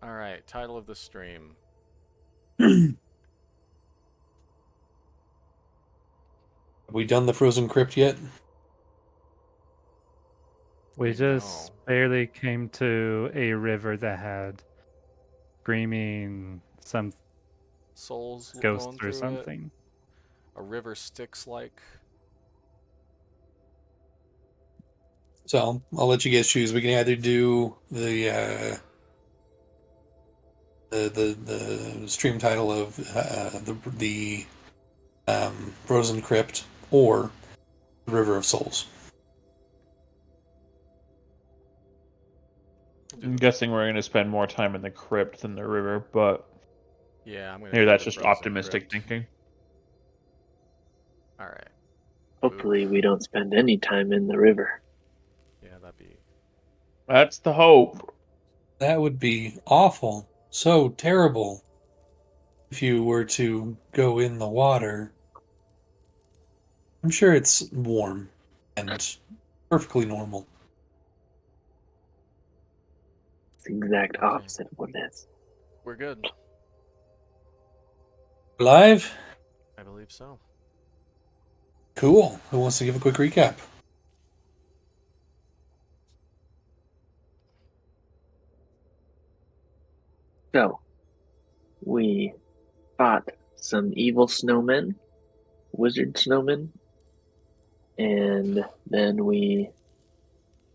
All right, title of the stream. Have we done the frozen crypt yet? We No. just barely came to a river that had screaming some Souls ghosts flowing or through it. something. A river Styx like. So I'll let you guys choose. We can either do the stream title of the frozen crypt or the River of Souls. We'll do I'm the. guessing we're going to spend more time in the crypt than the river, but Yeah, I'm gonna maybe do that's the just frozen optimistic crypt. thinking. All right. Boop. Hopefully, we don't spend any time in the river. Yeah, that'd be. That's the hope. That would be awful. So terrible if you were to go in the water. I'm sure it's warm and perfectly normal. It's the exact Okay. opposite of what it is. We're good. Live? I believe so. Cool. Who wants to give a quick recap? So, we fought some evil snowmen, wizard snowmen, and then we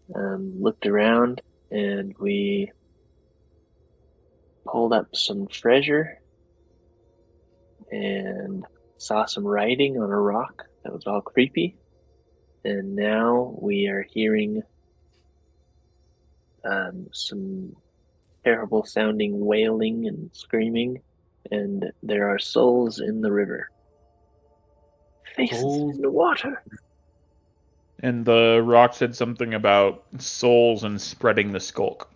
looked around and we pulled up some treasure and saw some writing on a rock that was all creepy. And now we are hearing some terrible sounding wailing and screaming, and there are souls in the river. Faces Souls. in the water. And the rock said something about souls and spreading the skulk.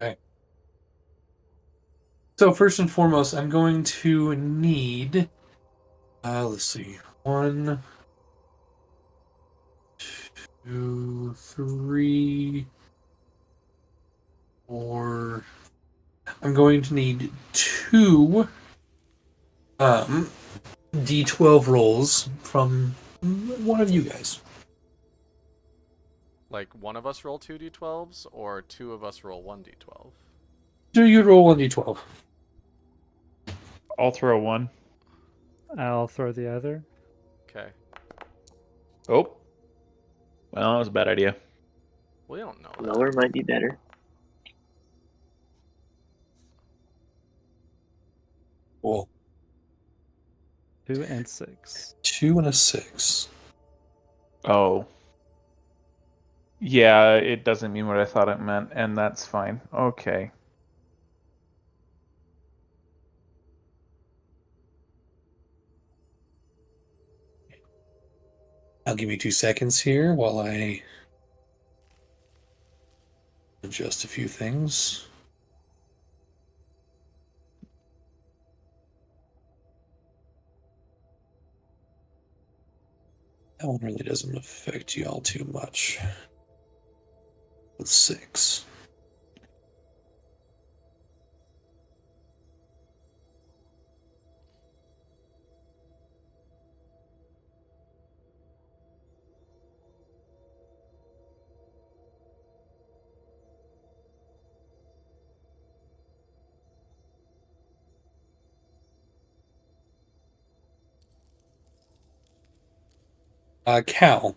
Okay. So first and foremost, I'm going to need let's see. 1, 2, 3, 4. I'm going to need 2 D12 rolls from one of you guys. Like one of us roll 2d12s or two of us roll 1d12. So you roll 1d12. I'll throw one. I'll throw the other. Okay. Oh. Well, that was a bad idea. We don't know that. Lower might be better. Cool. 2 and 6. 2 and a 6. Oh. Yeah, it doesn't mean what I thought it meant, and that's fine. Okay. I'll give me 2 seconds here while I adjust a few things. That one really doesn't affect y'all too much. With 6. Cal,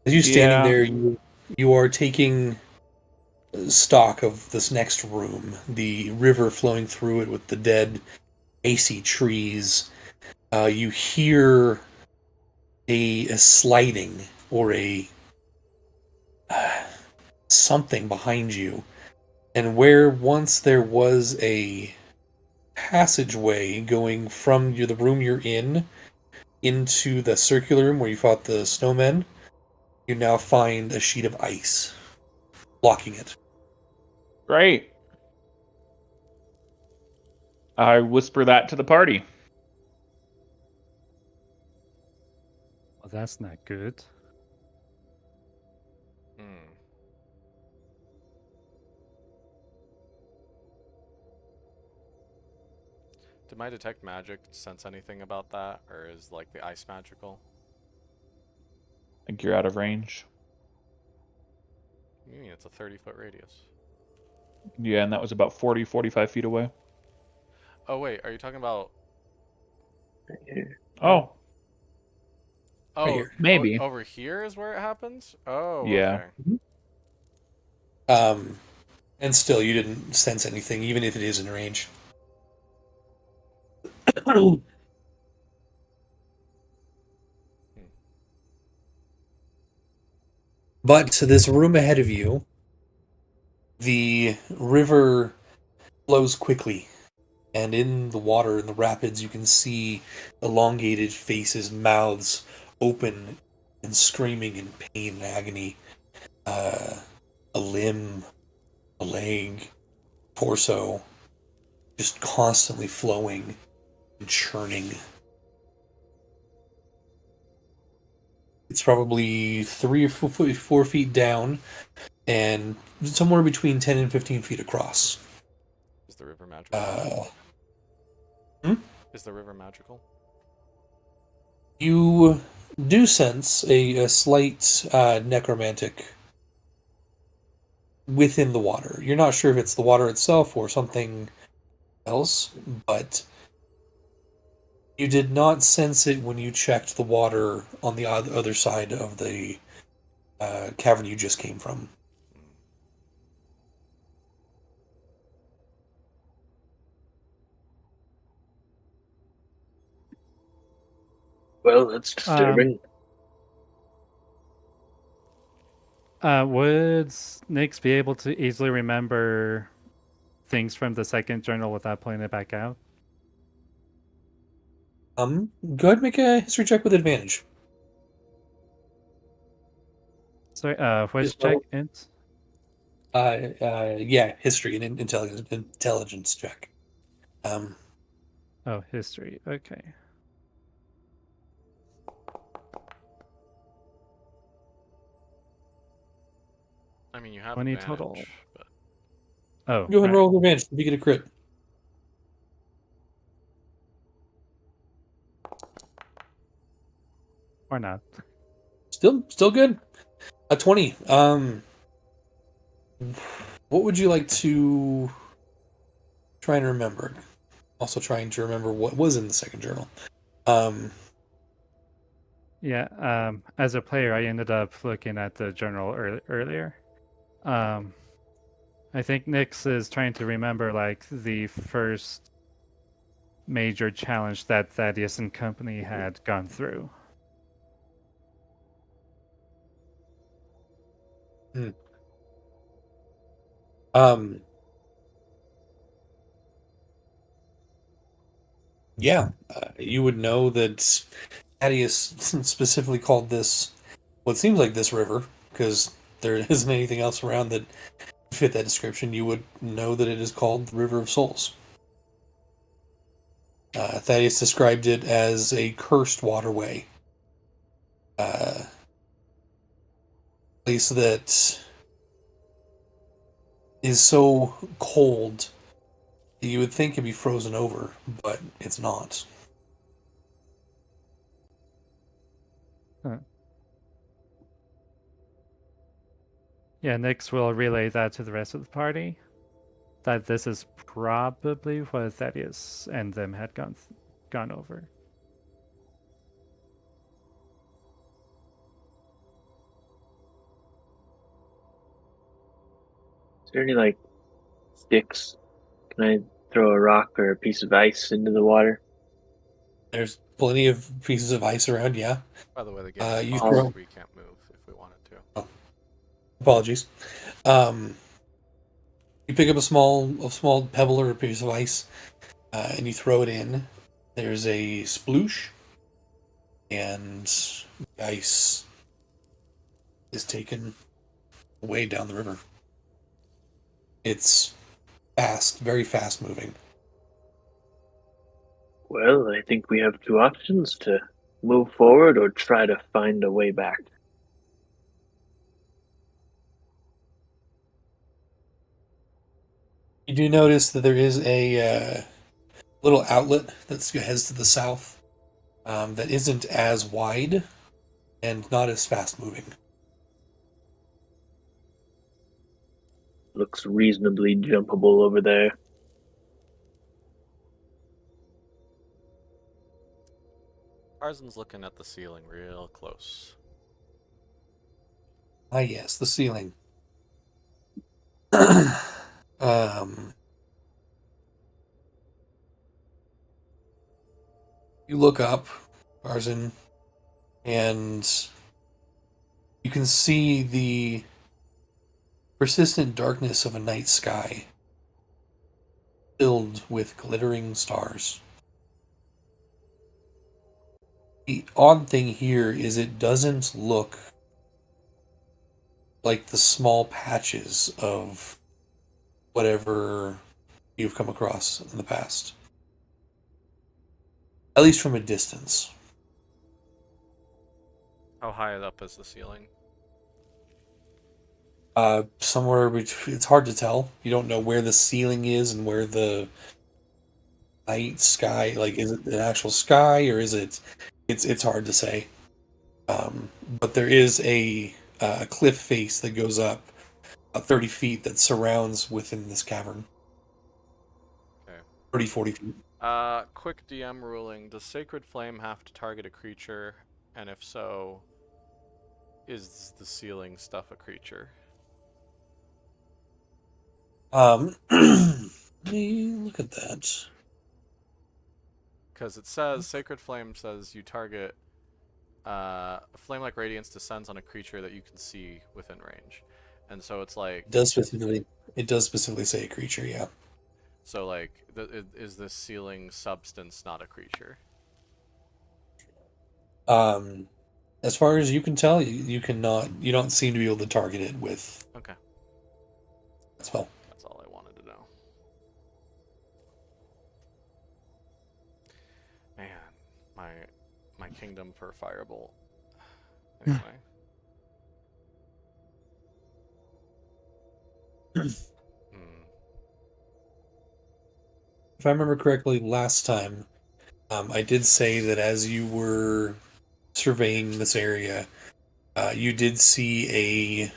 as you standing Yeah. there, you are taking stock of this next room, the river flowing through it with the dead, icy trees. You hear a sliding or a something behind you, and where once there was a passageway going from the room you're in into the circular room where you fought the snowmen, you now find a sheet of ice blocking it. Great. I whisper that to the party. Well, that's not good. Hmm. Did my detect magic sense anything about that, or is like the ice magical? I think you're out of range. You mean it's a 30-foot radius? Yeah, and that was about 40, 45 feet away. Oh wait, are you talking about? Right here. Oh, Right Oh, here. maybe. over here is where it happens. Oh, Yeah. okay. And still, you didn't sense anything, even if it is in range. But to this room ahead of you, the river flows quickly, and in the water, in the rapids, you can see elongated faces, mouths open and screaming in pain and agony. A limb, a leg, torso, just constantly flowing and churning. It's probably 3 or 4 feet down, and somewhere between 10 and 15 feet across. Is the river magical? Hmm? Is the river magical? You do sense a slight necromantic within the water. You're not sure if it's the water itself or something else, but you did not sense it when you checked the water on the other side of the cavern you just came from. Well, that's disturbing. Would Nix be able to easily remember things from the second journal without pulling it back out? Go ahead and make a history check with advantage. Sorry, which Just check? roll. Int? Yeah, history and intelligence check. Oh, history. Okay. I mean, you have 20 advantage, total. but Oh, Go ahead and right. roll with advantage if you get a crit. Or not. Still good. A 20. What would you like to try and remember? Also trying to remember what was in the second journal. Yeah, as a player, I ended up looking at the journal earlier. I think Nix is trying to remember like the first major challenge that Thaddeus and company had gone through. hmm. Um, yeah, you would know that Thaddeus specifically called this what seems like this river, because there isn't anything else around that fit that description. You would know that it is called the River of Souls. Thaddeus described it as a cursed waterway. Place that is so cold that you would think it'd be frozen over, but it's not. Huh. Yeah, Nix will relay that to the rest of the party. That this is probably what Thaddeus and them had gone over. Is there any like sticks? Can I throw a rock or a piece of ice into the water? There's plenty of pieces of ice around, yeah. by the way, the game is You paused. throw. We can't move if we wanted to. Oh, apologies. Um, you pick up a small pebble or a piece of ice, and you throw it in. There's a sploosh, and the ice is taken away down the river. It's fast, very fast moving. Well, I think we have two options to move forward or try to find a way back. You do notice that there is little outlet that heads to the south that isn't as wide and not as fast moving. Looks reasonably jumpable over there. Tarzan's looking at the ceiling real close. Ah, yes, the ceiling. You look up, Tarzan, and you can see the persistent darkness of a night sky filled with glittering stars. The odd thing here is it doesn't look like the small patches of whatever you've come across in the past. At least from a distance. How high up is the ceiling? Somewhere between, it's hard to tell. You don't know where the ceiling is and where the night sky, like, is it an actual sky or is it's hard to say. But there is a cliff face that goes up 30 feet that surrounds within this cavern. Okay. 30, 40 feet. Quick DM ruling. Does Sacred Flame have to target a creature? And if so, is the ceiling stuff a creature? Let me look at that. Because it says, Sacred Flame says you target, a flame-like radiance descends on a creature that you can see within range. And so it's like, It does specifically say a creature, yeah. so like, is this ceiling substance not a creature? As far as you can tell, you don't seem to be able to target it with Okay. that spell. That's all I wanted to know. Man, my kingdom for Firebolt. Anyway. If I remember correctly, last time, I did say that as you were surveying this area, you did see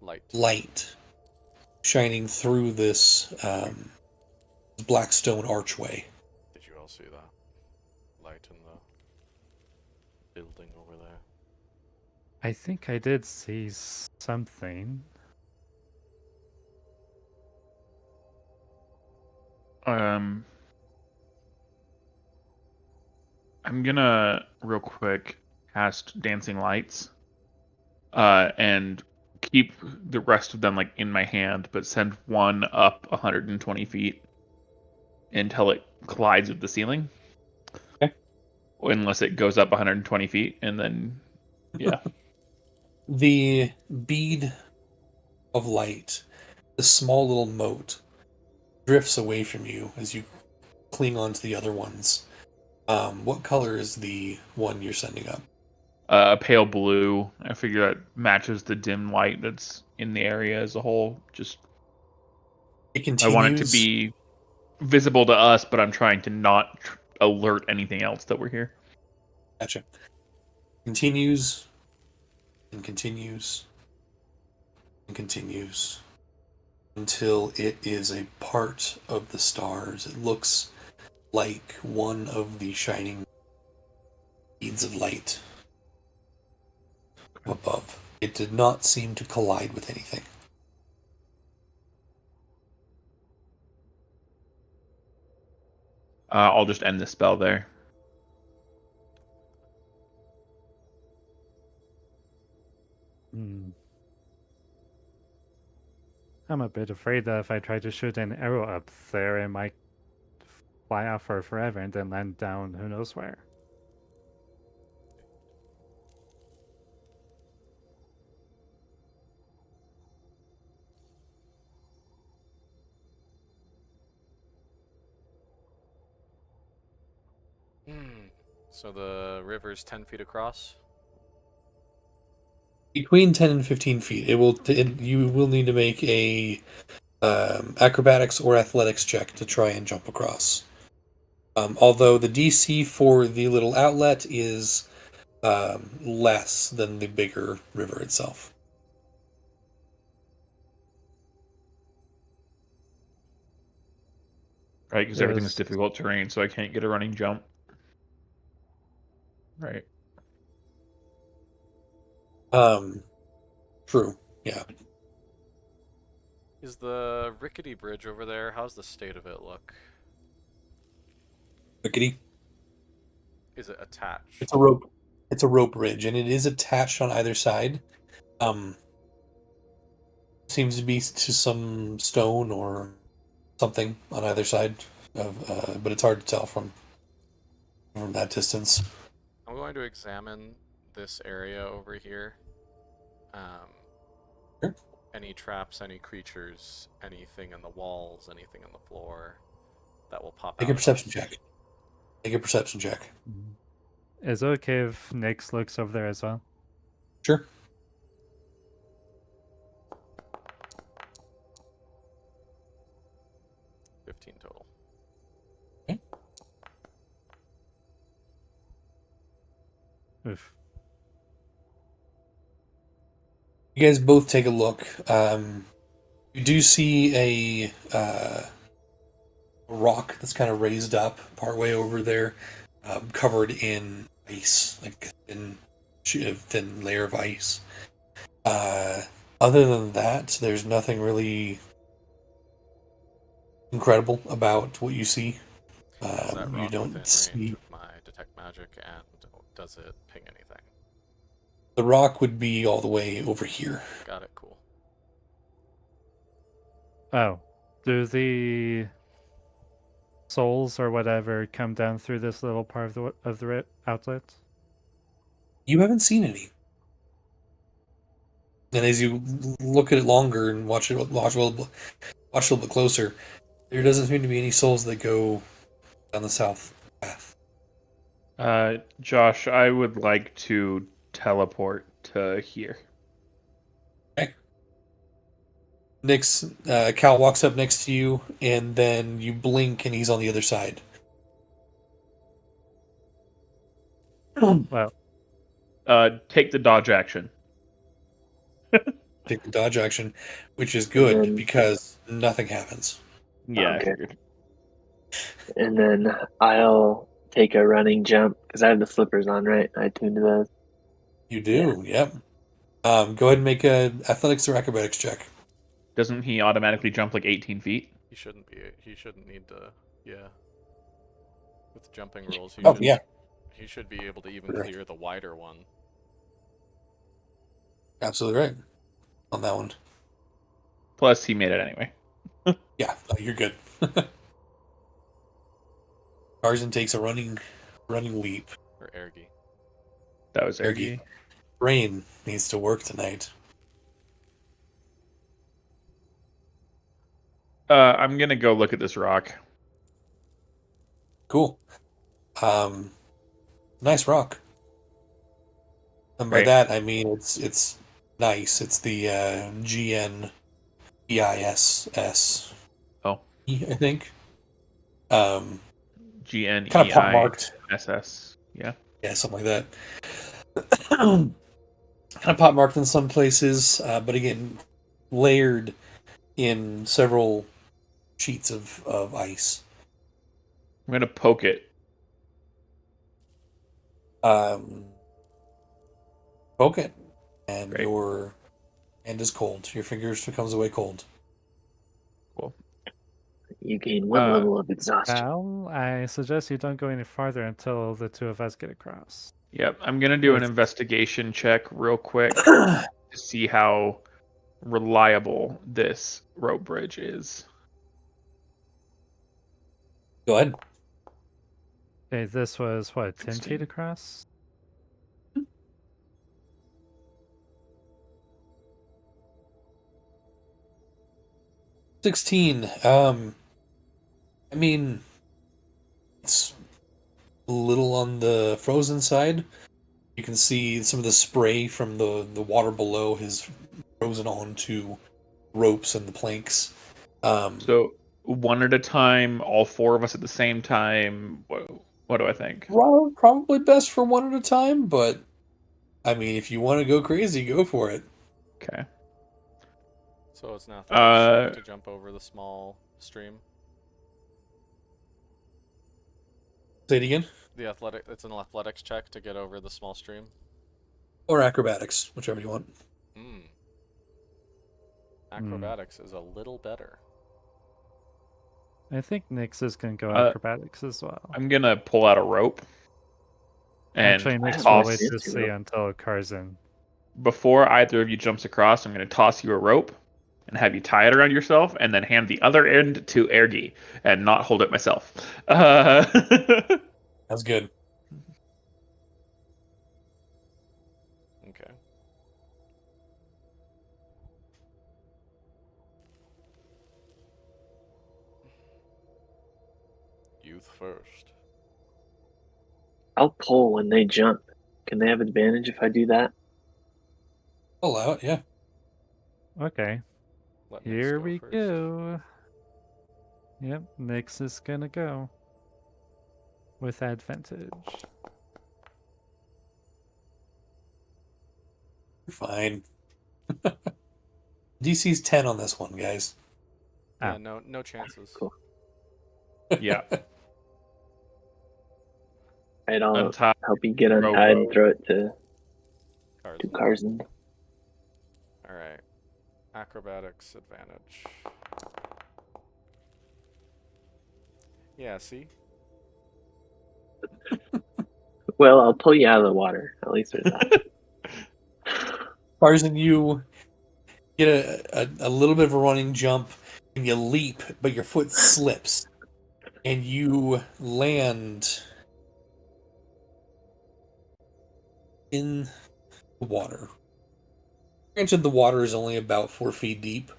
a light shining through this black stone archway. Did you all see that light in the building over there? I think I did see something. I'm gonna real quick cast Dancing Lights, and keep the rest of them like in my hand, but send one up 120 feet until it collides with the ceiling. Okay. Unless it goes up 120 feet, and then yeah. The bead of light, the small little mote, drifts away from you as you cling onto the other ones. What color is the one you're sending up? A pale blue. I figure that matches the dim light that's in the area as a whole. Just It I want it to continues. be visible to us, but I'm trying to not alert anything else that we're here. Gotcha. Continues and continues and continues until it is a part of the stars. It looks like one of the shining beads of light above. It did not seem to collide with anything. I'll just end the spell there. I'm a bit afraid that if I try to shoot an arrow up there, it might fly off for forever and then land down who knows where. So the river's 10 feet across? Between 10 and 15 feet, you will need to make a acrobatics or athletics check to try and jump across. Although the DC for the little outlet is less than the bigger river itself. Right, because everything's Yes. difficult terrain, so I can't get a running jump. Right. True. Yeah. Is the rickety bridge over there? How's the state of it look? Rickety. Is it attached? It's a rope. It's a rope bridge, and it is attached on either side. Seems to be to some stone or something on either side of, but it's hard to tell from that distance. I'm going to examine this area over here. Sure. Any traps, any creatures, anything in the walls, anything on the floor that will pop Make out. a perception check. Make a perception check. Is it okay if Nyx looks over there as well? Sure. Total. Okay. Oof. You guys both take a look. You do see a rock that's kind of raised up partway over there, covered in ice, like a thin layer of ice. Other than that, there's nothing really incredible about what you see. Is that You rock don't within see range of my detect magic, and does it ping anything? the rock would be all the way over here. Got it. Cool. Oh, do the souls or whatever come down through this little part of the outlet? You haven't seen any. And as you look at it longer and watch a little bit closer, there doesn't seem to be any souls that go down the south path. Josh, I would like to teleport to here. Okay. Cal walks up next to you, and then you blink, and he's on the other side. Well, Take the dodge action. Take the dodge action, which is And good then- because nothing happens. Yeah, I Okay. figured. And then I'll take a running jump because I have the flippers on, right? I tuned those. You do, yep. Go ahead and make a athletics or acrobatics check. Doesn't he automatically jump like 18 feet? He shouldn't be. He shouldn't need to. Yeah. With jumping rules, he Oh, should. yeah. He should be able to even Sure. clear the wider one. Absolutely right on that one. Plus, he made it anyway. Yeah, no, you're good. Tarzan takes a running leap. Or Ergi. That was Ergi. Ergi. Brain needs to work tonight. I'm gonna go look at this rock. Cool. Nice rock. And by Right. that I mean it's nice. It's the GNEISS. Oh. I think. Kind of pot marked. GNEISS. Yeah. Yeah, something like that. Kind of pot marked in some places, but again, layered in several sheets of ice. I'm gonna poke it. Poke it, and Great. your hand is cold. Your fingers becomes away cold. Cool. You gain one level of exhaustion. Al, I suggest you don't go any farther until the two of us get across. Yep. I'm gonna do an Yes. investigation check real quick to see how reliable this rope bridge is. Go ahead. Okay, this was what, 10 16. feet across? $16. I mean, it's a little on the frozen side. You can see some of the spray from the water below has frozen onto ropes and the planks. So one at a time, all four of us at the same time? What do I think? Probably best for one at a time, but I mean, if you want to go crazy, go for it. Okay. So it's an athletics check to jump over the small stream. Say it again. It's an athletics check to get over the small stream. Or acrobatics, whichever you want. Acrobatics is a little better. I think Nyx is going to go acrobatics as well. I'm going to pull out a rope. And actually, Nyx will toss. wait to see until Karzan. Before either of you jumps across, I'm going to toss you a rope and have you tie it around yourself, and then hand the other end to Ergi and not hold it myself. That's good. Okay. Youth first. I'll pull when they jump. Can they have advantage if I do that? Allow it, yeah. Okay. Here we first. go. Yep, Nyx is gonna go. With advantage. You're fine. DC's 10 on this one, guys. Yeah, no chances. Cool. Yeah. Right, I'll Untie help you get untied and throw it to Karzan. Alright. Acrobatics advantage. Yeah, see? Well, I'll pull you out of the water. At least there's that. Karzan, you get a little bit of a running jump, and you leap, but your foot slips, and you land in the water. Granted, the water is only about 4 feet deep.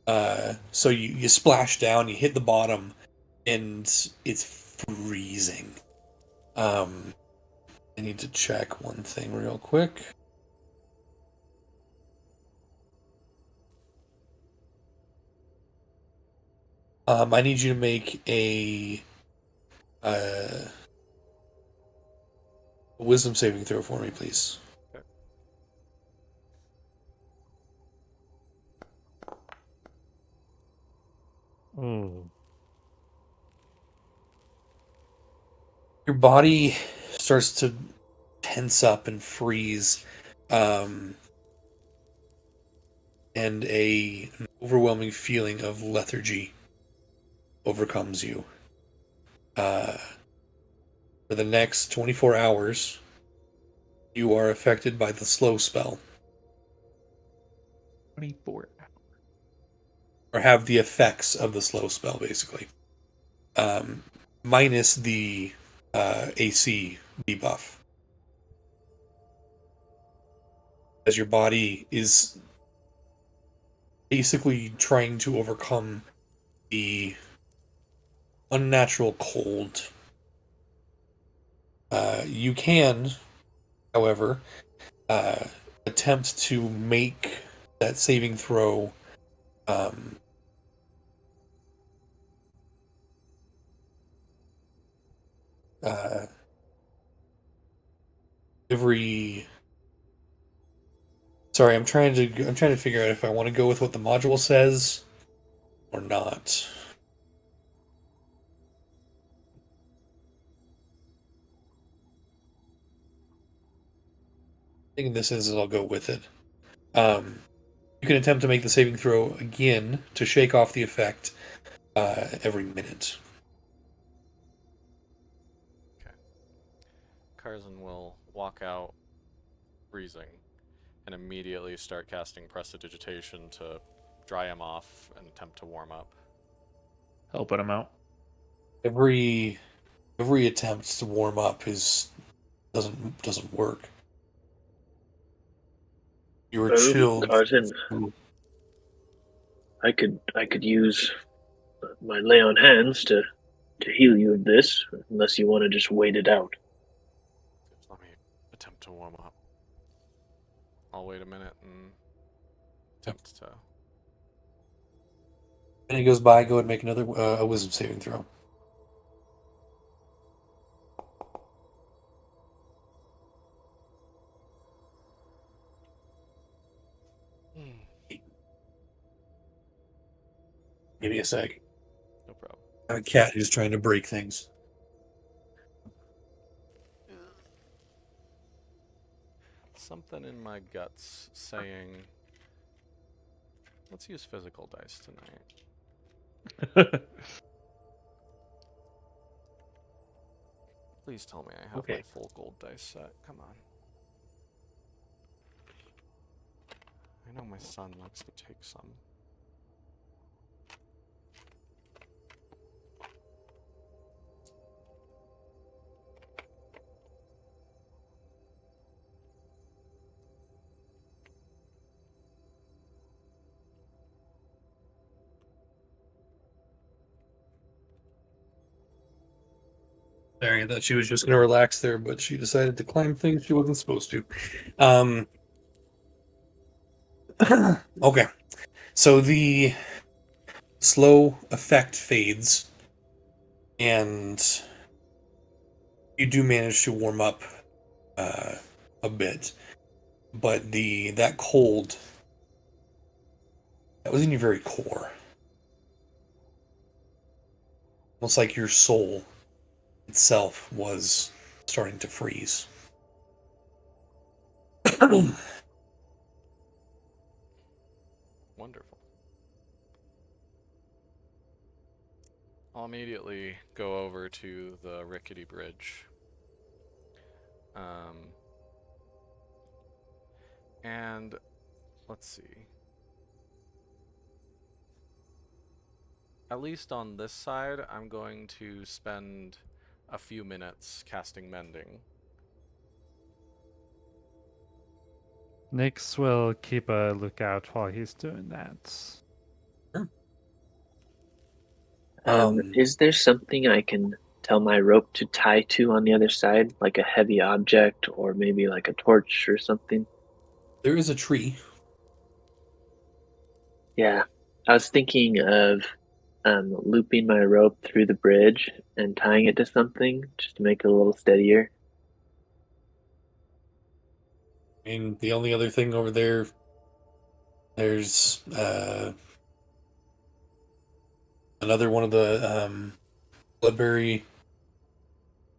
So you splash down, you hit the bottom, and it's freezing. I need to check one thing real quick. I need you to make a wisdom saving throw for me, please. Okay. Ooh. Your body starts to tense up and freeze, and an overwhelming feeling of lethargy overcomes you. For the next 24 hours, you are affected by the slow spell. 24 hours. Or have the effects of the slow spell, basically. Minus the AC debuff. As your body is basically trying to overcome the unnatural cold. You can, however, attempt to make that saving throw Sorry, I'm trying to figure out if I want to go with what the module says or not. I think this is, I'll go with it. You can attempt to make the saving throw again to shake off the effect every minute. Okay. Karzan will walk out freezing and immediately start casting Prestidigitation to dry him off and attempt to warm up. Helping him out. Every attempt to warm up doesn't work. You were chilled. Karzan, I could use my lay on hands to heal you of this, unless you want to just wait it out. Let me attempt to warm up. I'll wait a minute and attempt to And it goes by. Go ahead and make another a wisdom saving throw. Give me a sec. No problem. I have a cat who's trying to break things. Something in my guts saying, let's use physical dice tonight. Please tell me I have my Okay. full gold dice set. Come on. I know my son likes to take some. Sorry, I thought she was just going to relax there, but she decided to climb things she wasn't supposed to. Um, okay. So the slow effect fades, and you do manage to warm up a bit, but that cold that was in your very core, almost like your soul itself was starting to freeze. Wonderful. I'll immediately go over to the rickety bridge. And let's see. At least on this side, I'm going to spend a few minutes casting Mending. Nyx will keep a lookout while he's doing that. Is there something I can tell my rope to tie to on the other side, like a heavy object or maybe like a torch or something? There is a tree. Yeah, I was thinking of looping my rope through the bridge and tying it to something just to make it a little steadier. I mean, the only other thing over there, there's another one of the bloodberry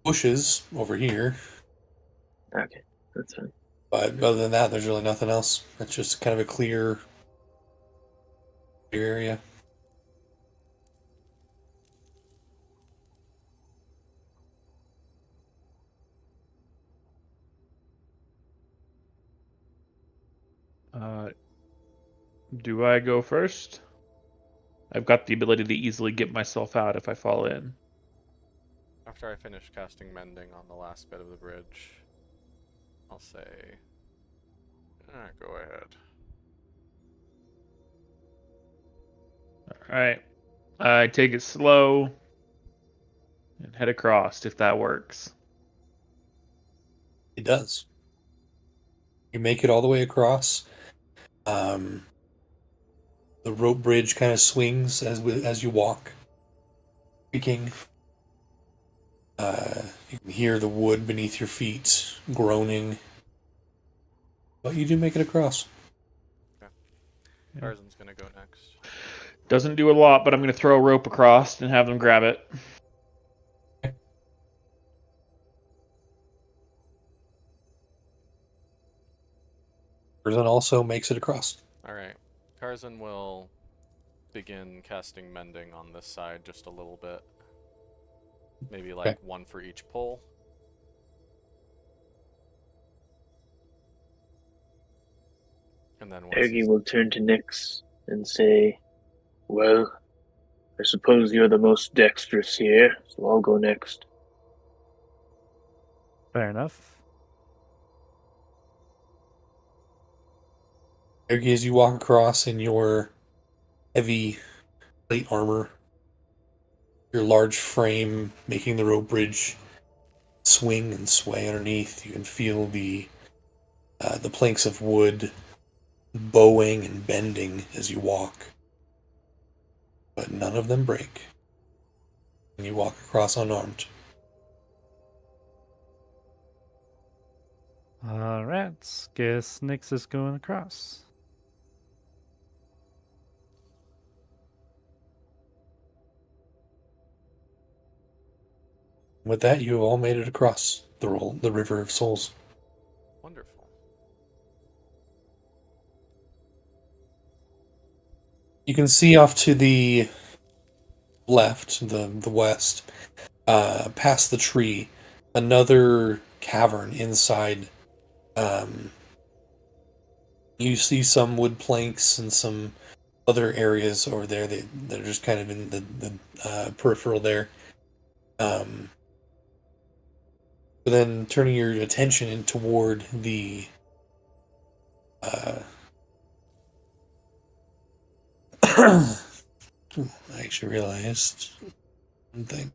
bushes over here. Okay, that's fine. But other than that, there's really nothing else. It's just kind of a clear area. Do I go first? I've got the ability to easily get myself out if I fall in. After I finish casting Mending on the last bit of the bridge, I'll say, go ahead. Alright. I take it slow and head across if that works. It does. You make it all the way across. The rope bridge kind of swings as you walk, creaking. You can hear the wood beneath your feet groaning. But you do make it across. Yeah. Tarzan's gonna go next. Doesn't do a lot, but I'm going to throw a rope across and have them grab it. Tarzan also makes it across. Alright. Tarzan will begin casting Mending on this side just a little bit. Maybe like one for each pull. And then once Ergi will turn to Nyx and say, "Well, I suppose you're the most dexterous here, so I'll go next." Fair enough. Ergi, as you walk across in your heavy plate armor, your large frame making the rope bridge swing and sway underneath, you can feel the planks of wood bowing and bending as you walk. but none of them break. And you walk across unarmed. Alright, guess Nyx is going across. With that, you have all made it across the River of Souls. Wonderful. You can see off to the left, the west, past the tree, another cavern inside. You see some wood planks and some other areas over there. They're just kind of in the peripheral there. But then turning your attention in toward the I actually realized one thing.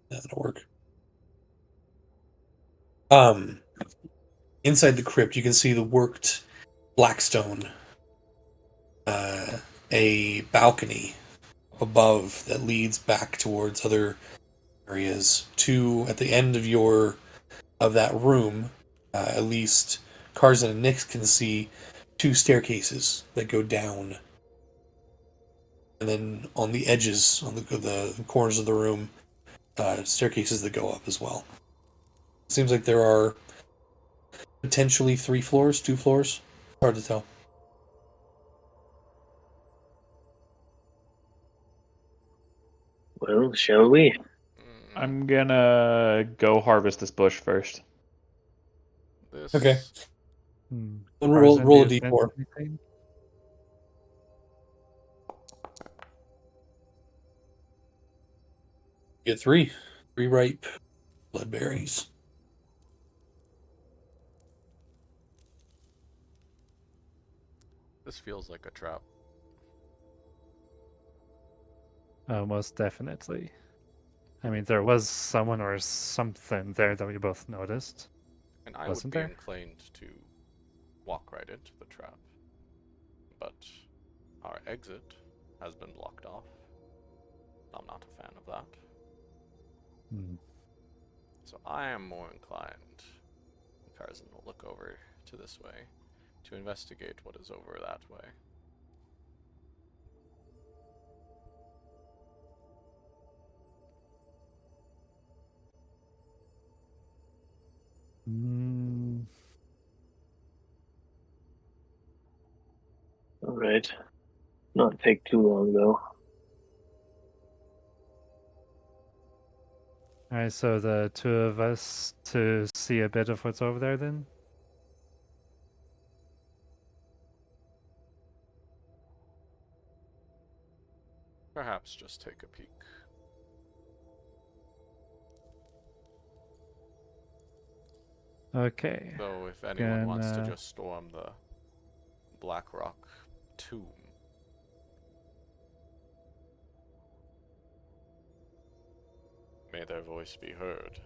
That'll work. Inside the crypt, you can see the worked blackstone, a balcony above that leads back towards other areas. At the end of that room, at least Karzan and Nyx can see two staircases that go down, and then on the edges, on the corners of the room, staircases that go up as well. Seems like there are potentially 3 floors, 2 floors. Hard to tell. Well, shall we? I'm gonna go harvest this bush first. This Okay. Tarzan, Roll a do you sense d4. anything? You get 3 ripe bloodberries. This feels like a trap. Oh, most definitely. I mean, there was someone or something there that we both noticed. And I Wasn't would be there? inclined to walk right into the trap. But our exit has been blocked off. I'm not a fan of that. So I am more inclined, Karzan will look over to this way, to investigate what is over that way. All right. Not take too long though. Alright, so the two of us to see a bit of what's over there then? Perhaps just take a peek. Okay. Though if anyone wants to just storm the Black Rock tomb, may their voice be heard.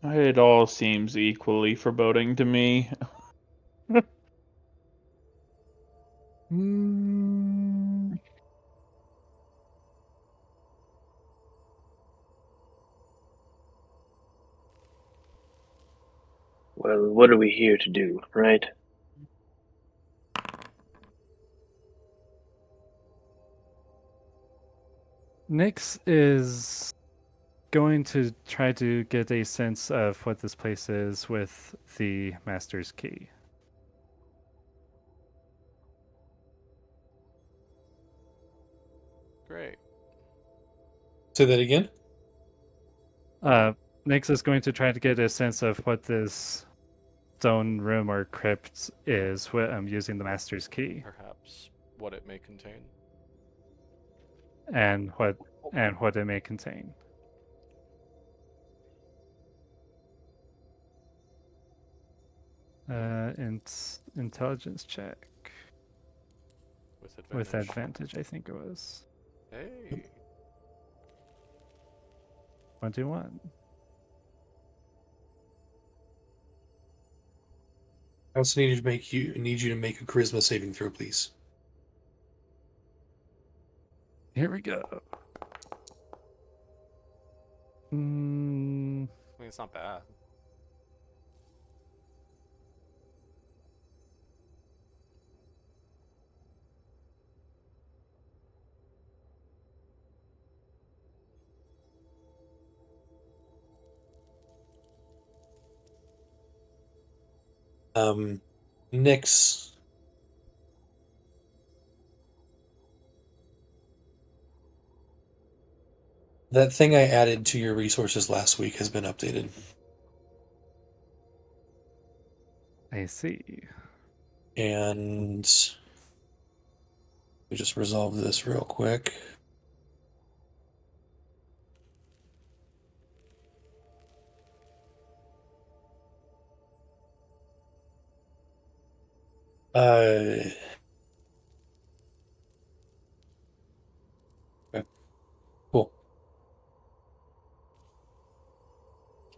It all seems equally foreboding to me. Well, what are we here to do, right? Nyx is going to try to get a sense of what this place is with the Master's Key. Great. Say that again? Nyx is going to try to get a sense of what this stone room or crypt is using the Master's Key, Perhaps what it may contain. and what it may contain. Intelligence check. With advantage. With advantage, I think it was. Hey. 21. I also need you to make a charisma saving throw, please. Here we go. I mean, it's not bad. Nyx, that thing I added to your resources last week has been updated. I see. And we just resolve this real quick. Okay, cool.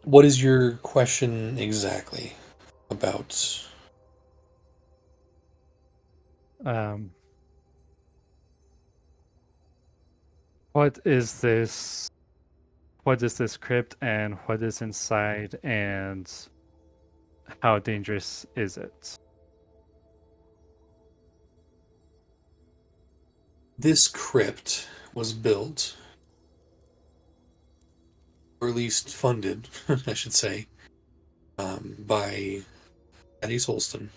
What is your question exactly about? What is this? What is this crypt, and what is inside, and how dangerous is it? This crypt was built, or at least funded, I should say, by Eddie Holston.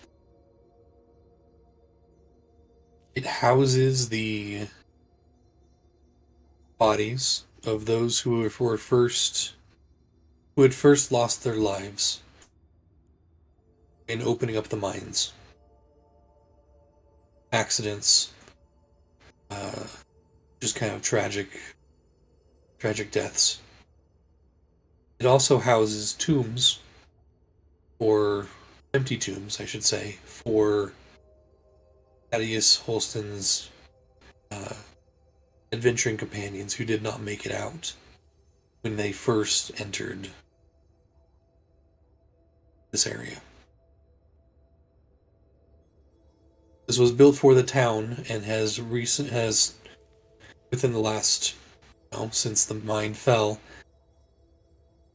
It houses the bodies of those who had first lost their lives in opening up the mines. Accidents, just kind of tragic deaths. It also houses tombs, or empty tombs, I should say, for Thaddeus Holston's adventuring companions who did not make it out when they first entered this area. This was built for the town and has within the last, since the mine fell,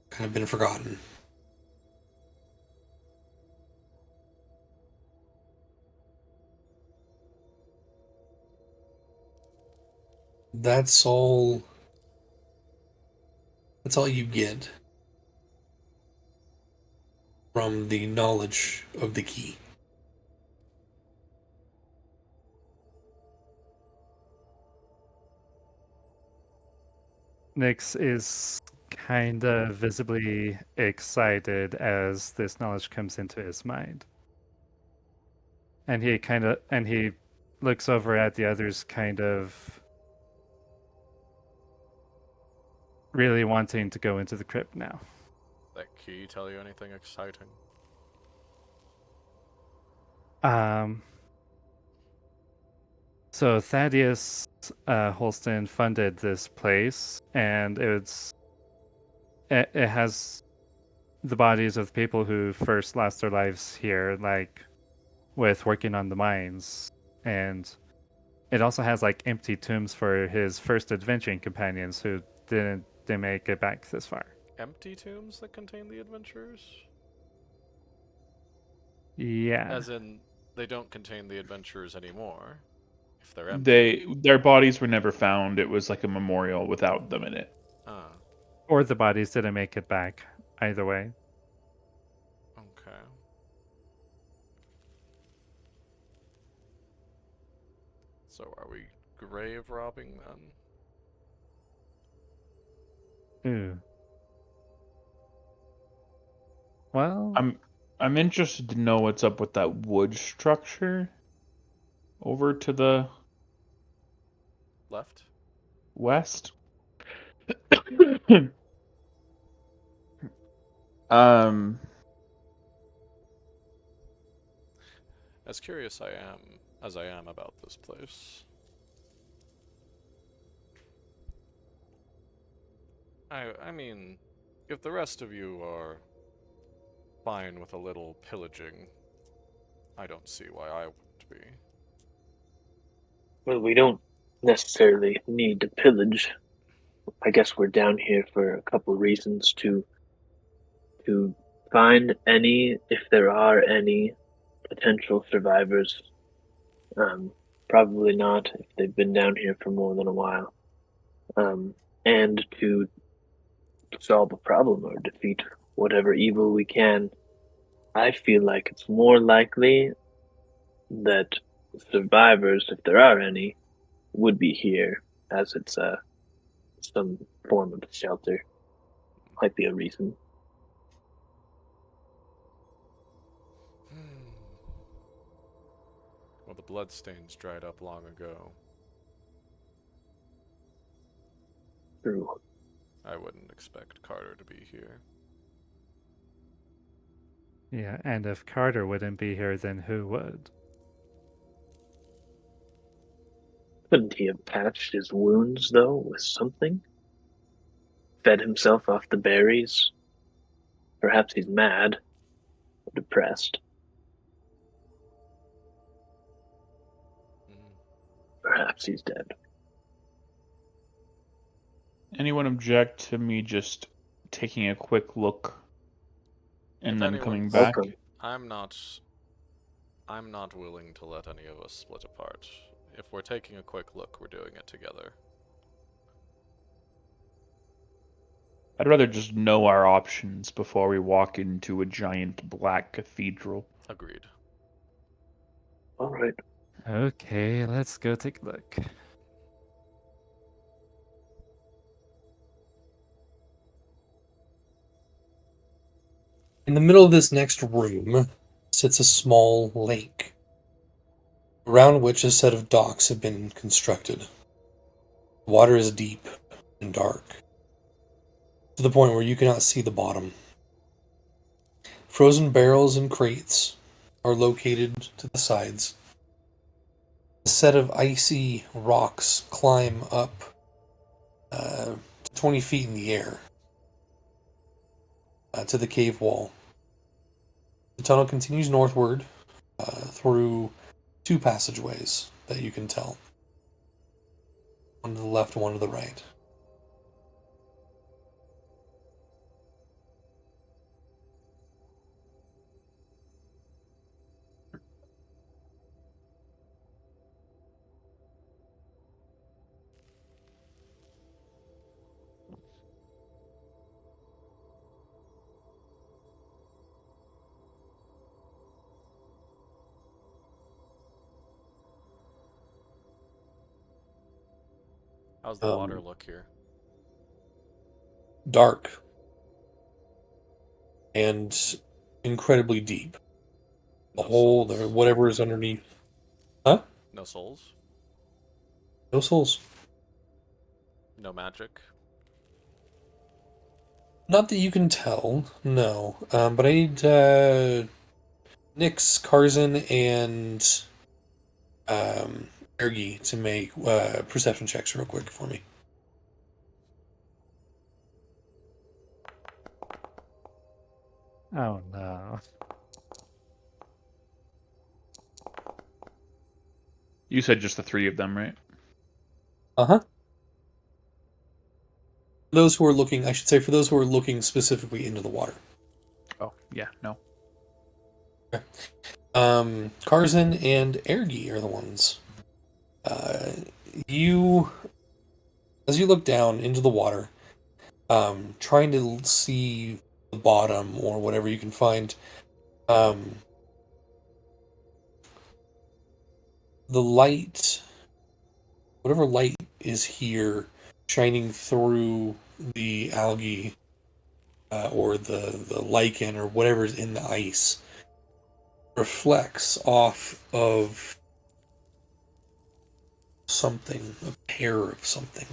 kind of been forgotten. That's all you get from the knowledge of the key. Nyx is kind of visibly excited as this knowledge comes into his mind. And he looks over at the others, kind of really wanting to go into the crypt now. That key tell you anything exciting? So Thaddeus Holston funded this place, and it has the bodies of people who first lost their lives here, like with working on the mines, and it also has like empty tombs for his first adventuring companions who didn't make it back this far. Empty tombs that contain the adventurers? Yeah. As in, they don't contain the adventurers anymore. If they're empty. Their bodies were never found. It was like a memorial without them in it. Ah. Or the bodies didn't make it back. Either way. Okay. So are we grave robbing then? Ooh. Well, I'm interested to know what's up with that wood structure over to the Left? west. um As curious as I am about this place, I mean, if the rest of you are fine with a little pillaging, I don't see why I wouldn't be. Well, we don't necessarily need to pillage. I guess we're down here for a couple reasons to find any, if there are any, potential survivors. Probably not if they've been down here for more than a while. And to solve a problem or defeat whatever evil we can. I feel like it's more likely that survivors, if there are any, would be here, as it's some form of shelter. Might be a reason. Well, the bloodstains dried up long ago. True. I wouldn't expect Carter to be here. Yeah, and if Carter wouldn't be here, then who would? Couldn't he have patched his wounds, though, with something? Fed himself off the berries? Perhaps he's mad or depressed. Perhaps he's dead. Anyone object to me just taking a quick look and If then coming anyone's, back? Welcome. I'm not willing to let any of us split apart. If we're taking a quick look, we're doing it together. I'd rather just know our options before we walk into a giant black cathedral. Agreed. All right. Okay, let's go take a look. In the middle of this next room sits a small lake, around which a set of docks have been constructed. The water is deep and dark, to the point where you cannot see the bottom. Frozen barrels and crates are located to the sides. A set of icy rocks climb up to 20 feet in the air to the cave wall. The tunnel continues northward through two passageways that you can tell. One to the left, one to the right. How's the water look here? Dark and incredibly deep. The No hole, souls? whatever is underneath. Huh? No souls? No souls. No magic? Not that you can tell, no. But I need Nyx, Karzan, and Ergi to make perception checks real quick for me. Oh no. You said just the three of them, right? Uh-huh. Those who are looking, I should say, for those who are looking specifically into the water. Oh, yeah, no. Karzan and Ergi are the ones. You, as you look down into the water, trying to see the bottom or whatever you can find, the light, whatever light is here, shining through the algae or the lichen or whatever's in the ice, reflects off of something, a pair of something,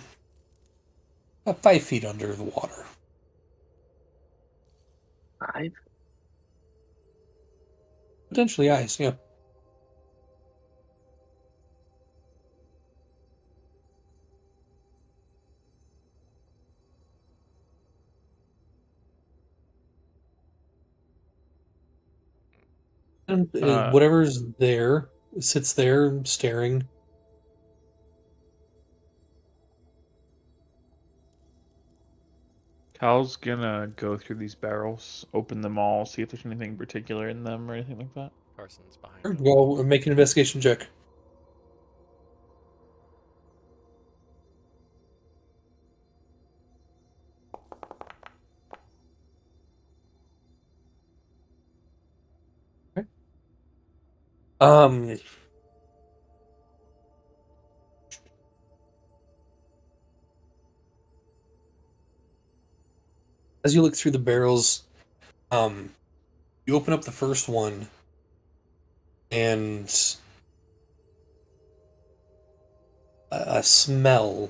about 5 feet under the water. 5? Potentially ice, yeah. And Uh, whatever's there sits there staring. Cal's gonna go through these barrels, open them all, see if there's anything particular in them or anything like that. Carson's behind Sure, him. go make an investigation check. Okay. As you look through the barrels, you open up the first one, and a smell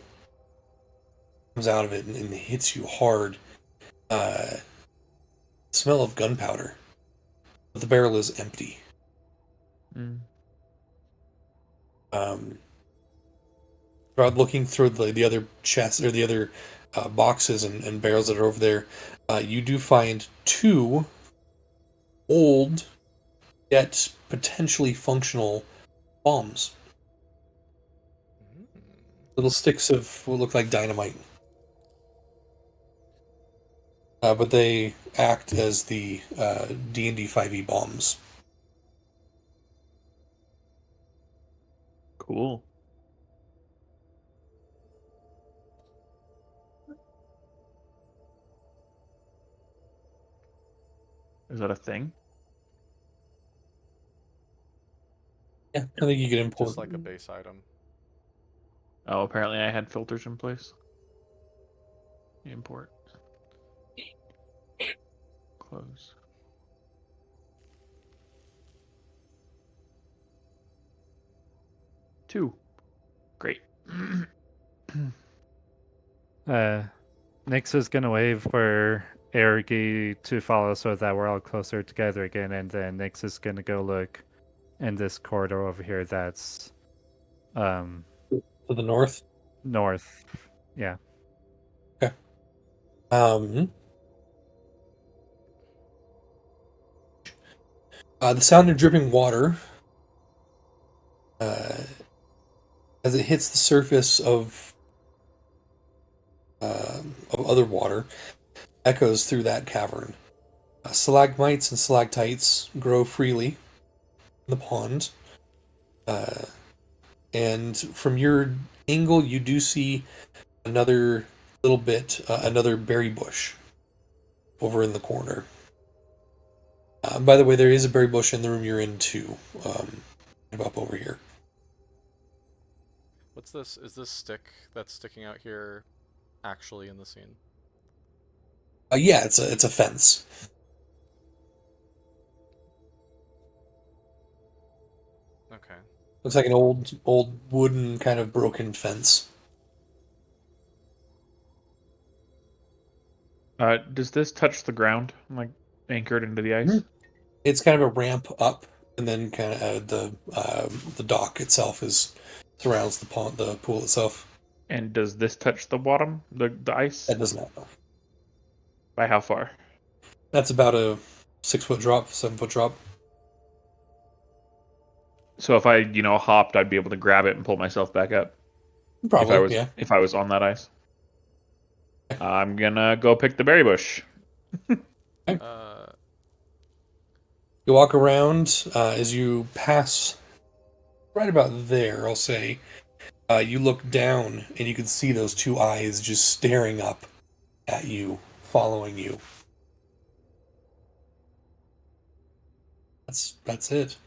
comes out of it and hits you hard. Uh, Smell of gunpowder. But the barrel is empty. Mm. Looking through the other chests or the other boxes and barrels that are over there, you do find two old yet potentially functional bombs. Mm. Little sticks of what look like dynamite. But they act as the D&D 5e bombs. Cool. Is that a thing? Yeah, I think you can import. Just like a base item. Oh, apparently I had filters in place. Import. Close. Two. Great. Nyx is gonna wave for Ergi to follow so that we're all closer together again, and then Nyx is gonna go look in this corridor over here that's To the north. north. Yeah. Okay. The sound of dripping water as it hits the surface of other water echoes through that cavern. Stalagmites and stalactites grow freely in the pond. Uh, and from your angle, you do see another little bit, another berry bush over in the corner. By the way, there is a berry bush in the room you're in too. Up over here. What's this? Is this stick that's sticking out here actually in the scene? Yeah, it's a fence. Okay. Looks like an old wooden kind of broken fence. Does this touch the ground? Like anchored into the ice? Mhm. It's kind of a ramp up, and then kind of the dock itself is surrounds the pond, the pool itself. And does this touch the bottom, the ice? That does not. Know. By how far? That's about a 6 foot drop, 7 foot drop. So if I, hopped, I'd be able to grab it and pull myself back up. Probably, yeah. If I was on that ice. I'm gonna go pick the berry bush. Uh, You walk around as you pass right about there. I'll say you look down and you can see those two eyes just staring up at you, following you. That's it.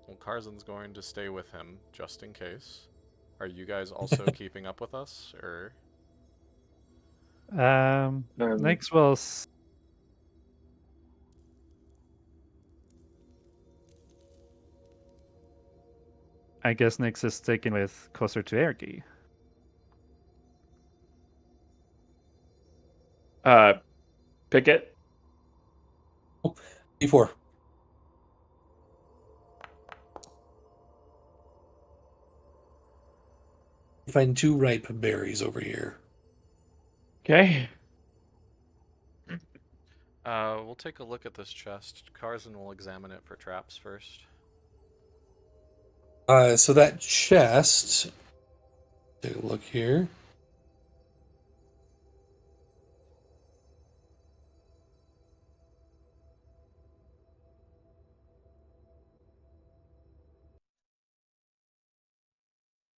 well, Carson's going to stay with him just in case. Are you guys also keeping up with us, or? Nyx will. I guess Nyx is sticking with closer to Ergi. Pick it. D4. You find two ripe berries over here. Okay. We'll take a look at this chest. Karzan will examine it for traps first. So that chest. Take a look here.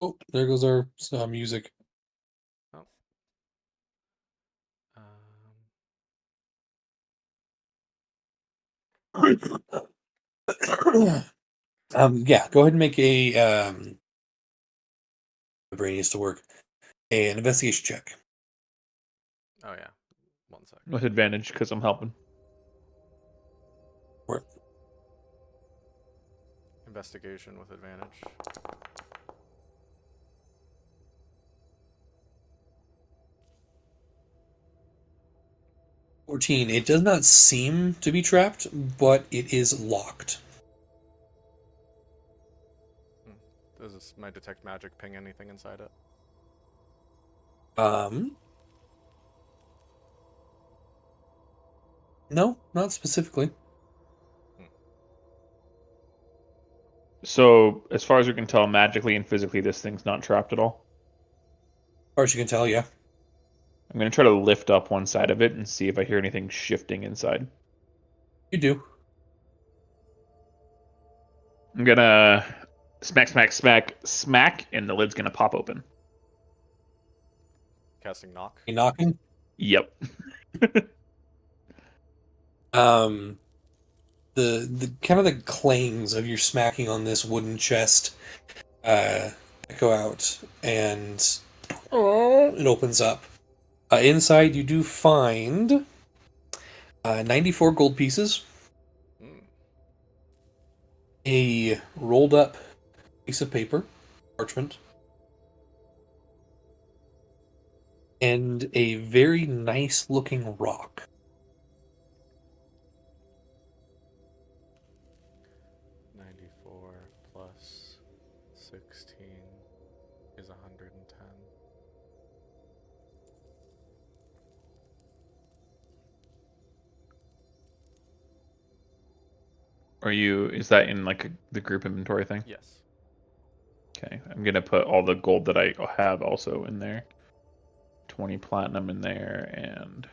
Oh, there goes our music. Oh. Yeah, go ahead and make a my brain needs to work. An investigation check. Oh yeah. 1 sec. With advantage because I'm helping. Investigation with advantage. $14. It does not seem to be trapped, but it is locked. Does my detect magic ping anything inside it? No, not specifically. So, as far as we can tell, magically and physically, this thing's not trapped at all. As far as you can tell, yeah. I'm going to try to lift up one side of it and see if I hear anything shifting inside. You do. I'm going to smack, smack, smack, smack, and the lid's going to pop open. Casting knock. You knocking? Yep. The kind of the clangs of your smacking on this wooden chest echo out, and it opens up. Inside, you do find 94 gold pieces, a rolled up piece of paper, parchment, and a very nice looking rock. 94 plus 16 is 110. Is that in like the group inventory thing? Yes. Okay, I'm going to put all the gold that I have also in there. 20 platinum in there and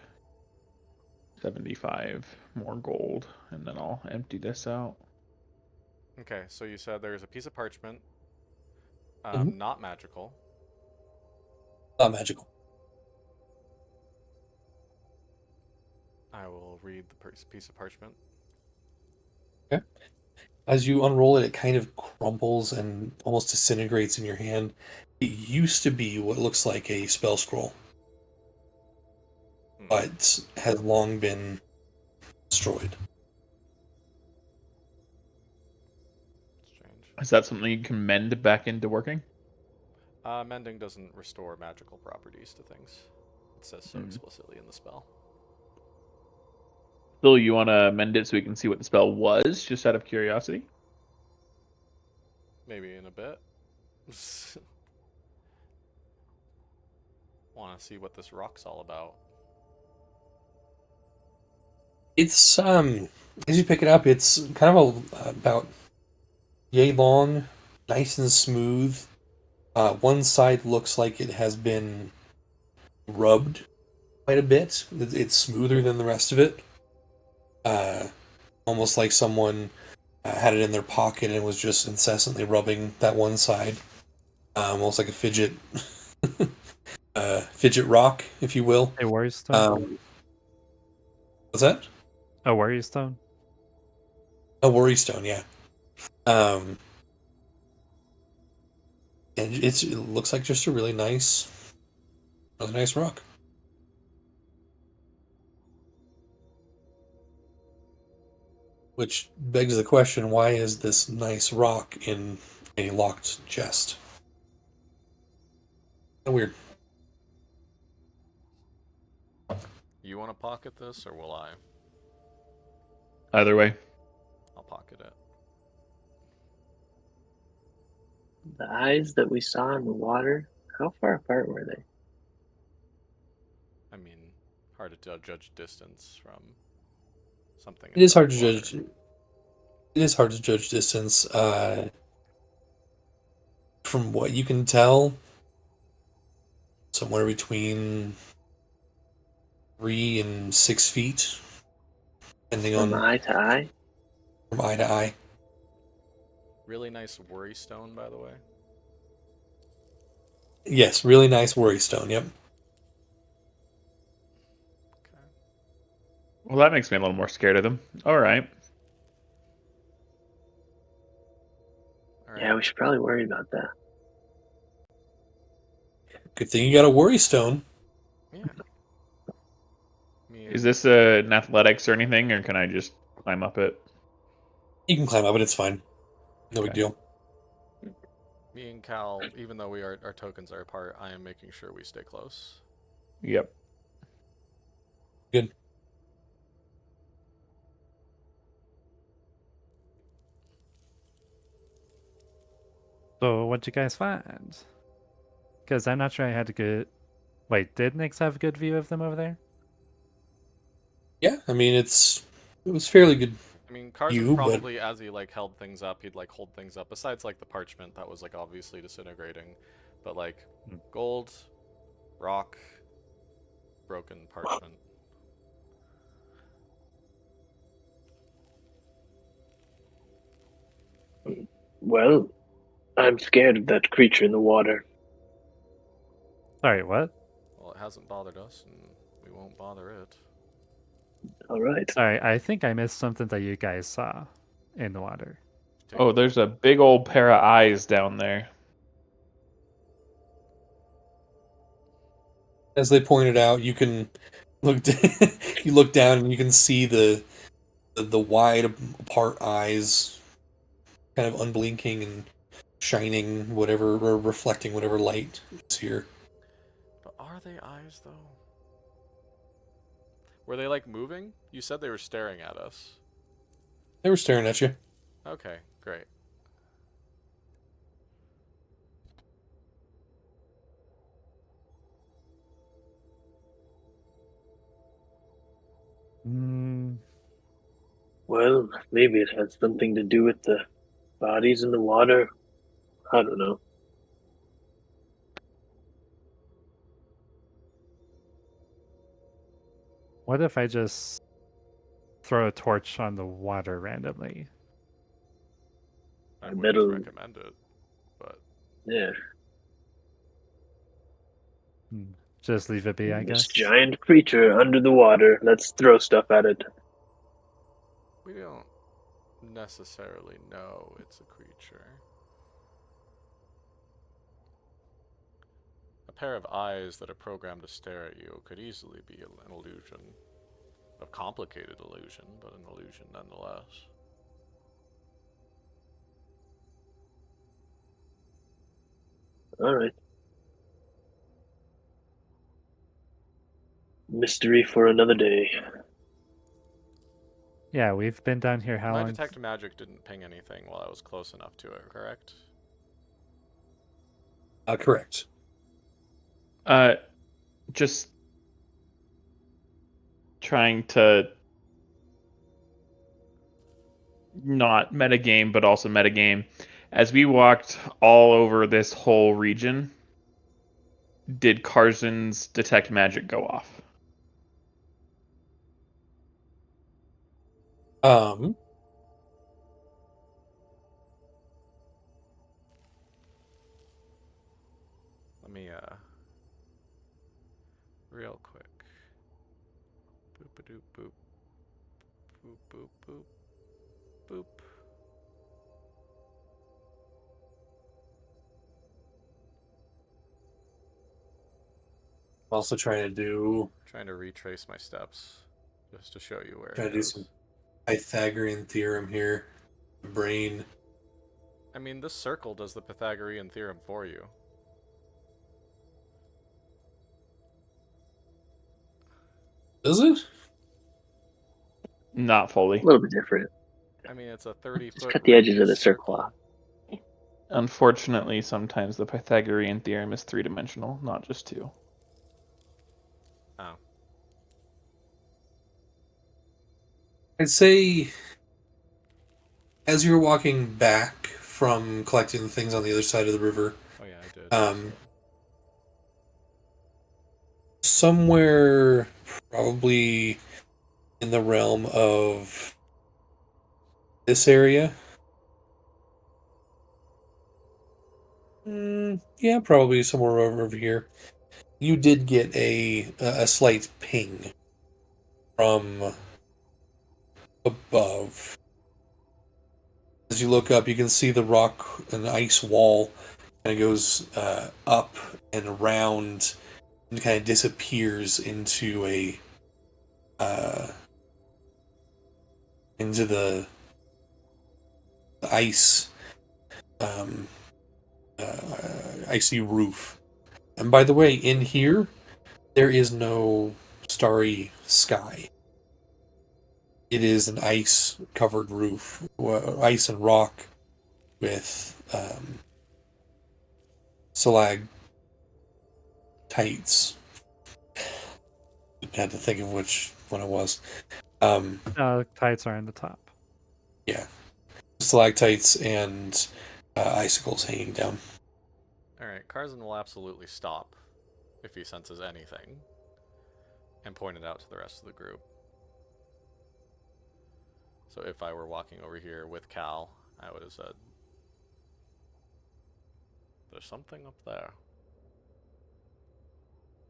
75 more gold, and then I'll empty this out. Okay, so you said there's a piece of parchment, Mhm. not magical. Not magical. I will read the piece of parchment. Okay. As you unroll it, it kind of crumbles and almost disintegrates in your hand. It used to be what looks like a spell scroll, but has long been destroyed. Strange. Is that something you can mend back into working? Mending doesn't restore magical properties to things. It says so explicitly in the spell. Still, you want to mend it so we can see what the spell was, just out of curiosity? Maybe in a bit. Want to see what this rock's all about. It's as you pick it up, it's kind of about yay long, nice and smooth. One side looks like it has been rubbed quite a bit. It's smoother than the rest of it. Almost like someone had it in their pocket and was just incessantly rubbing that one side. Almost like a fidget rock, if you will. A worry stone. What's that? A worry stone. A worry stone, yeah. And it looks like just a really nice rock. Which begs the question, why is this nice rock in a locked chest? Weird. You want to pocket this, or will I? Either way. I'll pocket it. The eyes that we saw in the water, how far apart were they? I mean, hard to judge distance from something. It is hard to inside judge. water. It is hard to judge distance. From what you can tell, somewhere between 3 and 6 feet, depending From on eye to eye? from eye to eye. Really nice worry stone, by the way. Yes, really nice worry stone. Yep. Okay. Well, that makes me a little more scared of them. All right. All right. Yeah, we should probably worry about that. Good thing you got a worry stone. Yeah. Me Is and this an athletics or anything, or can I just climb up it? You can climb up it. It's fine. No big Okay. deal. me and Cal, even though our tokens are apart, I am making sure we stay close. Yep. Good. So what'd you guys find? Because I'm not sure I had a good. Wait, did Nix have a good view of them over there? Yeah, I mean it was fairly good I mean, Carson view, but probably, as he like held things up, he'd like hold things up. Besides like the parchment that was like obviously disintegrating, but like Hmm. gold, rock, broken parchment. Well, I'm scared of that creature in the water. Sorry, what? Well, it hasn't bothered us, and we won't bother it. All right. Sorry, I think I missed something that you guys saw in the water. Take Oh, there's a big old pair of eyes down there. as they pointed out, you can look. You look down and you can see the wide apart eyes, kind of unblinking and shining whatever or reflecting whatever light is here. But are they eyes though? Were they like moving? You said they were staring at us. They were staring at you. Okay, great. Hmm. Well, maybe it has something to do with the bodies in the water. I don't know. What if I just throw a torch on the water randomly? I I wouldn't bet recommend it, but yeah, Hmm. Just leave it be, I this guess. giant creature under the water. Let's throw stuff at it. we don't necessarily know it's a creature. A pair of eyes that are programmed to stare at you could easily be an illusion. A complicated illusion, but an illusion nonetheless. All right. Mystery for another day. Yeah, we've been down here how My long? detect magic didn't ping anything while I was close enough to it, correct? Correct. Just trying to not metagame, but also metagame. As we walked all over this whole region, did Carson's detect magic go off? Um, Let me, real quick. Boop a doop boop. Boop boop boop. Boop. I'm also Trying to retrace my steps just to show you where trying it to do is. some Pythagorean theorem here. Brain. I mean, this circle does the Pythagorean theorem for you. Does it? Not A fully. little bit different. I mean, it's a Just 30-foot cut the edges of the radius circle circle. off. Unfortunately, sometimes the Pythagorean theorem is three-dimensional, not just two. Oh. I'd say as you're walking back from collecting the things on the other side of the river, Oh yeah, I did. somewhere probably in the realm of this area. Yeah, probably somewhere over here. You did get a slight ping from above. As you look up, you can see the rock and ice wall kind of goes up and around and kind of disappears into uh, into the ice um, icy roof. And by the way, in here there is no starry sky. It is an ice covered roof, ice and rock with stalactites. I had to think of which one it was. Tides are in the top. Yeah, stalactites and icicles hanging down. Alright, Karzan will absolutely stop if he senses anything and point it out to the rest of the group. So if I were walking over here with Cal, I would have said, there's something up there.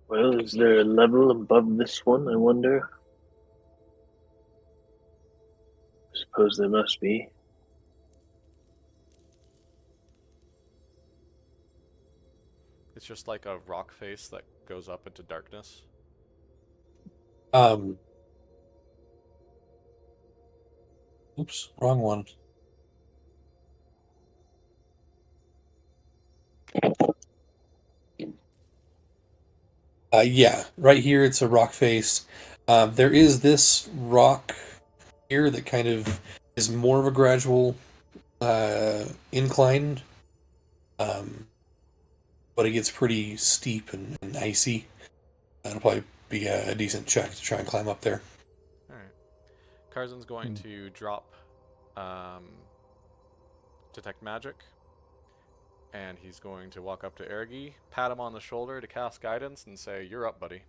Well, is there a level above this one, I wonder? I suppose there must be. It's just like a rock face that goes up into darkness. Um, oops, wrong one. Yeah, right here it's a rock face. There is this rock here that kind of is more of a gradual incline, um, but it gets pretty steep and icy. That'll probably be a decent check to try and climb up there. Alright. Karzan's going to drop Detect Magic. And he's going to walk up to Ergi, pat him on the shoulder to cast guidance, and say, "You're up, buddy."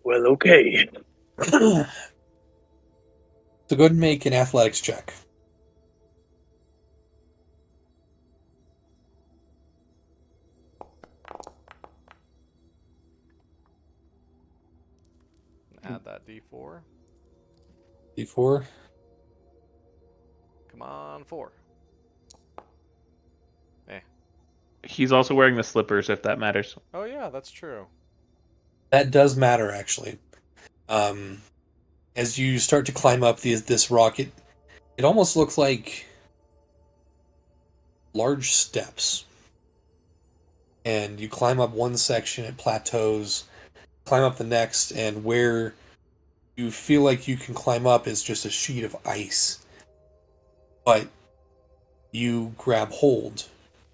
Well, okay. So go ahead and make an athletics check. And add that D4. D4. Come on, 4. He's also wearing the slippers, if that matters. Oh yeah, that's true. That does matter, actually. As you start to climb up this rock, it almost looks like large steps. And you climb up one section, it plateaus, climb up the next, and where you feel like you can climb up is just a sheet of ice. But you grab hold,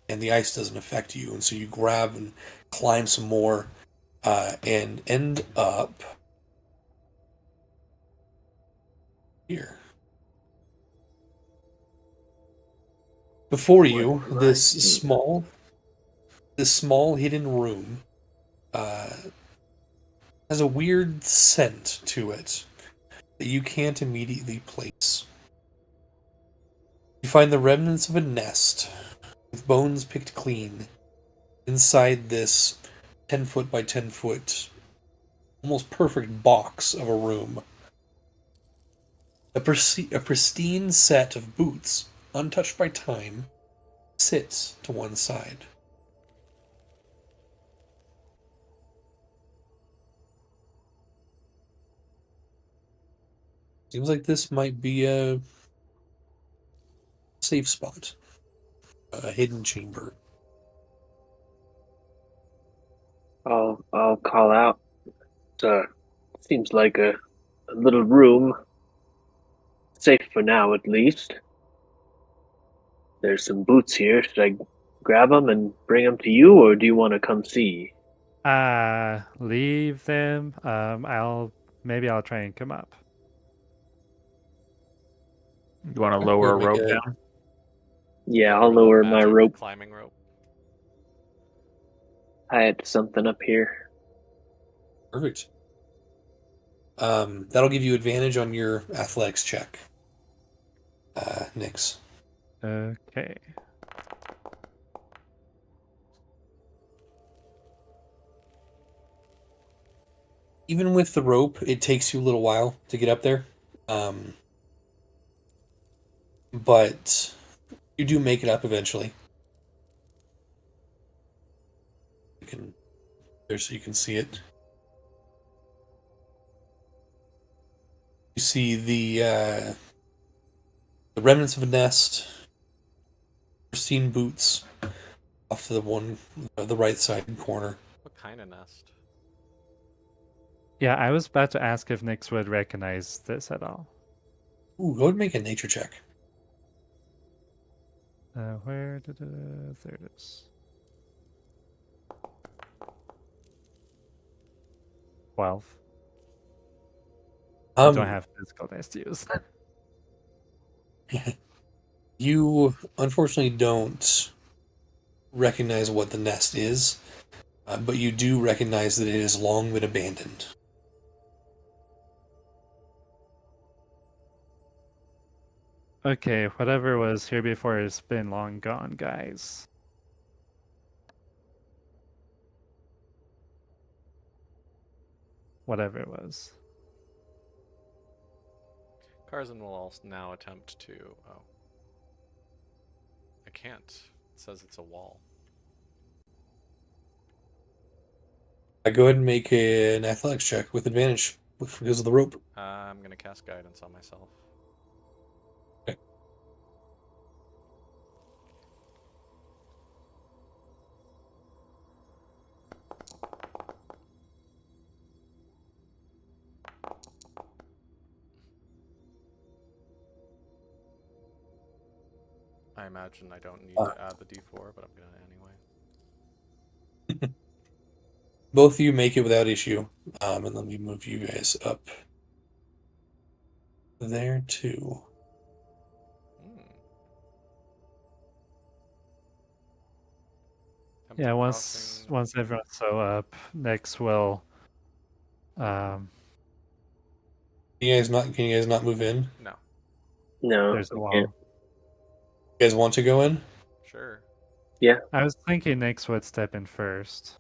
and the ice doesn't affect you, and so you grab and climb some more, and end up here. Before you, this small hidden room has a weird scent to it that you can't immediately place. You find the remnants of a nest with bones picked clean inside this 10 foot by 10 foot, almost perfect box of a room. A pristine set of boots, untouched by time, sits to one side. Seems like this might be a safe spot, a hidden chamber. I'll call out. Seems like a little room. Safe for now, at least. There's some boots here. Should I grab them and bring them to you, or do you want to come see? Leave them. maybe I'll try and come up. You want to Go lower ahead a and make rope a- down? Yeah, I'll Lower the lower my magic rope. climbing rope. I had something up here. Perfect. That'll give you advantage on your athletics check. Nyx. Okay. Even with the rope, it takes you a little while to get up there. But you do make it up eventually. You can there so you can see it. You see the remnants of a nest, pristine boots off to the right side corner. What kind of nest? Yeah, I was about to ask if Nyx would recognize this at all. Ooh, go ahead and make a nature check. Where did it? There it is. 12. I don't have physical dice to use. You unfortunately don't recognize what the nest is, but you do recognize that it has long been abandoned. Okay, whatever was here before has been long gone, guys. Whatever it was. Karzan will also now attempt to. Oh. I can't. It says it's a wall. I go ahead and make an athletics check with advantage because of the rope. I'm gonna cast guidance on myself. Okay. I imagine I don't need Ah. to add the d4, but I'm gonna anyway. Both of you make it without issue, and let me move you guys up there too. Attempt Yeah, once crossing. everyone's so up, Nyx will um Can you guys not move in? No. No, there's a we wall. can't. You guys want to go in? Sure. Yeah, I was thinking Nyx would step in first.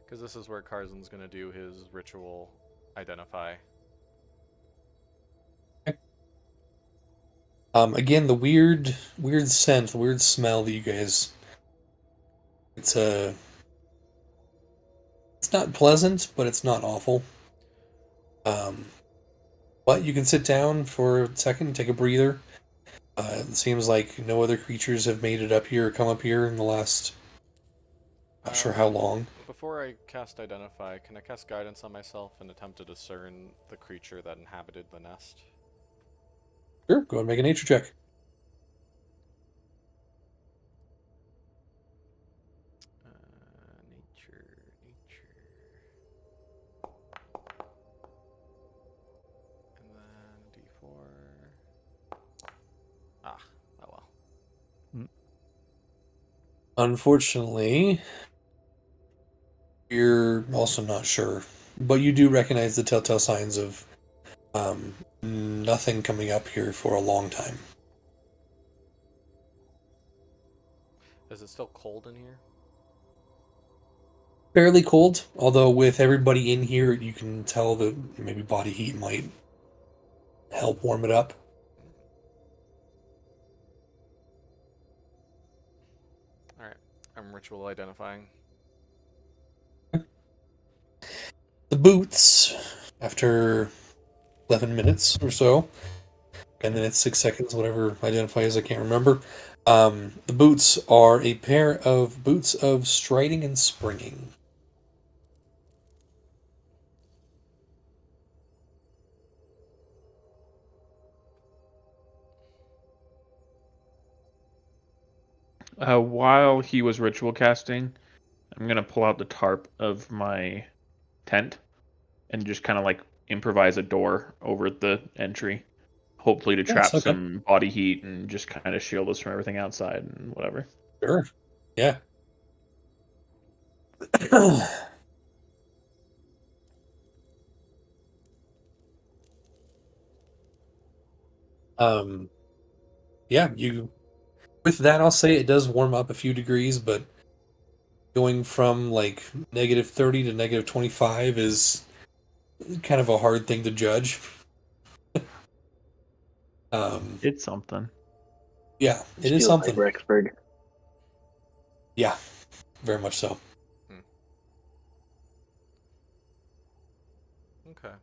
Because this is where Karzan's gonna do his ritual identify. Again, the weird scent, the weird smell that you guys. It's it's not pleasant, but it's not awful. Um, but you can sit down for a second, take a breather. It seems like no other creatures have made it up here or come up here in the last, not sure how long. Before I cast Identify, can I cast Guidance on myself and attempt to discern the creature that inhabited the nest? Sure, go ahead and make a nature check. Nature. And then d4. Ah, oh well. Unfortunately, you're also not sure, but you do recognize the telltale signs of nothing coming up here for a long time. Is it still cold in here? Fairly cold, although with everybody in here, you can tell that maybe body heat might help warm it up. Alright, I'm ritual identifying. The boots, after 11 minutes or so, and then it's 6 seconds, whatever identify is, I can't remember. The boots are a pair of boots of striding and springing. While he was ritual casting, I'm gonna pull out the tarp of my tent and just kind of like improvise a door over the entry, hopefully to Yes, trap okay. some body heat and just kind of shield us from everything outside and whatever. Sure. Yeah. um, yeah, you with that I'll say it does warm up a few degrees, but going from like -30 to -25 is kind of a hard thing to judge. It's something. Yeah, it is Still like something. Rexford. Yeah, very much so. Okay.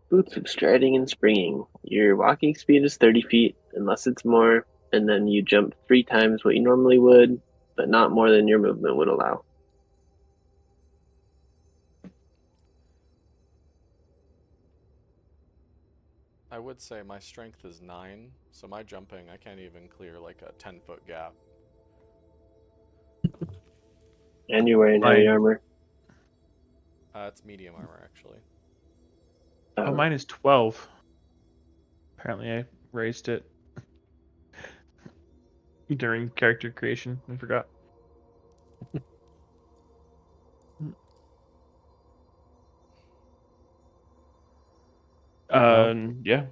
Boots of striding and springing. Your walking speed is 30 feet, unless it's more, and then you jump 3 times what you normally would, but not more than your movement would allow. I would say my strength is 9, so my jumping, I can't even clear like a 10-foot gap. And you're wearing heavy Mine, armor. It's medium armor, actually. mine is 12. Apparently, I raised it during character creation. I forgot. Yeah.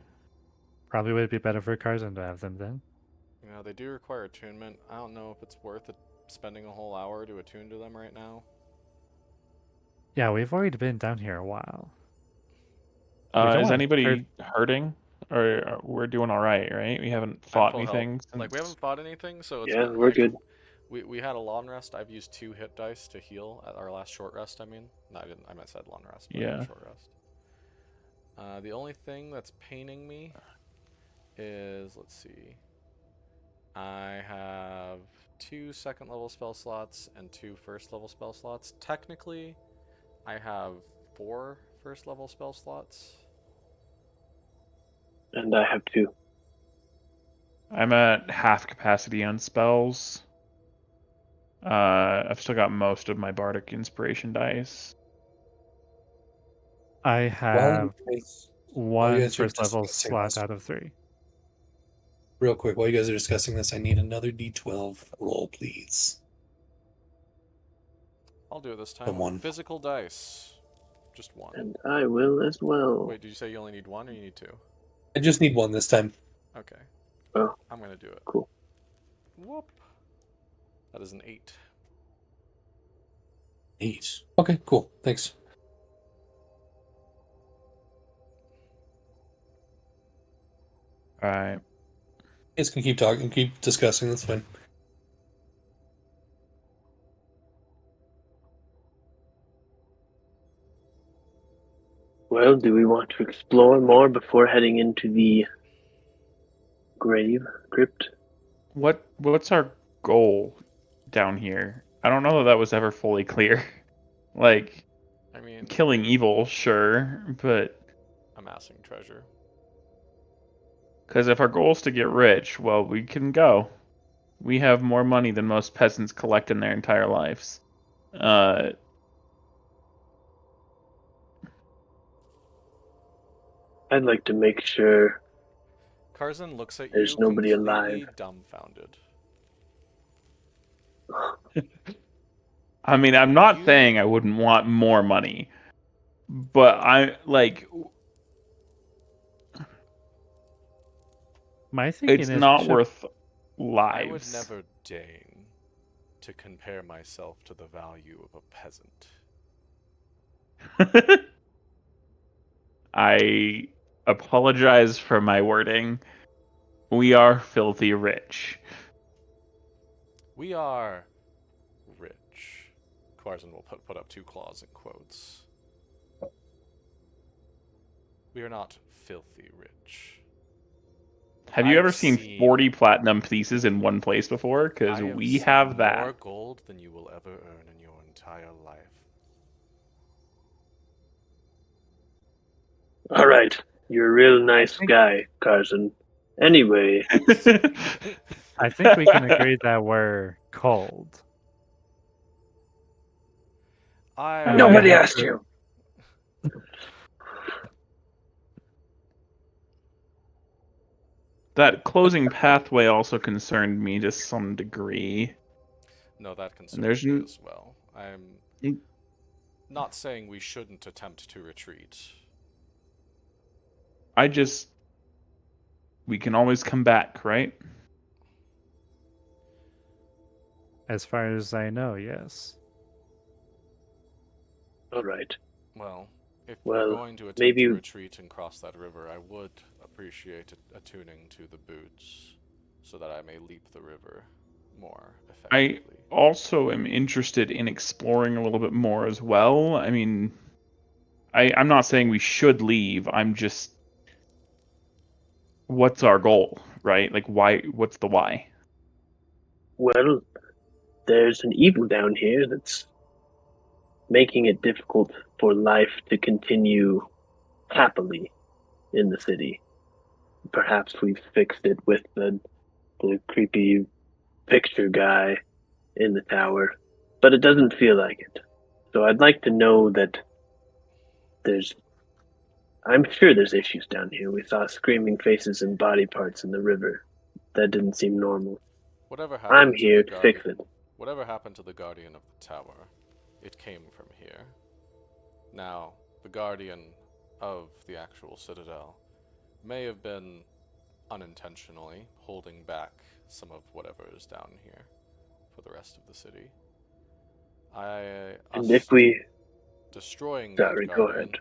Probably would be better for Karzan to have them then. You know, they do require attunement. I don't know if it's worth it spending a whole hour to attune to them right now. Yeah, we've already been down here a while. We don't Is want to hurt. anybody hurting? Or we're doing all right? We haven't I'm fought full health. anything Like, we since. haven't fought anything, so it's Yeah, been we're like... good. We had a long rest. I've used 2 hit dice to heal at our last short rest, I mean. No, I didn't. I meant said long rest, but Yeah. short rest. The only thing that's paining me is, let's see. I have 2 second level spell slots and 2 first level spell slots. Technically, I have 4 first level spell slots. And I have 2. I'm at half capacity on spells. I've still got most of my bardic inspiration dice. I While you have guys, while you one guys are first level discussing slot this, out of 3. real quick, while you guys are discussing this, I need another D12 roll, please. I'll do it this time with Someone. physical dice. Just 1. And I will as well. Wait, did you say you only need 1 or you need 2? I just need 1 this time. Okay. Oh, I'm gonna do it. cool. Whoop. That is an 8. 8. Okay, cool. Thanks. All right. You guys can keep talking, keep discussing. That's fine. Well, do we want to explore more before heading into the grave crypt? What's our goal down here? I don't know that was ever fully clear. Like, I mean, killing evil, sure, but amassing treasure. because if our goal is to get rich, well, we can go. We have more money than most peasants collect in their entire lives. I'd like to make sure Karzan looks at there's you nobody alive. completely dumbfounded. I mean, I'm not You- saying I wouldn't want more money, but I like My thinking it's is not worth I would lives. never deign to compare myself to the value of a peasant. I apologize for my wording. We are filthy rich. We are rich. Karzan will put up 2 claws in quotes. We are not filthy rich. Have you ever I've seen seen- 40 platinum pieces in one place before? Because I we seen have more that. gold than you will ever earn in your entire life. All right, you're a real nice guy, Karzan. Anyway, I think we can agree that we're cold. I Nobody have asked to- you. That closing pathway also concerned me to some degree. No, that And concerns there's me n- as well. I'm Mm. not saying we shouldn't attempt to retreat. I just we can always come back, right? As far as I know, yes. All right. Well, if we're Well, going to attempt maybe to retreat and cross that river, I would appreciate attuning to the boots so that I may leap the river more I effectively. also am interested in exploring a little bit more as well. I mean, I'm not saying we should leave. I'm just what's our goal, right? Like why what's the why? well, there's an evil down here that's making it difficult for life to continue happily in the city. Perhaps we've fixed it with the creepy picture guy in the tower, but it doesn't feel like it. So I'd like to know that there's. I'm sure there's issues down here. We saw screaming faces and body parts in the river. That didn't seem normal. Whatever I'm happened to here the to fix guardian? it. Whatever happened to the guardian of the tower? It came from here. Now, the guardian of the actual citadel may have been unintentionally holding back some of whatever is down here for the rest of the city. And if Us we. destroying that Sorry, go ahead. guardian,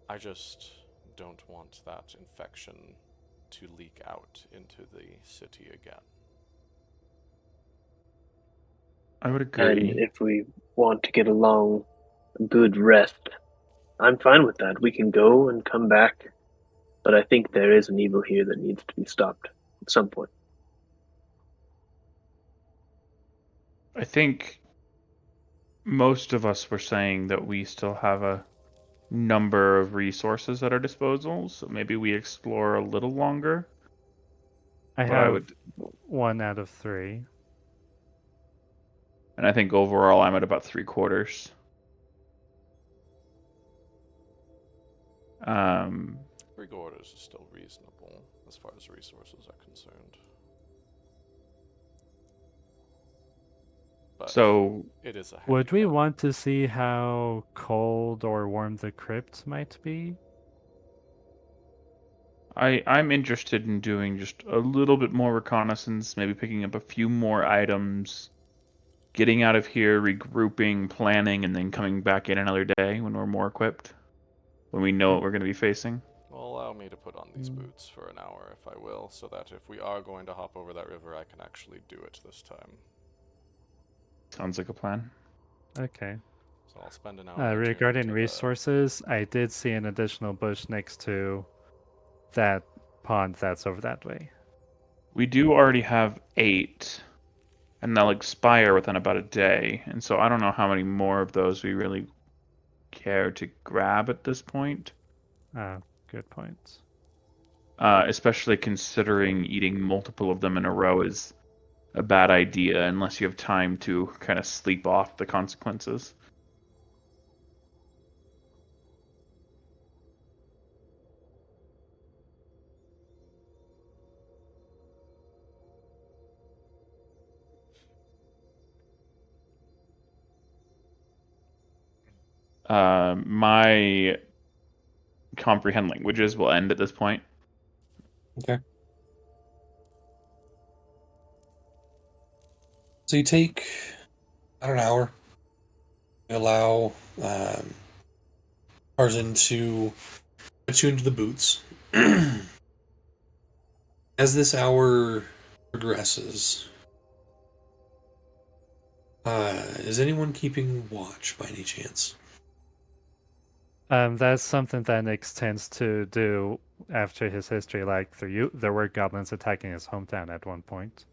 I just don't want that infection to leak out into the city again. I would And agree. if we want to get a long, good rest, I'm fine with that. We can go and come back. But I think there is an evil here that needs to be stopped at some point. I think most of us were saying that we still have a number of resources at our disposal, so maybe we explore a little longer. I But I have would, 1 out of 3. and I think overall I'm at about 3/4. Um, 3 quarters is still reasonable as far as resources are concerned. But so it is a Would we handicap. want to see how cold or warm the crypt might be? I'm interested in doing just a little bit more reconnaissance, maybe picking up a few more items, getting out of here, regrouping, planning, and then coming back in another day when we're more equipped, when we know what we're going to be facing. Well, allow me to put on these Mm. boots for an hour, if I will, so that if we are going to hop over that river, I can actually do it this time. Sounds like a plan. Okay. So I'll spend an hour Regarding attuning to resources, I did see an additional bush next to that pond that's over that way. We do already have 8, and they'll expire within about a day, and so I don't know how many more of those we really care to grab at this point. Good point. Especially considering eating multiple of them in a row is a bad idea unless you have time to kind of sleep off the consequences. My comprehend languages will end at this point. Okay. So you take about an hour. You allow Tarzan to put you into the boots. As this hour progresses, is anyone keeping watch by any chance? That's something that Nyx tends to do after his history. Like there were goblins attacking his hometown at one point.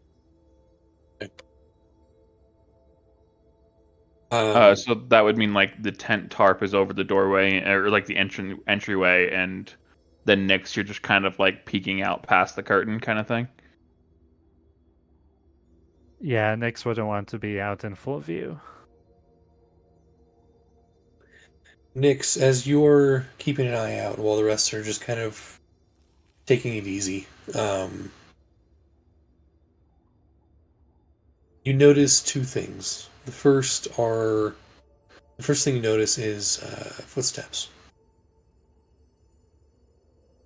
So that would mean like the tent tarp is over the doorway or like the entryway, and then next you're just kind of like peeking out past the curtain kind of thing. Yeah, Nyx wouldn't want to be out in full view. Nyx, as you're keeping an eye out while the rest are just kind of taking it easy, you notice two things. The first thing you notice is footsteps.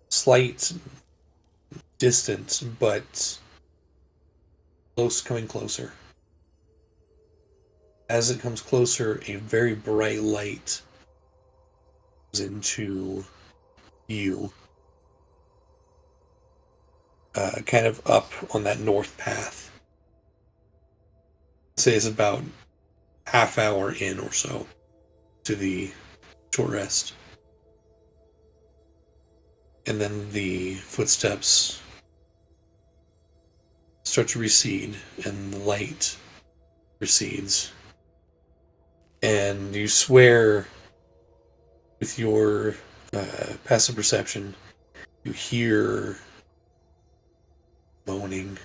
Slight distance, but coming closer. As it comes closer, a very bright light comes into view, kind of up on that north path. I'd say it's about half hour in or so to the short rest. And then the footsteps start to recede, and the light recedes. And you swear with your passive perception, you hear moaning,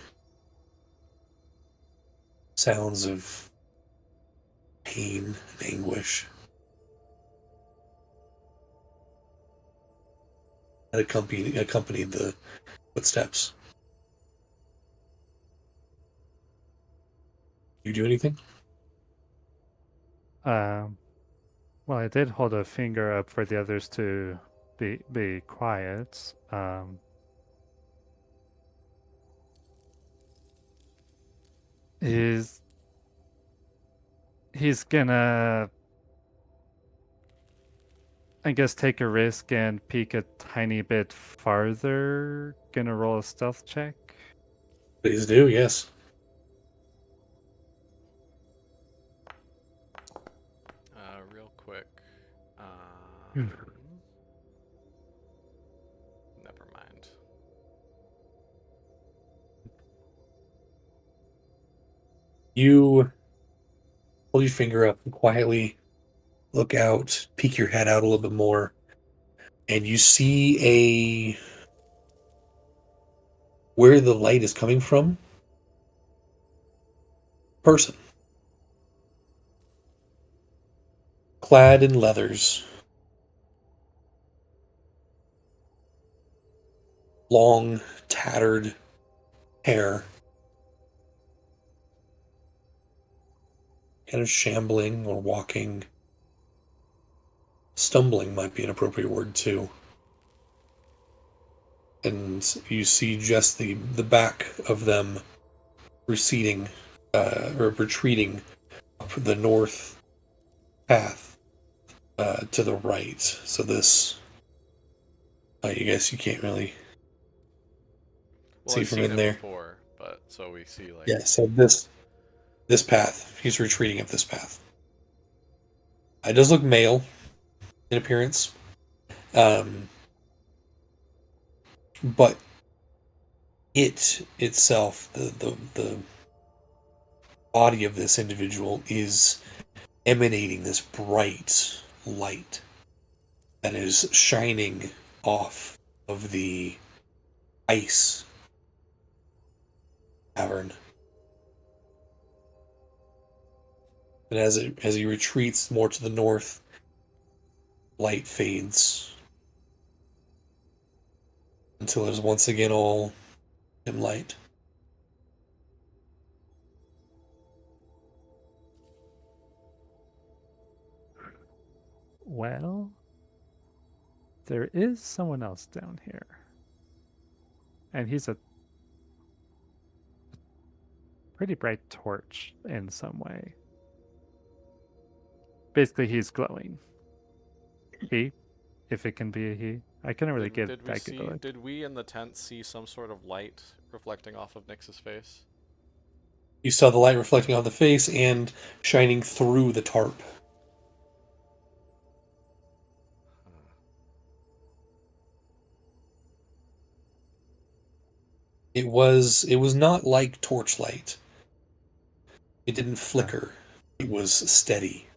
sounds of pain and anguish that accompanied the footsteps. You do anything? Well, I did hold a finger up for the others to be quiet. He's gonna, I guess, take a risk and peek a tiny bit farther. Gonna roll a stealth check. Please do, yes. Real quick. Hmm. Never mind. You hold your finger up and quietly look out, peek your head out a little bit more, and you see where the light is coming from, person. Clad in leathers. Long, tattered hair. Kind of shambling or walking. Stumbling might be an appropriate word too. And you see just the back of them receding, or retreating up the north path to the right. So this, I guess you can't really Well, see I've from seen in it there. before, but so we see like. Yeah, so this path, he's retreating up this path. It does look male in appearance, but it itself, the body of this individual is emanating this bright light that is shining off of the ice cavern. And as he retreats more to the north, light fades until it is once again all dim light. Well, there is someone else down here. And he's a pretty bright torch in some way. Basically, he's glowing. He, if it can be a he. I couldn't really get Did we that good a see? look. Did we in the tent see some sort of light reflecting off of Nyx's face? You saw the light reflecting on the face and shining through the tarp. It was not like torchlight. It didn't flicker. It was steady,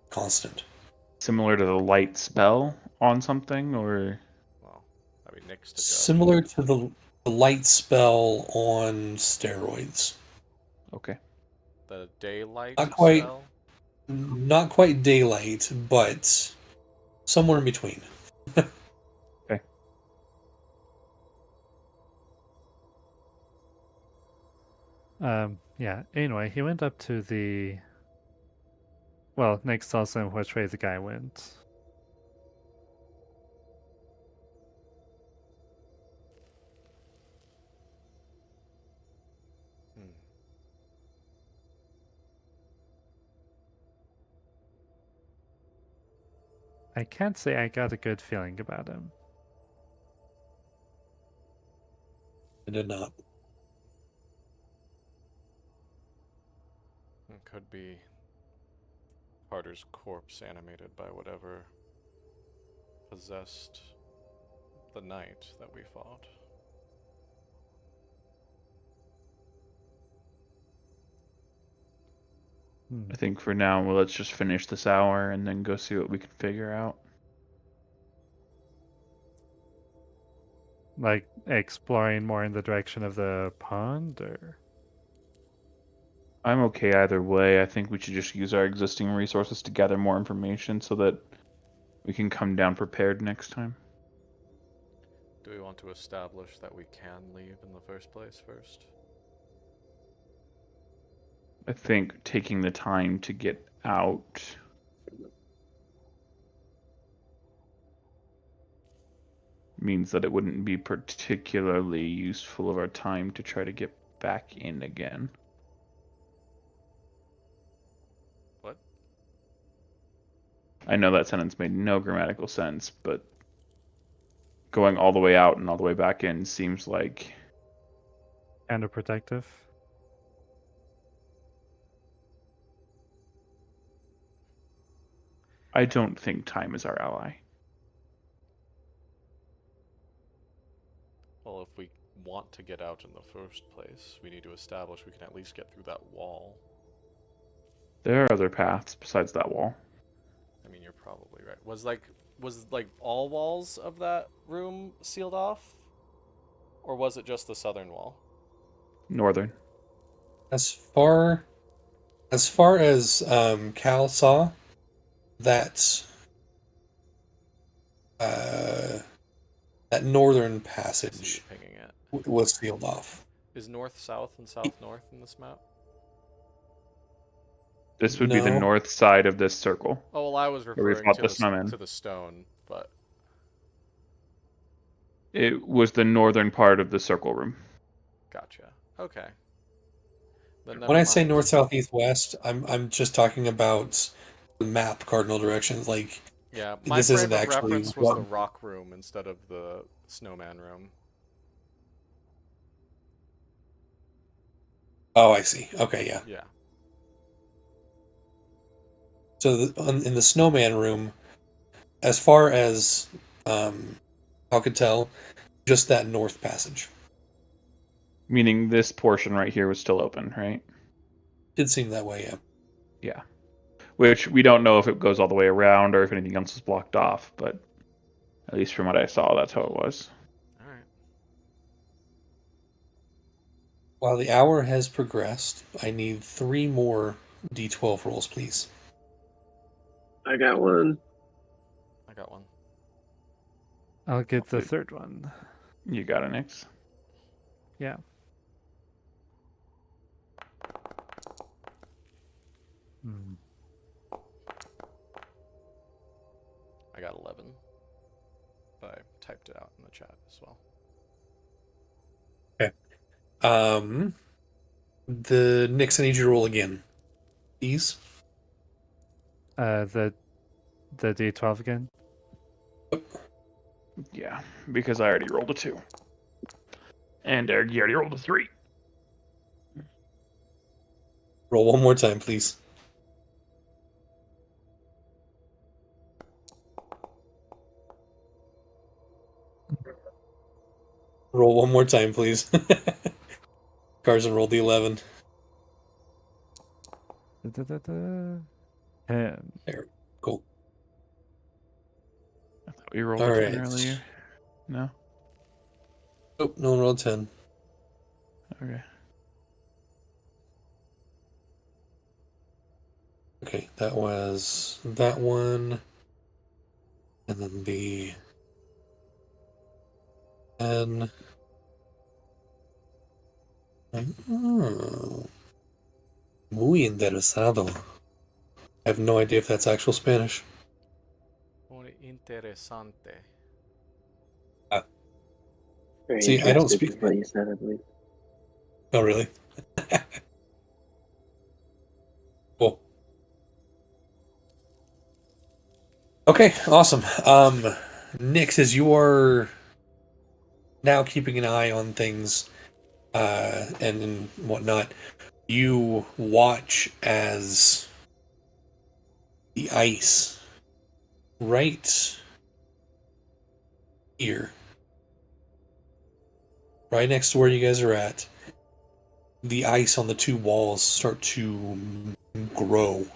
constant. Similar to the light spell on something, or Well, I mean, Nyx to judge. Similar to the light spell on steroids. Okay. The daylight Not quite. spell? Not quite daylight, but somewhere in between. Okay. Yeah. Anyway, he went up to the. Well, Nick tells him which way the guy went. Hmm. I can't say I got a good feeling about him. I did not. It could be Carter's corpse animated by whatever possessed the knight that we fought. Hmm. I think for now, well, let's just finish this hour and then go see what we can figure out. Like exploring more in the direction of the pond, or I'm okay either way. I think we should just use our existing resources to gather more information so that we can come down prepared next time. Do we want to establish that we can leave in the first place first? I think taking the time to get out means that it wouldn't be particularly useful of our time to try to get back in again. What? I know that sentence made no grammatical sense, but going all the way out and all the way back in seems like counterproductive. I don't think time is our ally. Well, if we want to get out in the first place, we need to establish we can at least get through that wall. There are other paths besides that wall. I mean, you're probably right. Was all walls of that room sealed off? Or was it just the southern wall? Northern. As far as Cal saw, that uh, that northern I see passage you pinging it. was sealed off. Is north south and south north in this map? This would be the No, north side of this circle Oh well, I was where we referring fought to the the snowman. stone, but It was the northern part of the circle room. gotcha. Okay. Then when never I say mind. north, south, east, west, I'm just talking about the map cardinal directions. Like Yeah, my this frame isn't of actually reference was what. the rock room instead of the snowman room. Oh, I see. Okay, yeah. Yeah. So in the snowman room, as far as I could tell, just that north passage Meaning this portion right here was still open, right? did seem that way. Yeah. Yeah. Which we don't know if it goes all the way around or if anything else is blocked off, but at least from what I saw, that's how it was. All right. While the hour has progressed, I need 3 more d12 rolls, please. I got one. I got one. I'll get the Okay. third one. You got it, Nix. Yeah. Hmm. I got 11. But I typed it out in the chat as well. The Nix, I need you to roll again, please. The D12 again. Yeah, because I already rolled a 2. And Eric, you already rolled a 3. Roll one more time, please. Roll one more time, please. Carson rolled the 11. Da-da-da-da. 10. There, cool. I thought we rolled All a 10 right. earlier. No? Oh, no one rolled 10. Okay. Okay, that was that one. And then the 10. Oh, muy interesado. I have no idea if that's actual Spanish. Muy interesante. Very See, I don't interested speak. is what you said, I believe. Oh, really? Cool. Okay, awesome. Nix, as you are now keeping an eye on things, and whatnot, you watch as the ice right here, right next to where you guys are at, the ice on the two walls start to grow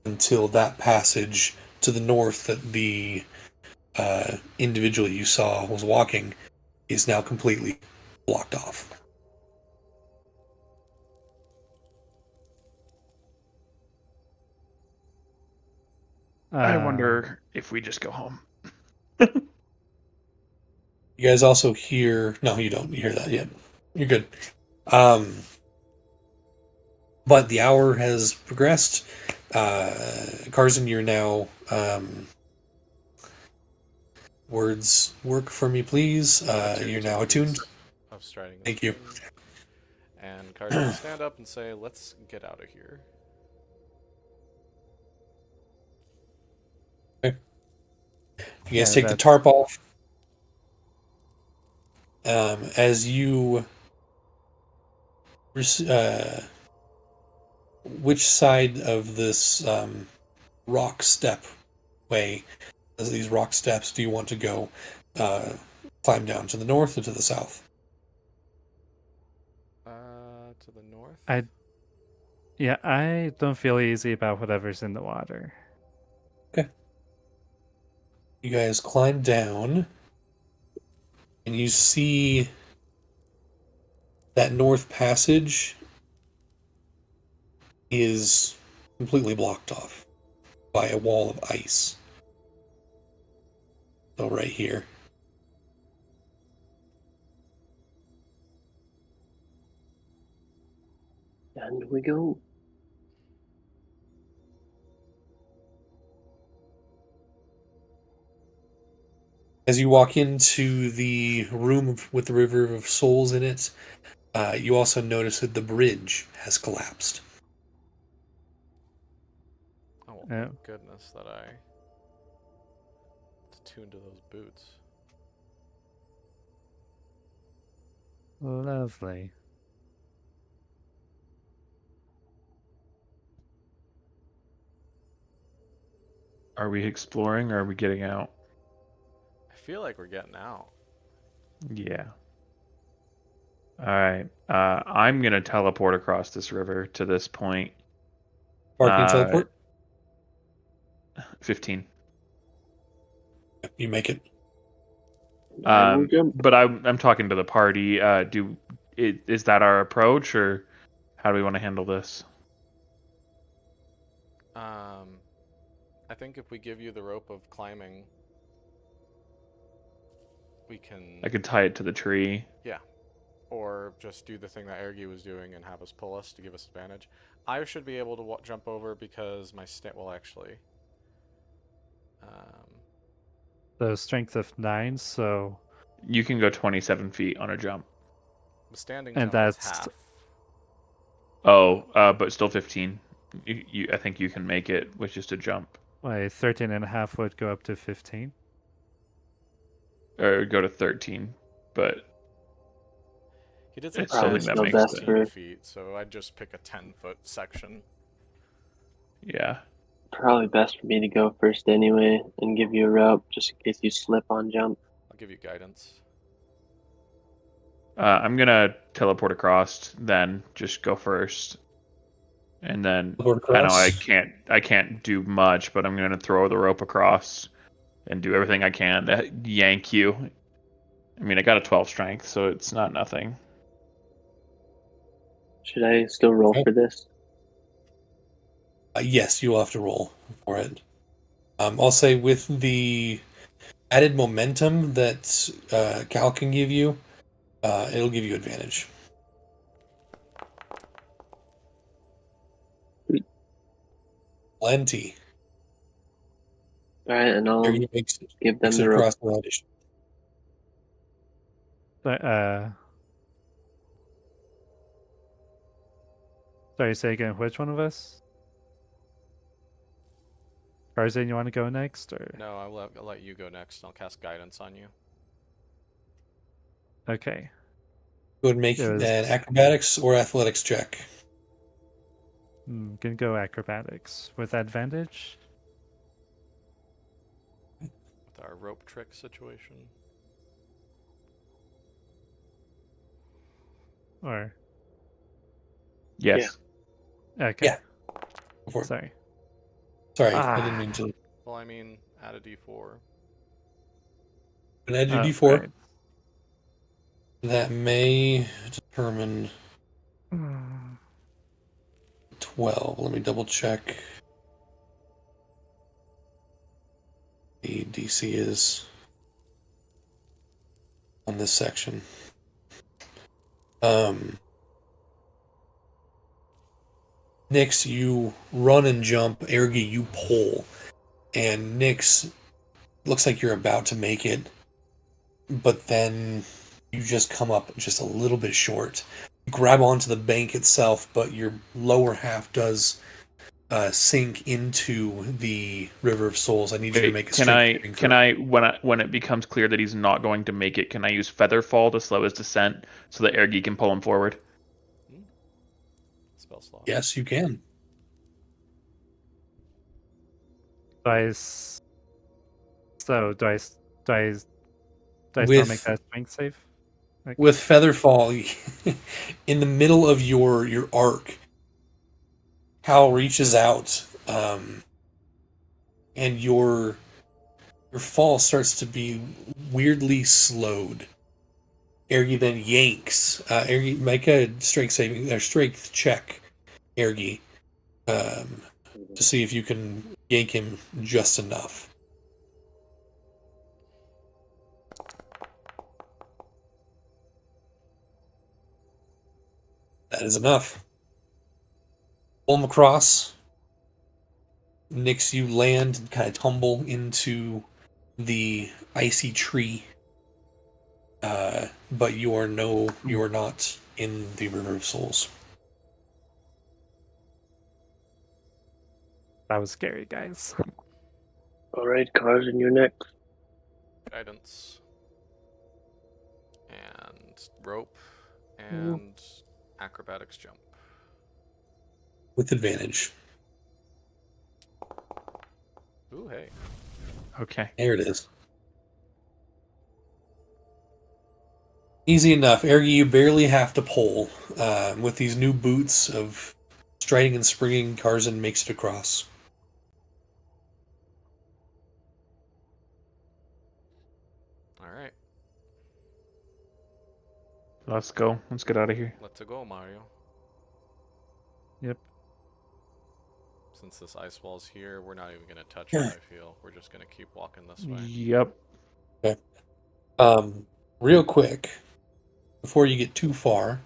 until that passage to the north that the individual you saw was walking is now completely blocked off. I wonder if we just go home. You guys also hear, no, you don't hear that yet. You're good. Um, but the hour has progressed. Carson, you're now, words work for me, please. You're now attuned. Of striding. Thank you. And Carson will stand up and say, "Let's get out of here." Okay. You guys Yeah, take the tarp off. As you, which side of this rock step way, these rock steps, do you want to go? Climb down to the north or to the south? To the north. I don't feel easy about whatever's in the water. Okay. You guys climb down, and you see that north passage is completely blocked off by a wall of ice. So right here. And we go. As you walk into the room with the River of Souls in it, you also notice that the bridge has collapsed. Oh, well, Yeah. thank goodness that I tuned to those boots. Lovely. Are we exploring or are we getting out? I feel like we're getting out. Yeah. All right. I'm gonna teleport across this river to this point. Parking teleport. 15. You make it. I will jump. But I'm talking to the party. Is that our approach, or how do we want to handle this? I think if we give you the rope of climbing, we can. I could tie it to the tree. Yeah. Or just do the thing that Ergi was doing and have us pull us to give us advantage. I should be able to jump over because my will actually. So strength of 9, so You can go 27 feet on a jump. The standing and jump is that's half. Oh, but still 15. I think you can make it with just a jump, why 13 and a half would go up to 15. or go to 13. But He did say I still Probably think that still 10 to makes best 15 for feet, so I'd just pick a 10-foot section. Yeah. probably best for me to go first anyway and give you a rope just in case you slip on jump. I'll give you guidance. I'm gonna teleport across. Then just go first, and then Teleport I know I across. can't do much, but I'm gonna throw the rope across and do everything I can to yank you. I mean, I got a 12 strength, so it's not nothing. Should I still roll Okay. for this? Yes, you'll have to roll for it. I'll say with the added momentum that Cal can give you, it'll give you advantage. Plenty. All right, and I'll Ergy makes give them it the rope. across the audition. But, sorry, say again, which one of us? Tarzan, you want to go next, or? No, I'll let you go next. I'll cast guidance on you. Okay. Go ahead and make It an was acrobatics or athletics check. Can go acrobatics with advantage. With our rope trick situation. Or Yes. okay. Yeah. Go for it. Sorry. Sorry, I didn't mean to. Well, I mean, add a d4. And add your Oh, d4. right. That may determine 12. Let me double check. The DC is on this section. Nyx, you run and jump. Ergi, you pull. And Nyx, looks like you're about to make it, but then you just come up just a little bit short. You grab onto the bank itself, but your lower half does sink into the River of Souls. I need you to Wait, make a can strength I saving can throw. I when it becomes clear that he's not going to make it, can I use Feather Fall to slow his descent so that Ergi can pull him forward? Spell slot. Yes, you can. Do I s- so do I s- do I s- do I still make With that strength save? Like, with Featherfall, in the middle of your arc, Hal reaches out, and your fall starts to be weirdly slowed. Ergi then yanks. Ergi, make a strength saving or strength check, Ergi, to see if you can yank him just enough. That is enough. Pull him across. Nyx, you land and kind of tumble into the icy tree. But you are not in the River of Souls. that was scary, guys. All right, Carson, you're next. Guidance. And rope. And acrobatics jump. With advantage. Ooh, hey. Okay. There it is. Easy enough. Ergi, you barely have to pull. With these new boots of striding and springing, Tarzan makes it across. Alright. Let's go. Let's get out of here. Let's go, Mario. Yep. Since this ice wall's here, we're not even going to touch it, I feel. We're just going to keep walking this way. Yep. Okay. Real quick, before you get too far,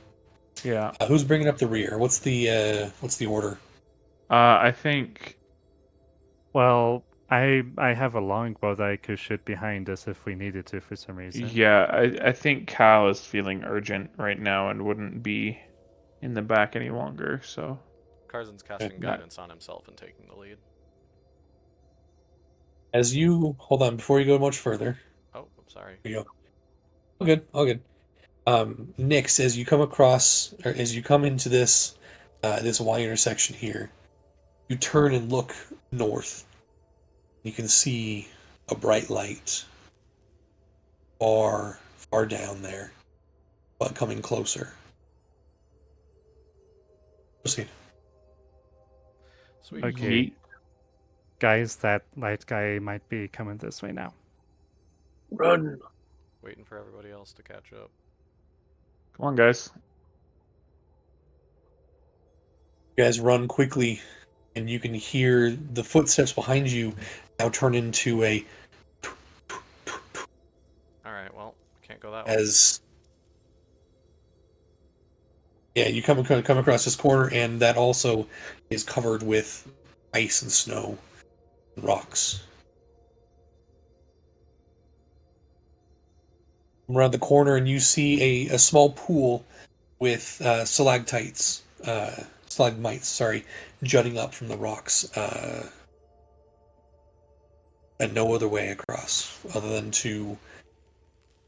Yeah. who's bringing up the rear? What's the order? I think Well, I have a longbow that I could shoot behind us if we needed to for some reason. yeah, I think Cal is feeling urgent right now and wouldn't be in the back any longer, so Carson's casting Not- guidance on himself and taking the lead. As you hold on before you go much further. Oh, I'm sorry. Here you go. All good. All good. Nyx, as you come across, or as you come into this this Y intersection here, you turn and look north. You can see a bright light far down there, but coming closer. Proceed. Sweet. Okay. Yeet. Guys, that light guy might be coming this way now. Run. Waiting for everybody else to catch up. Come on, guys. You guys run quickly and you can hear the footsteps behind you now turn into a Alright, well, can't go that way. as yeah, you come across this corner, and that also is covered with ice and snow and rocks. Around the corner, and you see a small pool with stalagmites, sorry, jutting up from the rocks, and no other way across other than to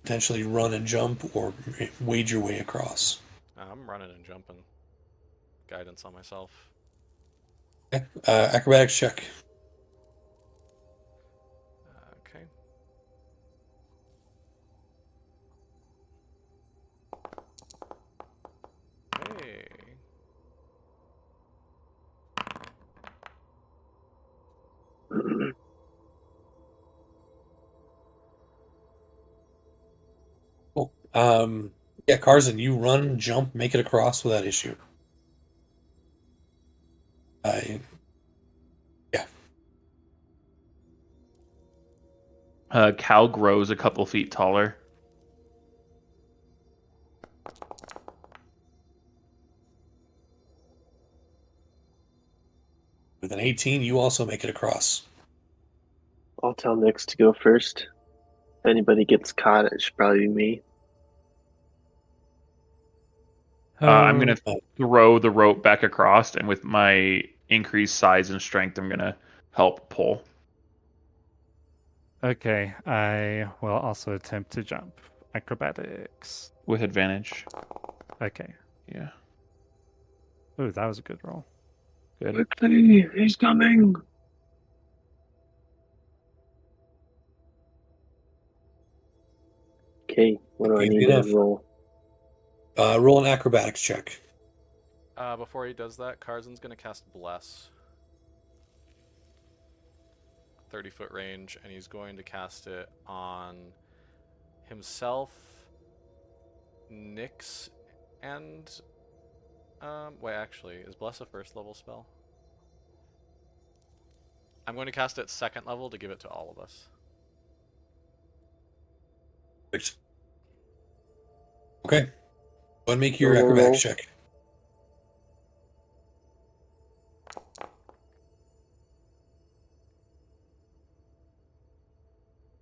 potentially run and jump or wade your way across. I'm running and jumping. Guidance on myself. Okay. Acrobatics check. Okay. Hey. Cool. Yeah, Karzan, you run, jump, make it across without issue. Yeah. Cal grows a couple feet taller. With an 18, you also make it across. I'll tell Nix to go first. If anybody gets caught, it should probably be me. I'm gonna Oh. throw the rope back across, and with my increased size and strength, I'm gonna help pull. Okay, I will also attempt to jump. Acrobatics. With advantage. Okay. Yeah. Ooh, that was a good roll. Good. Quickly, he's coming. Okay, what do I Easy need to enough. roll? Roll an acrobatics check. Before he does that, Karzan's gonna cast Bless. 30-foot range, and he's going to cast it on himself, Nyx, and wait, actually, is Bless a first level spell? I'm going to cast it second level to give it to all of us. Perfect. Okay. Go ahead and make your Roll, acrobatics roll. check.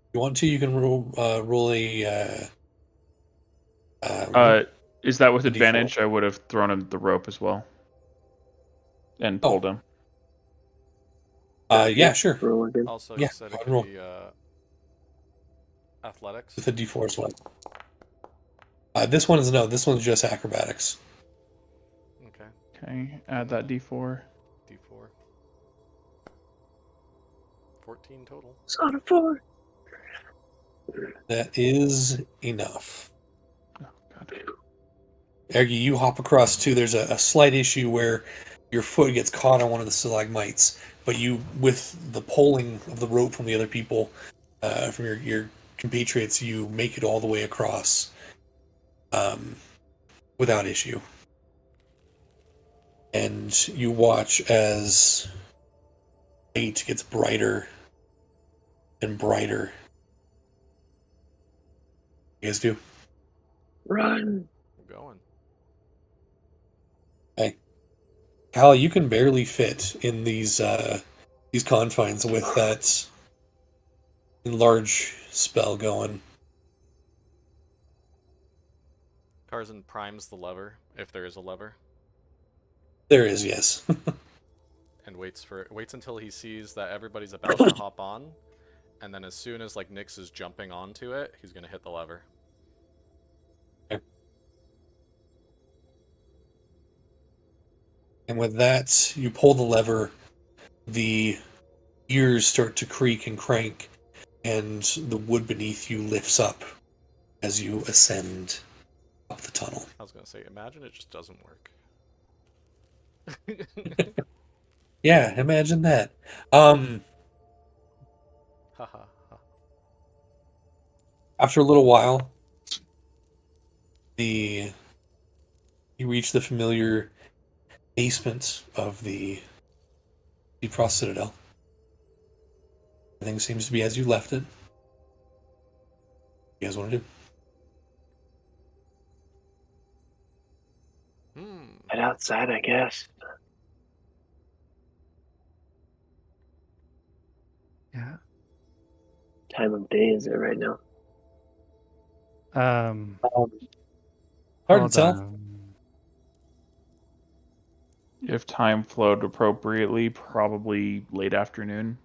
If you want to, you can roll Is that with a d4. advantage? I would have thrown him the rope as well. And pulled him. Yeah, Yep, sure. roll again. Also, Yeah, you said go it ahead and could roll. be athletics. With a d4 as well. This one's just acrobatics. Okay, Okay, add that d4. D4. 14 total. Son of 4. That is enough. Oh, God. Ergy, you hop across too. There's a slight issue where your foot gets caught on one of the stalagmites, but you, with the pulling of the rope from the other people, from your compatriots, you make it all the way across without issue. And you watch as light gets brighter and brighter. You guys do? Run. I'm going. Hey, Cal, you can barely fit in these confines with that large spell going. Karzan primes the lever, if there is a lever, There is, yes. and waits until he sees that everybody's about to hop on, and then as soon as like Nyx is jumping onto it, he's gonna hit the lever. And with that, you pull the lever, the gears start to creak and crank, and the wood beneath you lifts up as you ascend up the tunnel. I was gonna say, imagine it just doesn't work. Yeah, imagine that. Haha. After a little while, you reach the familiar basement of the Deepfrost Citadel. Everything seems to be as you left it. What do you guys want to do? Head outside, I guess. Yeah. Time of day is it right now? Um. Hard to Hold tell. on. If time flowed appropriately, probably late afternoon.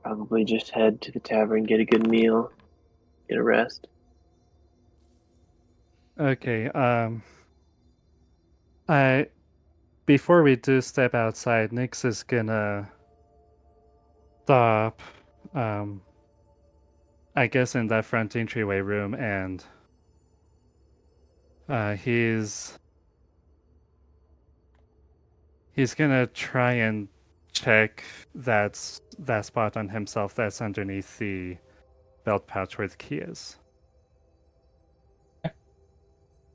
Probably just head to the tavern, get a good meal, get a rest. Okay. I before we do step outside, Nyx is gonna stop. Um. I guess in that front entryway room, and he's gonna try and check that spot on himself that's underneath the belt pouch where the key is. You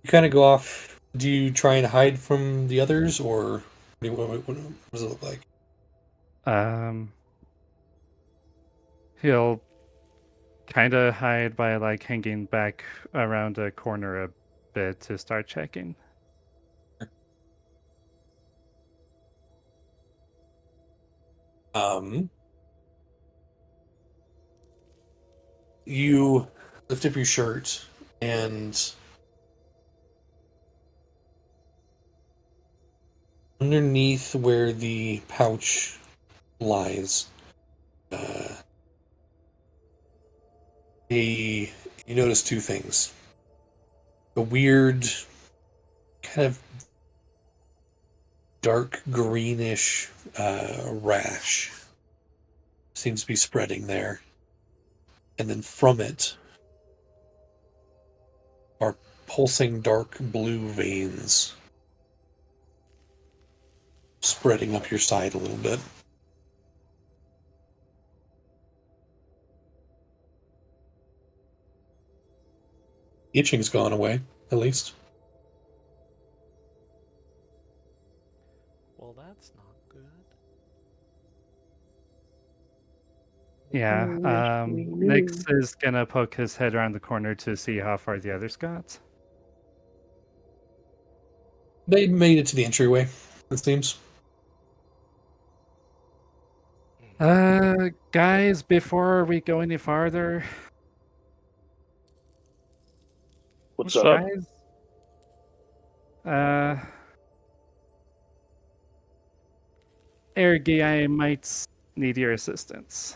kind of go off. Do you try and hide from the others, or what does it look like? He'll kind of hide by like hanging back around a corner a bit to start checking. Um, you lift up your shirt and underneath where the pouch lies, uh, you notice two things. A weird, kind of dark greenish rash seems to be spreading there. And then from it are pulsing dark blue veins spreading up your side a little bit. Itching's gone away, at least. Well, that's not good. Yeah. I wish we Nyx knew. is gonna poke his head around the corner to see how far the others got. They made it to the entryway, it seems. Guys, before we go any farther, What's What's up? up? guys, Ergi, I might need your assistance.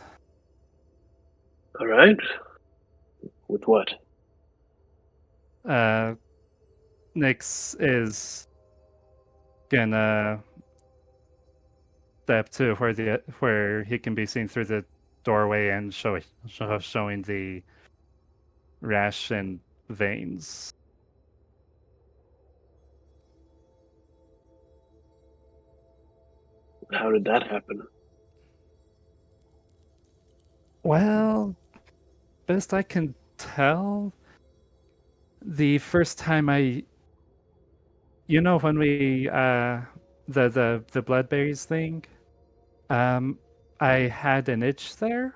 All right. With what? Nyx is gonna step to where he can be seen through the doorway and showing the rash and veins. How did that happen? Well, best I can tell, the first time when we the bloodberries thing, I had an itch there.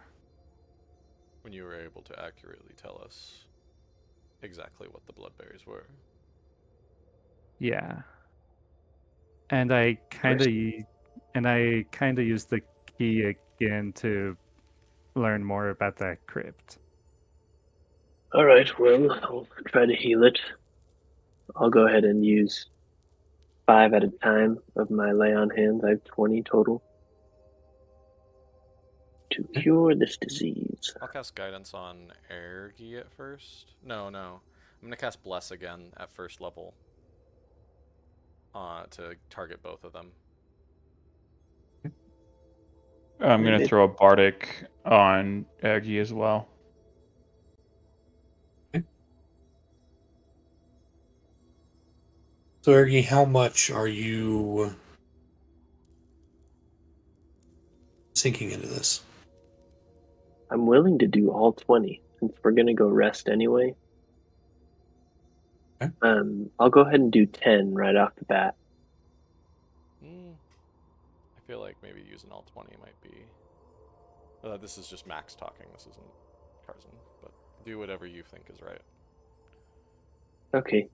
When you were able to accurately tell us exactly what the bloodberries were. Yeah, and I kind of used the key again to learn more about that crypt. All right. Well, I'll try to heal it. I'll go ahead and use 5 at a time of my lay on hands. I have 20 total to cure this disease. I'll cast guidance on Ergi at first. No. I'm gonna cast Bless again at first level. To target both of them. I'm gonna Maybe. throw a bardic on Aggie as well. So, Ergi, how much are you sinking into this? I'm willing to do all 20 since we're gonna go rest anyway. Okay. I'll go ahead and do 10 right off the bat. I feel like maybe using all 20 might be. This is just Max talking. This isn't Tarzan, but do whatever you think is right. Okay,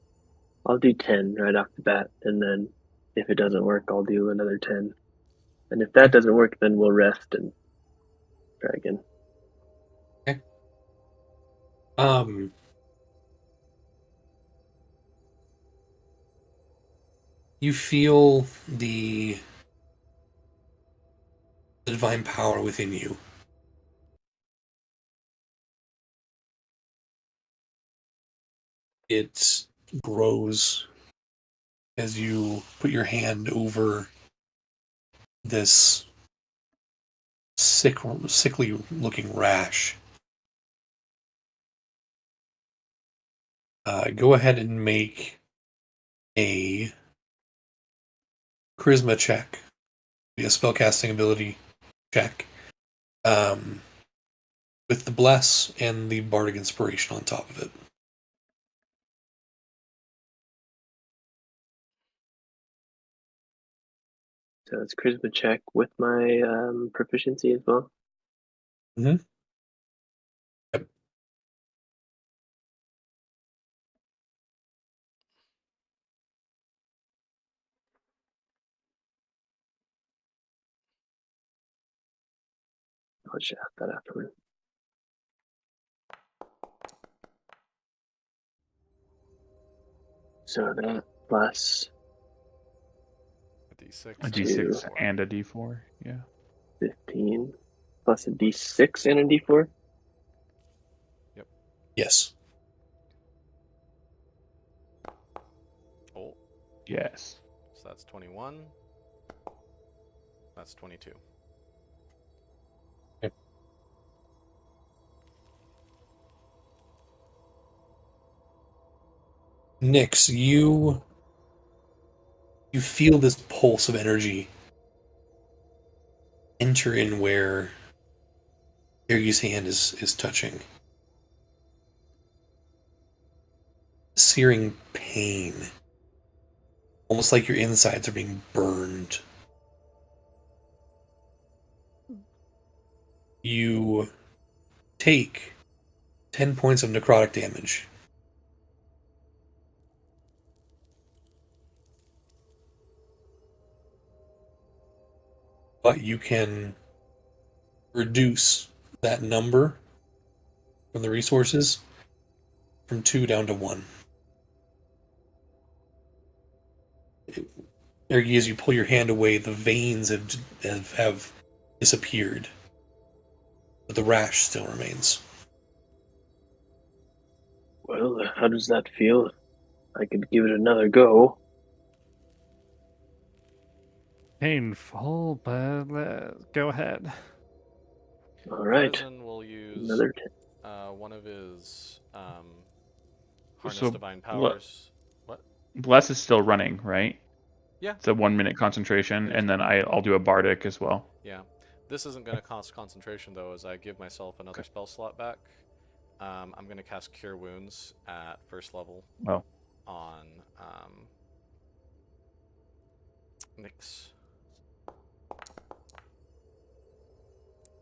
I'll do 10 right off the bat, and then if it doesn't work, I'll do another 10. And if that Okay. doesn't work, then we'll rest and try again. Okay. Um, you feel the divine power within you. It grows as you put your hand over this sickly looking rash. Go ahead and make a charisma check, be a spellcasting ability check, um, with the bless and the bardic inspiration on top of it. So it's charisma check with my proficiency as well. Mm-hmm. Yep. I'll just add that afterward. So that plus A d6 A and d6 d4. and a d4. Yeah. 15 plus a d6 and a d4. Yep. Yes. Oh, Yes. so that's 21. That's 22. Okay. Nyx, you feel this pulse of energy enter in where Ergy's hand is touching. Searing pain. Almost like your insides are being burned. You take 10 points of necrotic damage. But you can reduce that number from the resources from 2 down to 1. Ergy, as you pull your hand away, the veins have disappeared, but the rash still remains. Well, how does that feel? I could give it another go. Painful, but go ahead. All right, Tarzan will use another 10. one of his harness So divine powers. What? bless is still running, right? Yeah. It's a 1 minute concentration, There's- and then I'll do a bardic as well. Yeah. This isn't going to cost concentration, though, as I give myself another Okay. spell slot back. I'm going to cast Cure Wounds at first level Oh, on Nyx.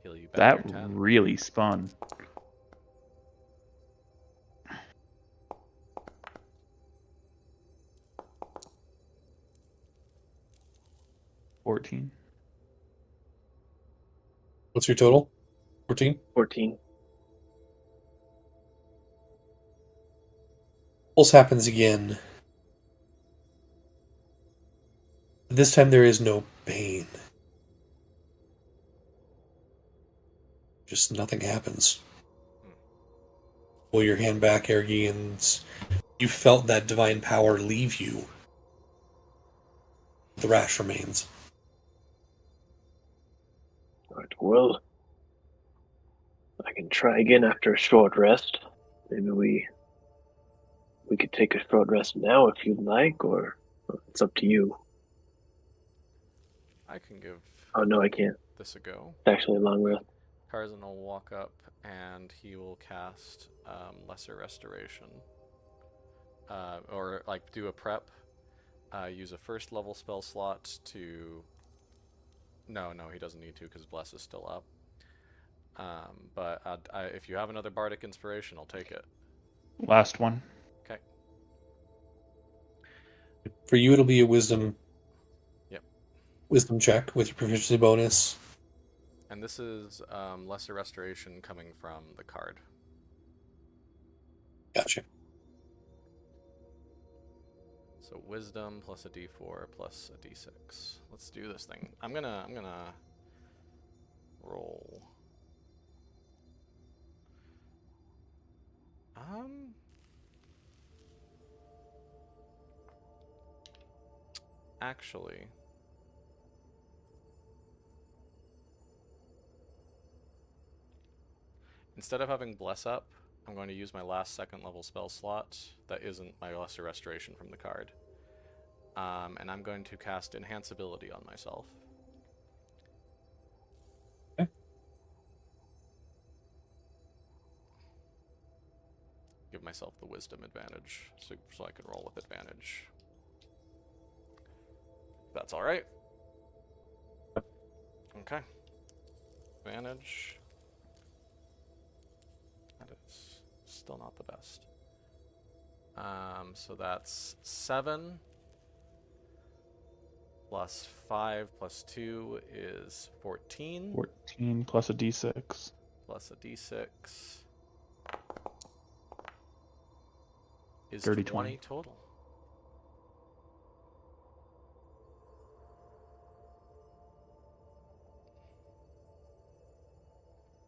Heal you back that your 10. really spun. $14. What's your total? 14? 14. Pulse happens again. This time there is no pain. Just nothing happens. Pull your hand back, Ergy, and you felt that divine power leave you. The rash remains. All right, well, I can try again after a short rest. Maybe we could take a short rest now if you'd like, or it's up to you. I can give Oh no, I can't. this a go. It's actually a long rest. Tarzan will walk up and he will cast Lesser Restoration. or like do a prep. Use a first level spell slot to. No, he doesn't need to because Bless is still up. But if you have another bardic inspiration, I'll take it. Last one. Okay. For you, it'll be a wisdom. Yep. Wisdom check with your proficiency bonus. And this is lesser restoration coming from the card. Gotcha. So wisdom plus a d4 plus a d6. Let's do this thing. I'm gonna roll. Actually, instead of having Bless up, I'm going to use my last second level spell slot that isn't my lesser restoration from the card. And I'm going to cast Enhance Ability on myself. Okay. Give myself the wisdom advantage, so I can roll with advantage. That's all right. Okay. Advantage. That is still not the best. So that's 7 plus 5 plus 2 is 14. 14 plus a d6. Plus a d6 is 30, 20 total.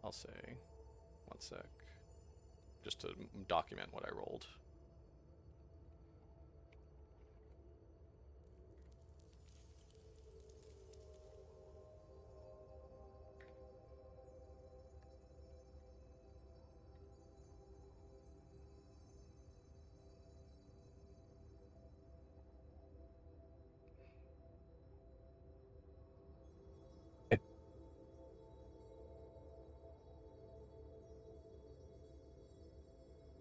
I'll say, 1 sec, just to document what I rolled.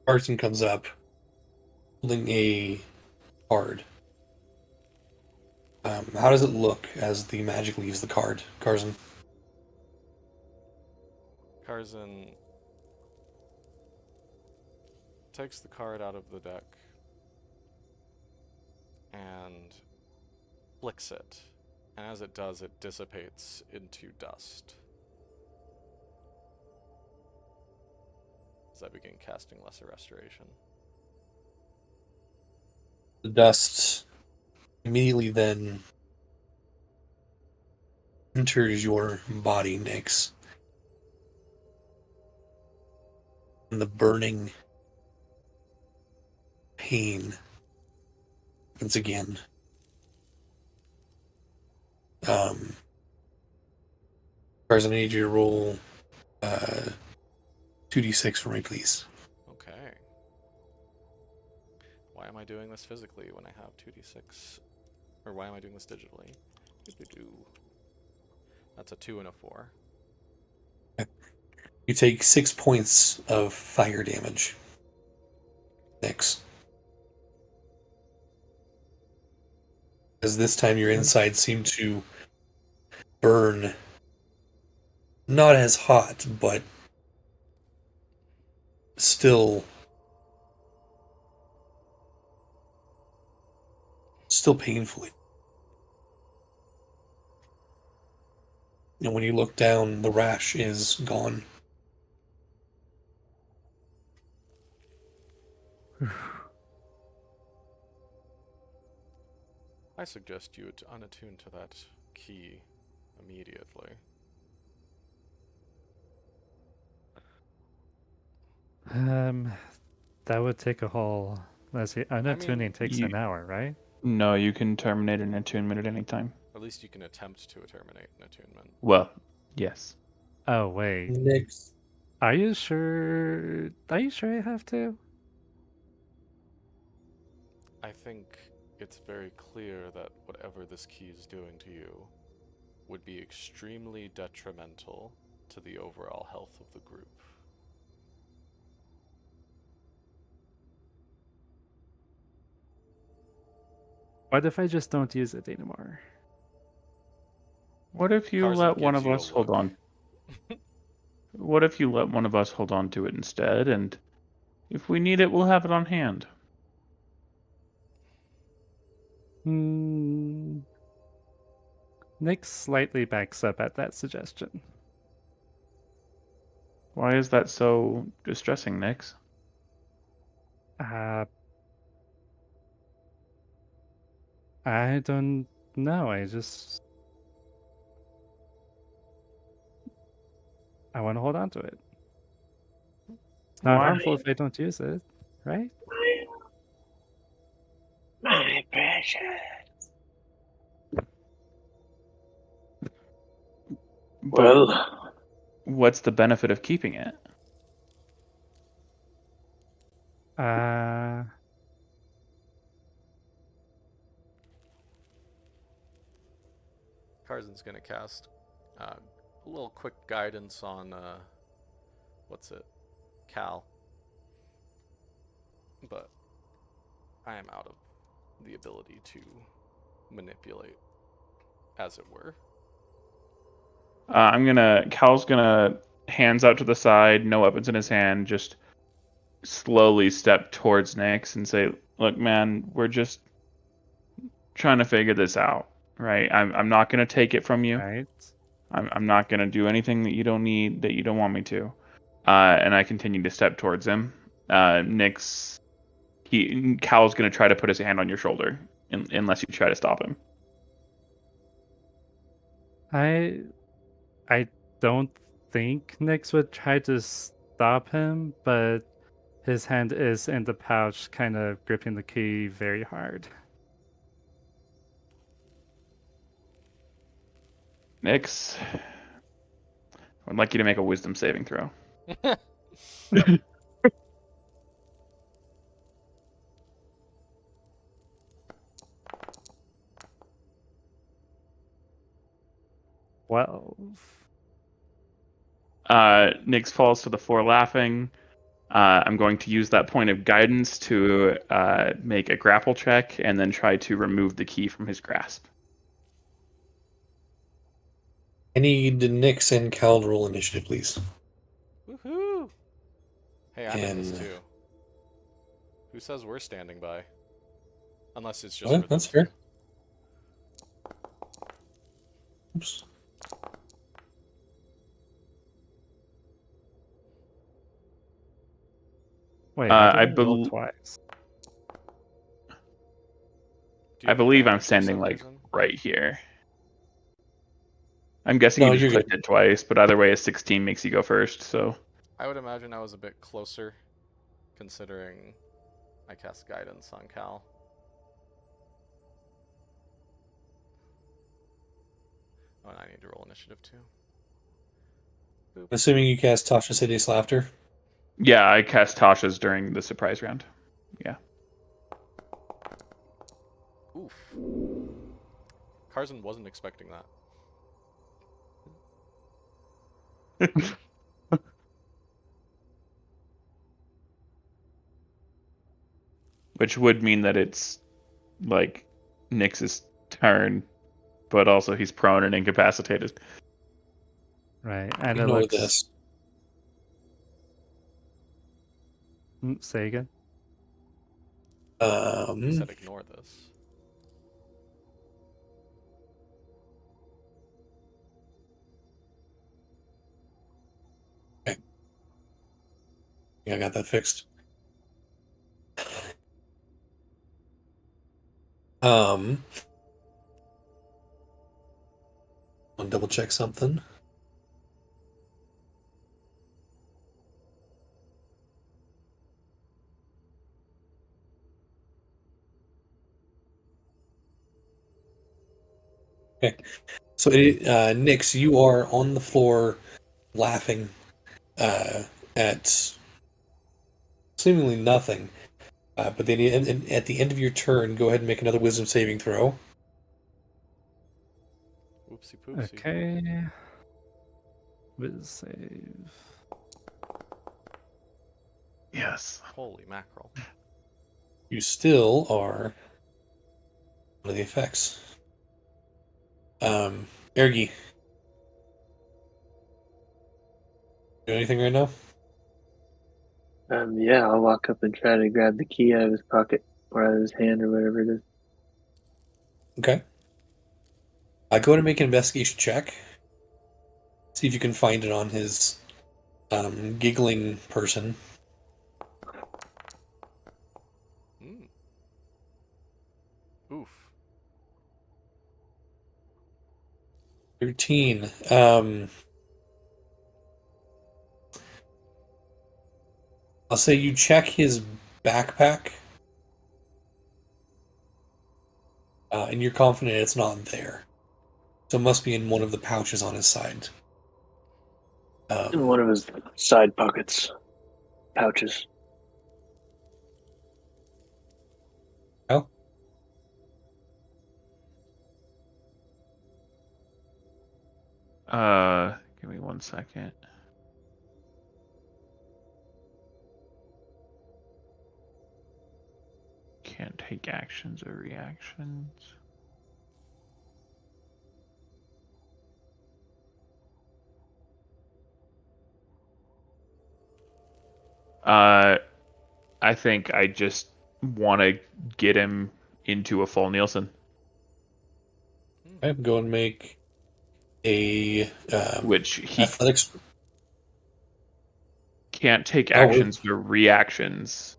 Carson comes up, holding a card. How does it look as the magic leaves the card, Carson? Tarzan takes the card out of the deck and flicks it. And as it does, it dissipates into dust. As I begin casting Lesser Restoration. The dust immediately then enters your body, Nyx. And the burning pain once again. Carson, I need you to roll 2d6 for me, please. Okay. Why am I doing this physically when I have 2d6? Or why am I doing this digitally? That's a 2 and a 4. You take 6 points of fire damage. Nyx. As this time your insides seem to burn not as hot, but still painfully. And when you look down, the rash is gone. I suggest you to unattune to that key immediately. That would take a whole. Let's see. Unattuning takes you- an hour, right? No, you can terminate an attunement at any time. At least you can attempt to terminate an attunement. Well, yes. Oh wait. Nyx. Are you sure? Are you sure you have to? I think it's very clear that whatever this key is doing to you would be extremely detrimental to the overall health of the group. What if I just don't use it anymore? What if you Carson let one gives of you a us hold look. on? What if you let one of us hold on to it instead, and if we need it, we'll have it on hand? Hmm. Nick slightly backs up at that suggestion. Why is that so distressing, Nix? Uh, I don't know. I want to hold on to it. It's not Why? harmful if I don't use it, right? My precious. But Well, what's the benefit of keeping it? Uh, Carson's gonna cast a little quick guidance on what's it, Cal. But I am out of the ability to manipulate, as it were. Cal's gonna, hands out to the side, no weapons in his hand, just slowly step towards Nix and say, "Look, man, we're just trying to figure this out, right? I'm not gonna take it from you. right. I'm not gonna do anything that you don't need, that you don't want me to." And I continue to step towards him. Nix, Cal's gonna try to put his hand on your shoulder, unless you try to stop him. I I don't think Nyx would try to stop him, but his hand is in the pouch, kind of gripping the key very hard. Nix, I'd like you to make a wisdom saving throw. Well, Nix falls to the floor laughing. I'm going to use that point of guidance to make a grapple check and then try to remove the key from his grasp. I need Nyx and Cal to roll initiative, please. Woohoo! Hey, I'm in this And too. Who says we're standing by? Unless it's just well, for that's those fair. two. Oops. wait, how did I, I roll bel twice? Do you I have believe I'm advantage for standing some like reason? right here. I'm guessing No, you just you're good. clicked it twice, but either way, a 16 makes you go first. So I would imagine I was a bit closer, considering I cast guidance on Cal. Oh, and I need to roll initiative too. Boop. Assuming you cast Tasha's Hideous Laughter. yeah, I cast Tasha's during the surprise round. Yeah. Oof. Carson wasn't expecting that. Which would mean that it's like Nyx's turn, but also he's prone and incapacitated. Right, and it Ignore looks. this. Say again. He said ignore this. Okay. Yeah, I got that fixed. Um, I'll double check something. Okay. So, Nyx, you are on the floor laughing at seemingly nothing. But then at the end of your turn, go ahead and make another wisdom saving throw. Oopsie poopsie. Okay. With save. Yes. Holy mackerel. You still are one of the effects. Ergi. Do anything right now? Yeah, I'll walk up and try to grab the key out of his pocket or out of his hand or whatever it is. Okay. I go to make an investigation check. See if you can find it on his giggling person. Mm. Oof. 13. I'll say you check his backpack, and you're confident it's not there. So it must be in one of the pouches on his side. In one of his side pockets, pouches. Oh, Give me 1 second. Can't take actions or reactions. I think I just want to get him into a full Nielsen, I'm going to make a which he athletics. can't take Oh, actions or reactions.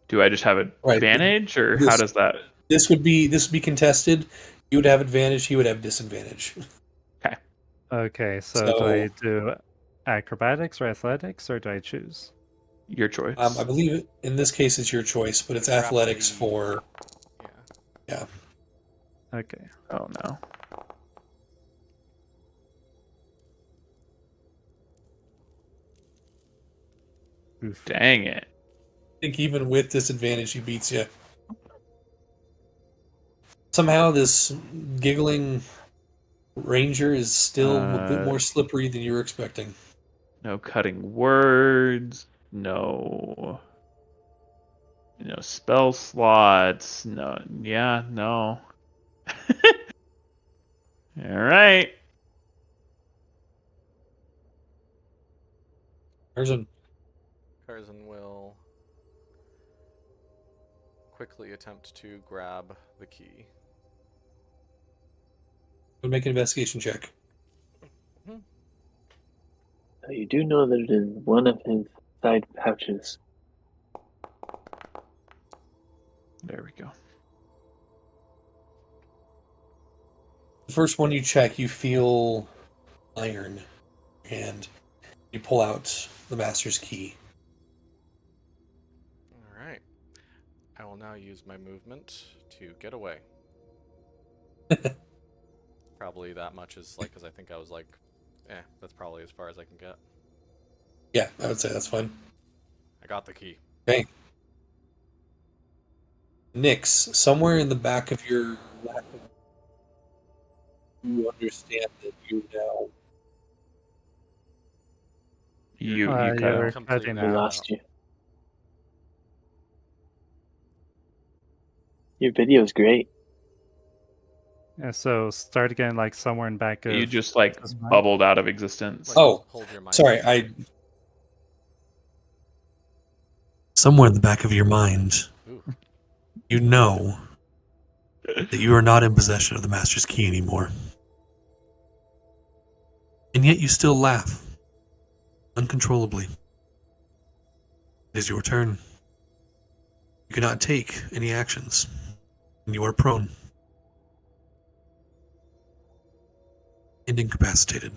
Do I just have right. advantage, or how This does that? this would be contested. You would have advantage. He would have disadvantage. Okay. Okay, so do So I do acrobatics or athletics, or do I choose? Your choice. I believe in this case it's your choice, but it's athletics Rapidly. for Yeah. Okay. Oh no. Oof. Dang it. I think even with disadvantage, he beats you. Somehow, this giggling ranger is still a bit more slippery than you were expecting. No cutting words. No. No spell slots. No. Yeah. No. All right. Tarzan, Tarzan will quickly attempt to grab the key. go make an investigation check. You do know that it is one of his side pouches. There we go. The first one you check, you feel iron, and you pull out the master's key. Alright. I will now use my movement to get away. Probably that much is like, because I think I was like, that's probably as far as I can get. Yeah, I would say that's fine. I got the key. Okay. Nyx, somewhere in the back of your weapon, you understand that you now. You cut You're out. Completely cutting We out. lost you. Your video is great. Yeah, so start again, like somewhere in back of. You just like this mind. bubbled out of existence. Like, Oh, hold your mind. sorry, Somewhere in the back of your mind, Ooh. you know that you are not in possession of the master's key anymore. And yet you still laugh uncontrollably. It is your turn. You cannot take any actions, and you are prone and incapacitated.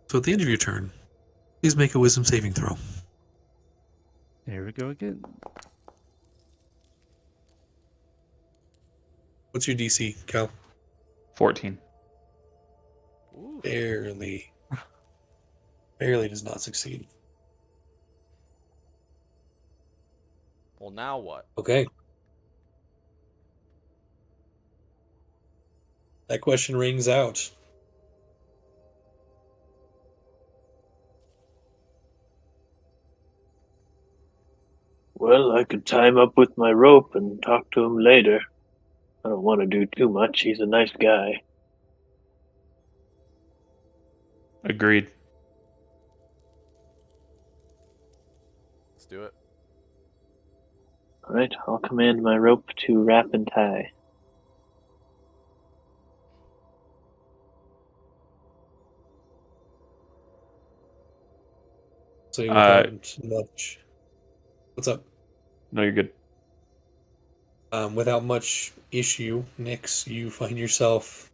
So at the end of your turn, please make a wisdom saving throw. Here we go again. What's your DC, Cal? 14. Ooh. Barely. Barely does not succeed. Well, now what? Okay. That question rings out. Well, I could tie him up with my rope and talk to him later. I don't want to do too much. He's a nice guy. Agreed. Let's do it. All right, I'll command my rope to wrap and tie. So Uh, without much, what's up? no, you're good. Without much issue, Nix, you find yourself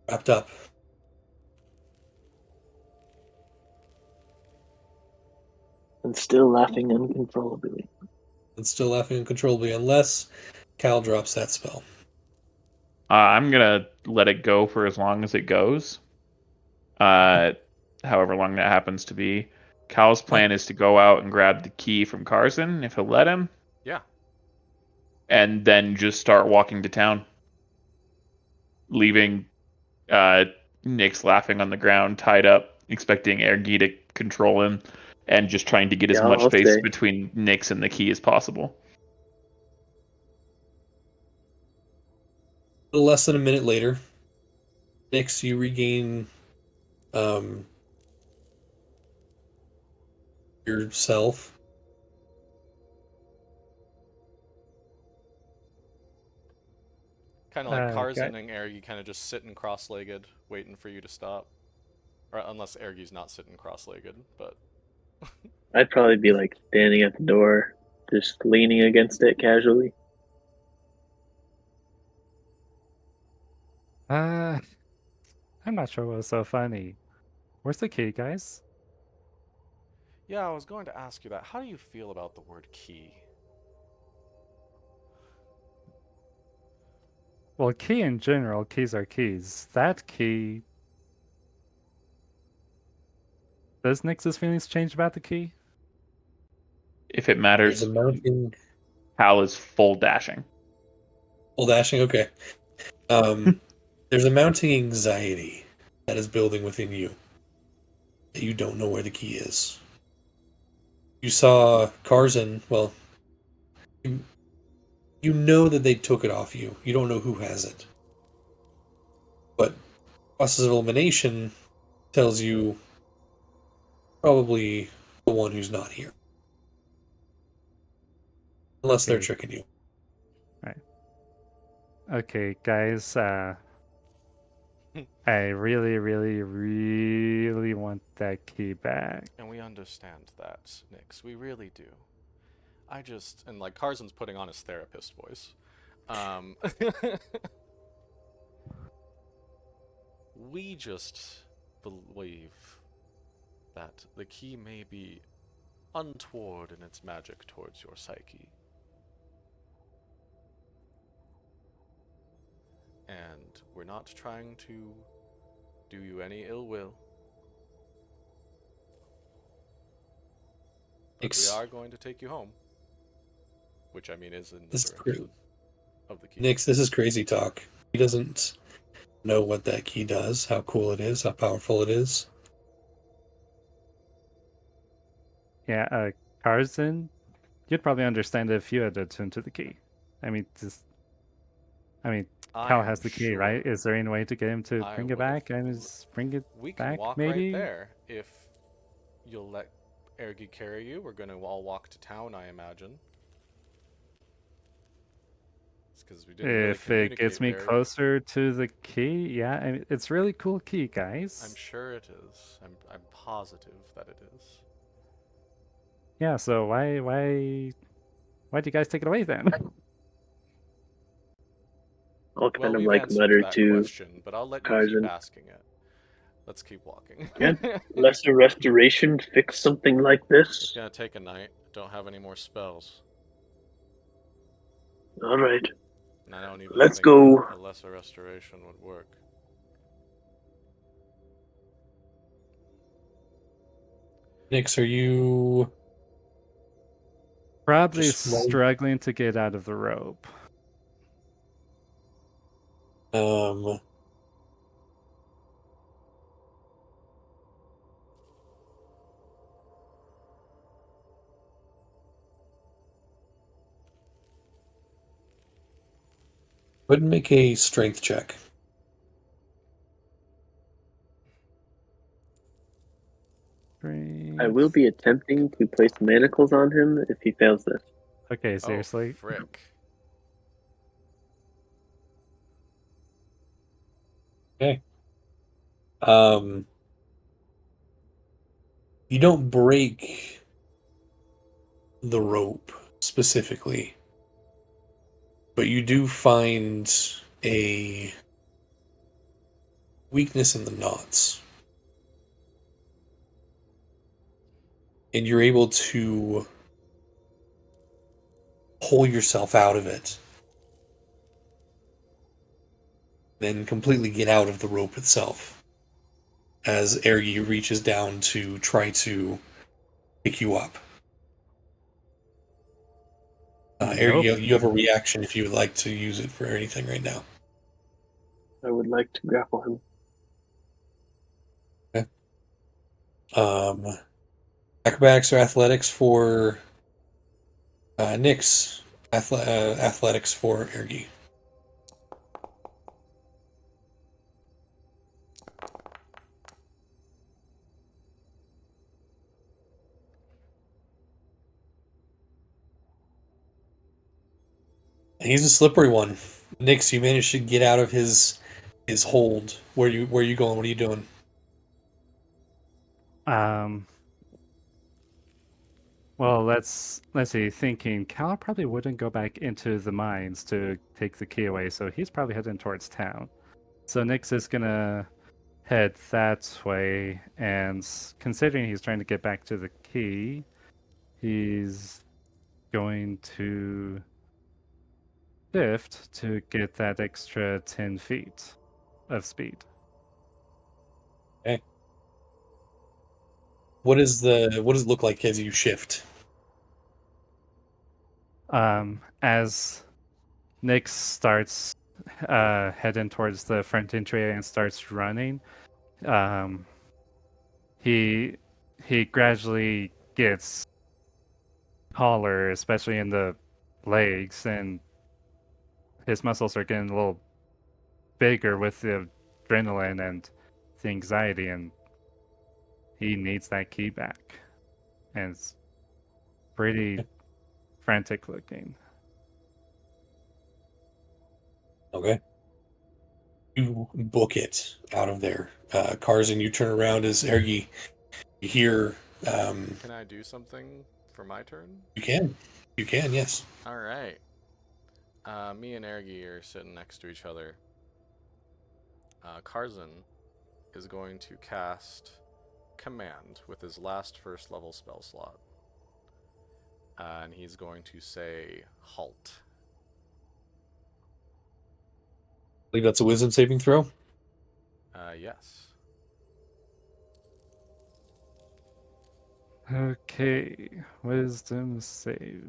wrapped up. And still laughing uncontrollably. And still laughing uncontrollably, unless Cal drops that spell. I'm gonna let it go for as long as it goes. Uh, however long that happens to be. Cal's plan is to go out and grab the key from Carson, if he'll let him, Yeah. and then just start walking to town, leaving Nick's laughing on the ground, tied up, expecting Ergi to control him, and just trying to get as Yeah, much I'll space stay. between Nix and the key as possible. A little less than a minute later, Nix, you regain um, yourself. Kind of like Guy, Tarzan and Ergi kind of just sitting cross-legged, waiting for you to stop. Or unless Ergi's not sitting cross-legged, but I'd probably be like standing at the door, just leaning against it casually. I'm not sure what was so funny. Where's the key, guys? yeah, I was going to ask you that. How do you feel about the word key? Well, key in general, keys are keys. That key. Does Nix's feelings change about the key? If it There's a matters, mounting. Cal is full dashing. Full dashing, okay. There's a mounting anxiety that is building within you that you don't know where the key is. You saw Tarzan, well, you, you know that they took it off you. You don't know who has it. But process of elimination tells you probably the one who's not here. Unless they're Okay, tricking you. right. Okay, guys, I really, really, really want that key back. And we understand that, Nix. We really do. I just and like Carson's putting on his therapist voice. Um, we just believe that the key may be untoward in its magic towards your psyche. And we're not trying to do you any ill will. But we are going to take you home. Which I mean is in the This is direction of the key. Nix, this is crazy talk. He doesn't know what that key does, how cool it is, how powerful it is. Yeah, Tarzan, you'd probably understand if you had attuned to the key. I mean, I mean, I Cal am has the key, sure right? Is there any way to get him to I bring it would have. back? And just bring it We can back, walk right maybe? there if you'll let Ergi carry you. We're gonna all walk to town, I imagine. It's because we didn't really If it gets communicate me very. closer to the key, yeah, I mean, it's really cool key, I'm guys. sure it is. I'm positive that it is. Yeah, so why'd you guys take it away then? I'll Well, kind of we've like answered mutter that to question, but I'll let you keep Tarzan. asking it. Let's keep walking. Can't lesser restoration fix something like It's this? gonna take a night. Don't have any more spells. All right, And I don't even let's think that go. a lesser restoration would work. Nix, are you Probably just struggling to get out of the rope. um Go ahead and make a strength check. I will be attempting to place manacles on him if he fails this. Okay, Oh, seriously. frick. Okay. You don't break the rope specifically, but you do find a weakness in the knots. And you're able to pull yourself out of it, then completely get out of the rope itself as Ergi reaches down to try to pick you up. Ergi, Nope. you have a reaction if you would like to use it for anything right now. I would like to grapple him. Okay. Acrobatics or athletics for Nyx. Athletics for Ergi. He's a slippery one. Nyx, you managed to get out of his hold. Where you going? What are you doing? Well, let's see. Thinking Cal probably wouldn't go back into the mines to take the key away, so he's probably heading towards town. So Nyx is gonna head that way, and considering he's trying to get back to the key, he's going to shift to get that extra 10 feet of speed. Okay. What does it look like as you shift? As Nyx starts heading towards the front entry and starts running, um, he gradually gets taller, especially in the legs, and his muscles are getting a little bigger with the adrenaline and the anxiety, and he needs that key back. And it's pretty frantic looking. Okay. You book it out of there. Karzan, you turn around as Ergi. You hear. Can I do something for my turn? You can. You can. Yes. All right. Me and Ergi are sitting next to each other. Karzan is going to cast Command with his last first level spell slot. And he's going to say halt. I believe that's a wisdom saving throw. Yes. Okay, wisdom save.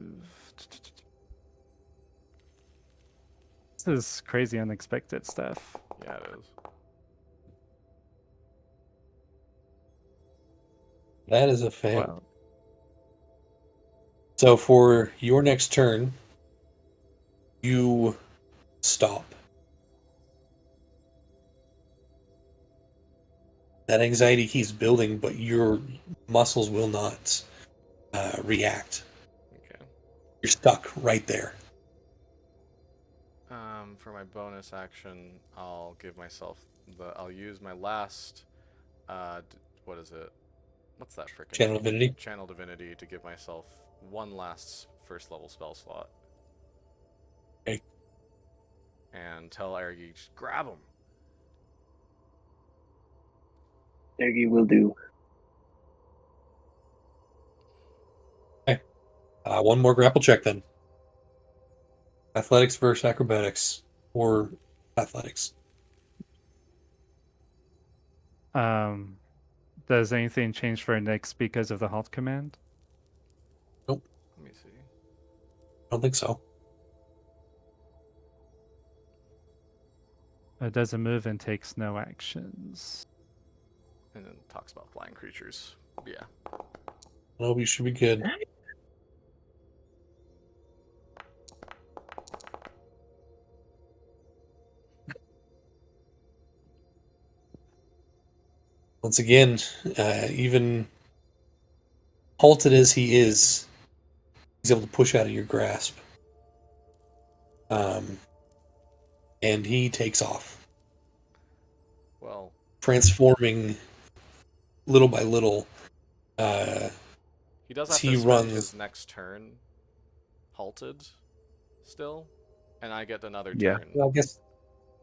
This is crazy unexpected stuff. Yeah, it is. That is a fail. Wow. So for your next turn, you stop. That anxiety keeps building, but your muscles will not react. Okay. You're stuck right there. For my bonus action, I'll give myself I'll use my last. What is it? What's that freaking Channel Divinity. Channel Divinity to give myself one last first level spell slot. Okay. And tell Ergi, just grab him. Ergi will do. Okay. One more grapple check then. Athletics versus acrobatics, or athletics. Does anything change for Nyx because of the halt command? Nope. Let me see. I don't think so. It doesn't move and takes no actions. And then talks about flying creatures. Yeah. No, we should be good. Once again, even halted as he is, he's able to push out of your grasp. And he takes off, Well, transforming little by little. he does As have to he spend runs. his next turn halted still, and I get another Yeah. turn. Well, I guess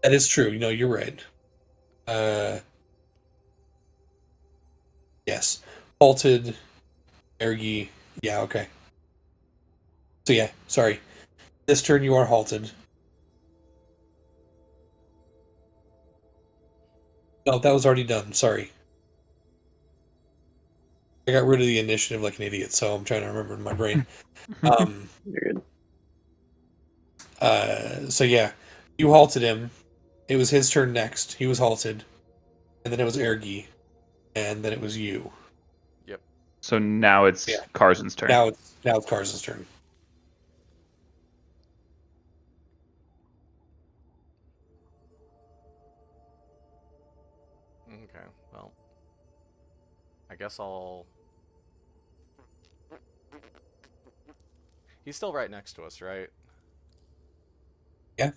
that is true. You're right. Yes. Halted, Ergi. Yeah, okay. So yeah, sorry. This turn you are halted. No, that was already done. Sorry. I got rid of the initiative like an idiot, so I'm trying to remember in my brain. You're good. So yeah, you halted him. It was his turn next. He was halted. And then it was Ergi. And then it was you. Yep. So now it's Yeah. Carson's turn. Now it's Carson's turn. Okay, well, I guess I'll... He's still right next to us, right? Yeah.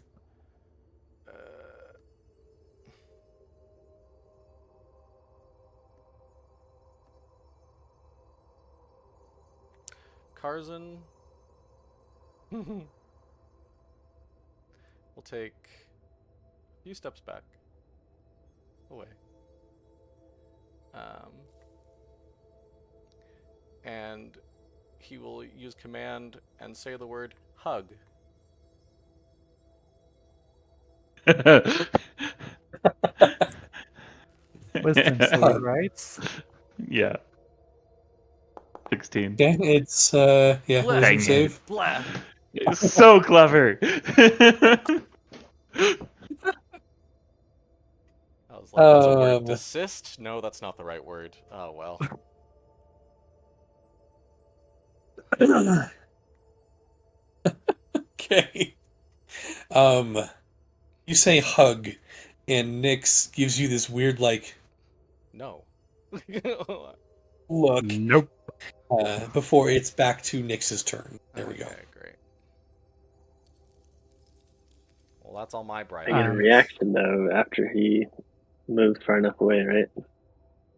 Karzan will take a few steps back. Away. And he will use command and say the word hug. Wisdom save, right? Yeah. 16. Okay, it's yeah, Blah. wisdom Dang it. save. Blah! It's so clever. I was like, that's a word. Um, Desist? No, that's not the right word. Oh, well. okay. You say hug, and Nyx gives you this weird like No. look Nope. before it's back to Nyx's turn. There we go. Okay, great. Well, that's all my bright I get a Um, reaction though after he moves far enough away, right?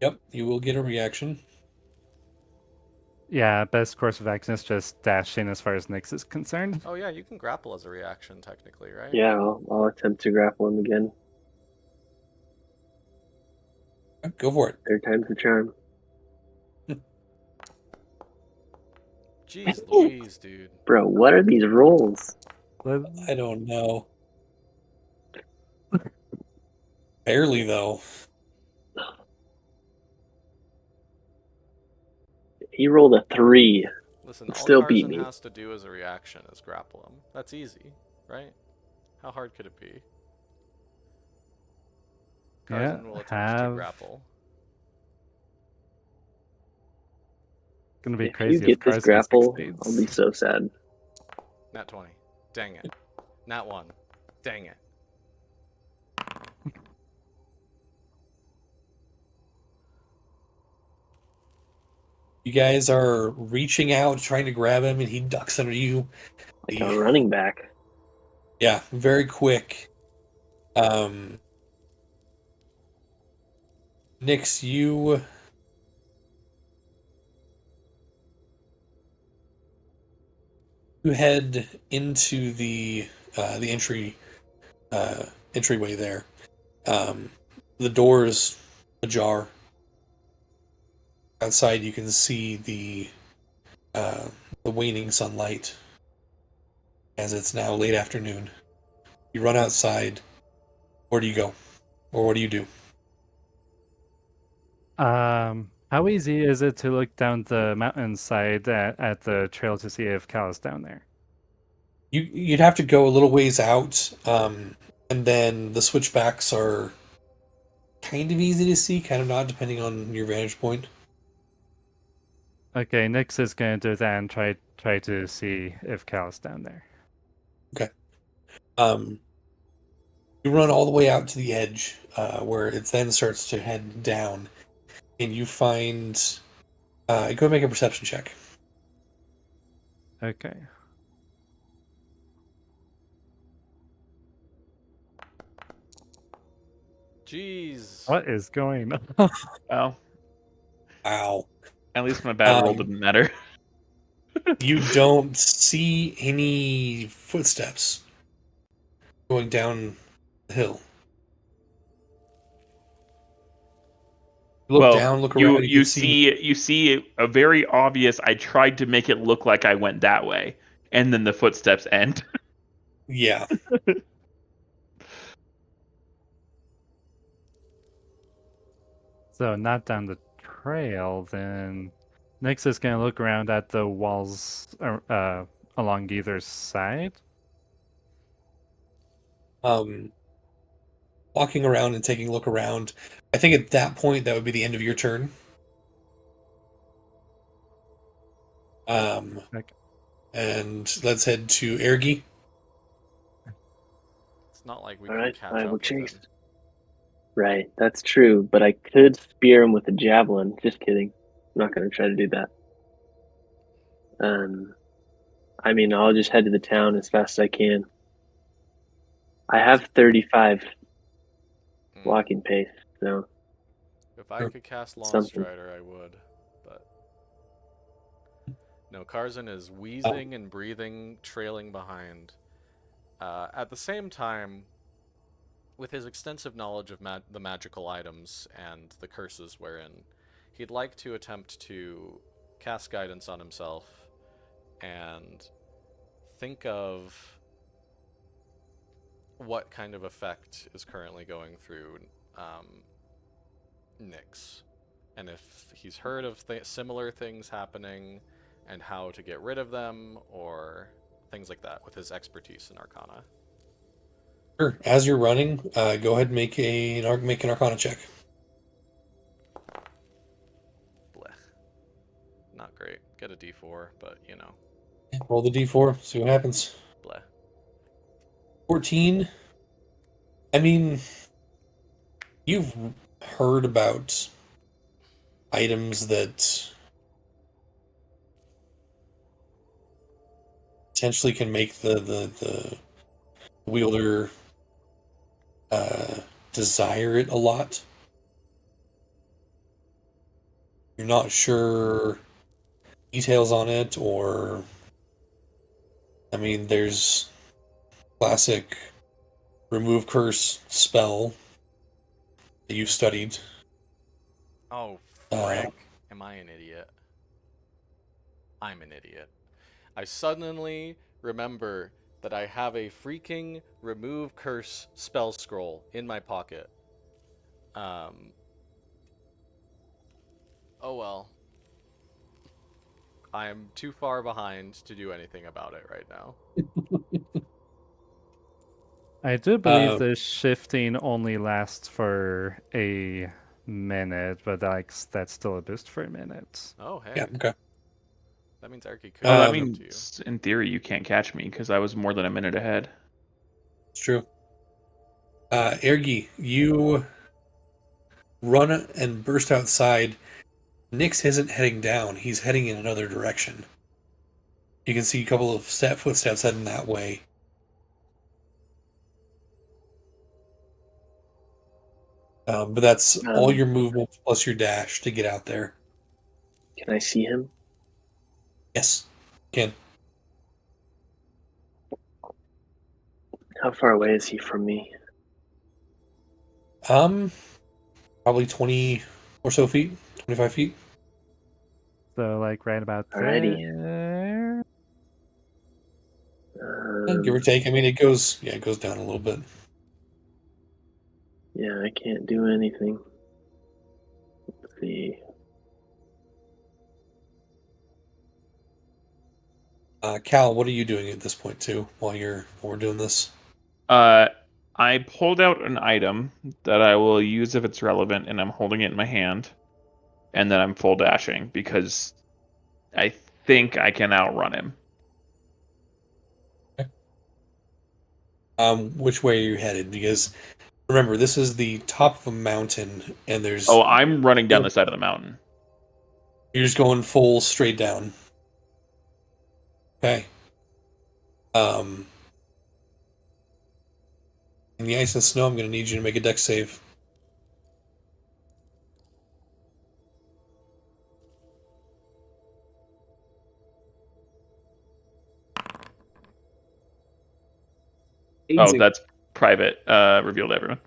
Yep, you will get a reaction. Yeah, best course of action is just dashing as far as Nyx is concerned. Oh, yeah, you can grapple as a reaction, technically, right? Yeah, I'll attempt to grapple him again. Go for it. Third time's the charm. Jeez Louise, dude. Bro, what are these rolls? I don't know. Barely though. He rolled a 3. Listen, It all still beat Karzan me. has to do as a reaction is grapple him. That's easy, right? How hard could it be? Yeah, Karzan will attempt to have grapple. gonna be If you crazy if get this Carson grapple, I'll be succeeds. so sad. Nat 20. Dang it. Nat 1. Dang it. You guys are reaching out, trying to grab him, and he ducks under you. Like a running back. Yeah, very quick. Nyx, you head into the entryway there. The door is ajar. Outside, you can see the waning sunlight as it's now late afternoon. You run outside. Where do you go, or what do you do? How easy is it to look down the mountainside at the trail to see if Cal is down there? You'd have to go a little ways out, and then the switchbacks are kind of easy to see, kind of not, depending on your vantage point. Okay, Nyx is gonna do that and try to see if Cal is down there. Okay. You run all the way out to the edge, where it then starts to head down, and you find. Go ahead and make a perception check. Okay. Jeez. What is going on? Well, Wow. at least my bad roll Um, didn't matter. You don't see any footsteps going down the hill. Look Well, down, look you around. You you can see. see a very obvious. I tried to make it look like I went that way, and then the footsteps end. Yeah. So not down the trail, then Nyx is gonna look around at the walls along either side. Walking around and taking a look around. I think at that point that would be the end of your turn. Okay. And let's head to Ergi. It's not like we All can right, catch I up will with chase. him. Right, that's true, but I could spear him with a javelin. Just kidding. I'm not going to try to do that. I mean, I'll just head to the town as fast as I can. I have 35 Mm. walking pace, so If I Sure. could cast Long Something. Strider, I would. But no, Karzan is wheezing and breathing, trailing behind. At the same time, with his extensive knowledge of the magical items and the curses wherein, he'd like to attempt to cast guidance on himself and think of what kind of effect is currently going through Nyx, and if he's heard of similar things happening and how to get rid of them or things like that with his expertise in Arcana. Sure. As you're running, go ahead and make an Arcana check. Blech. Not great. Get a D4, but you know. Roll the d4, see what happens. Bleh. 14. I mean, you've heard about items that potentially can make the wielder desire it a lot. You're not sure details on it, or I mean, there's classic remove curse spell that you've studied. Oh, Uh, frick. Am I an idiot? I'm an idiot. I suddenly remember that I have a freaking remove curse spell scroll in my pocket. Oh well. I am too far behind to do anything about it right now. I do believe uh, the shifting only lasts for a minute, but that's still a boost for a minute. Oh, hey. yeah, okay. That means Arky could Well, that catch up to you. means in theory you can't catch me because I was more than a minute ahead. It's true. Ergi, you run and burst outside. Nyx isn't heading down, he's heading in another direction. You can see a couple of footsteps heading that way. But that's all your movement plus your dash to get out there. Can I see him? Yes, can. How far away is he from me? Probably 20 or so feet, 25 feet. So like right about Alrighty. there. Give or take. I mean, it goes down a little bit. Yeah, I can't do anything. Let's see. Cal, what are you doing at this point too while we're doing this? I pulled out an item that I will use if it's relevant, and I'm holding it in my hand, and then I'm full dashing because I think I can outrun him. Which way are you headed? Because Remember, this is the top of a mountain, and there's Oh, I'm running down the side of the mountain. you're just going full straight down. Okay. In the ice and snow, I'm going to need you to make a dex save. Oh, that's private. Revealed to everyone.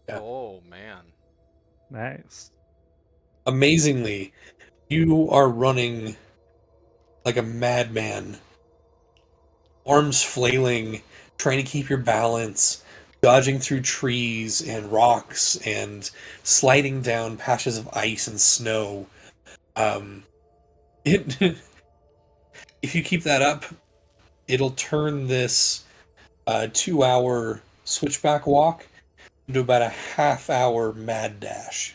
Yeah. Oh man. Nice. Amazingly, you are running like a madman, arms flailing, trying to keep your balance, dodging through trees and rocks, and sliding down patches of ice and snow. It, if you keep that up, it'll turn this 2 hour switchback walk into about a half-hour mad dash.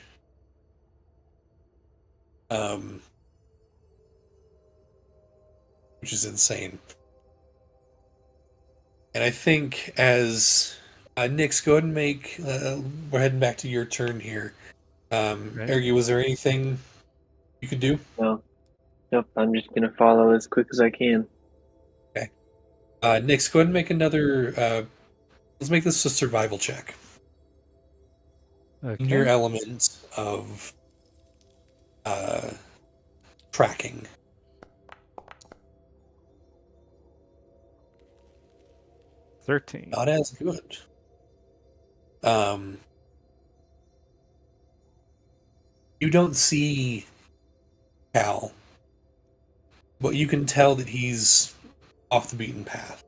Which is insane. And I think as Nix, go ahead and make. We're heading back to your turn here. Right. Ergy, was there anything you could do? No, nope. I'm just gonna follow as quick as I can. Okay. Nix, go ahead and make another. Let's make this a survival check. In your Okay. element of uh, tracking. 13. Not as good. You don't see Cal, but you can tell that he's off the beaten path.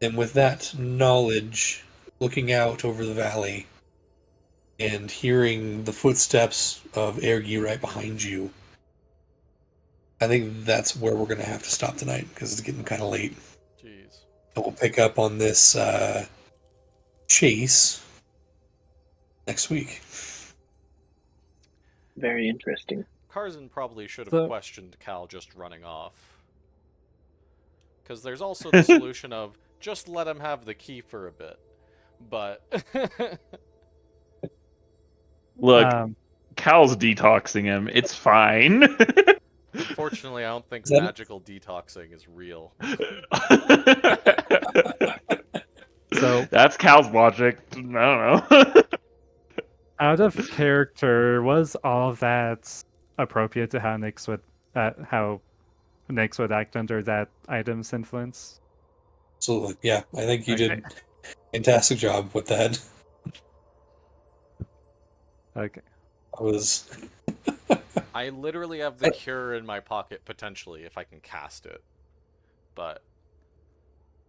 And with that knowledge, looking out over the valley and hearing the footsteps of Ergi right behind you, I think that's where we're going to have to stop tonight because it's getting kind of late. Jeez. And we'll pick up on this chase next week. Very interesting. Karzan probably should have So- questioned Cal just running off. Because there's also the solution of just let him have the key for a bit. But Look, Um, Cal's detoxing him. It's fine. unfortunately, I don't think Is that it? magical detoxing is real. so That's Cal's logic. I don't know. out of character, was all of that appropriate to how Nyx would act under that item's influence? Absolutely. Yeah, I think you Okay. did a fantastic job with that. Okay. I was. I literally have the cure in my pocket potentially if I can cast it. But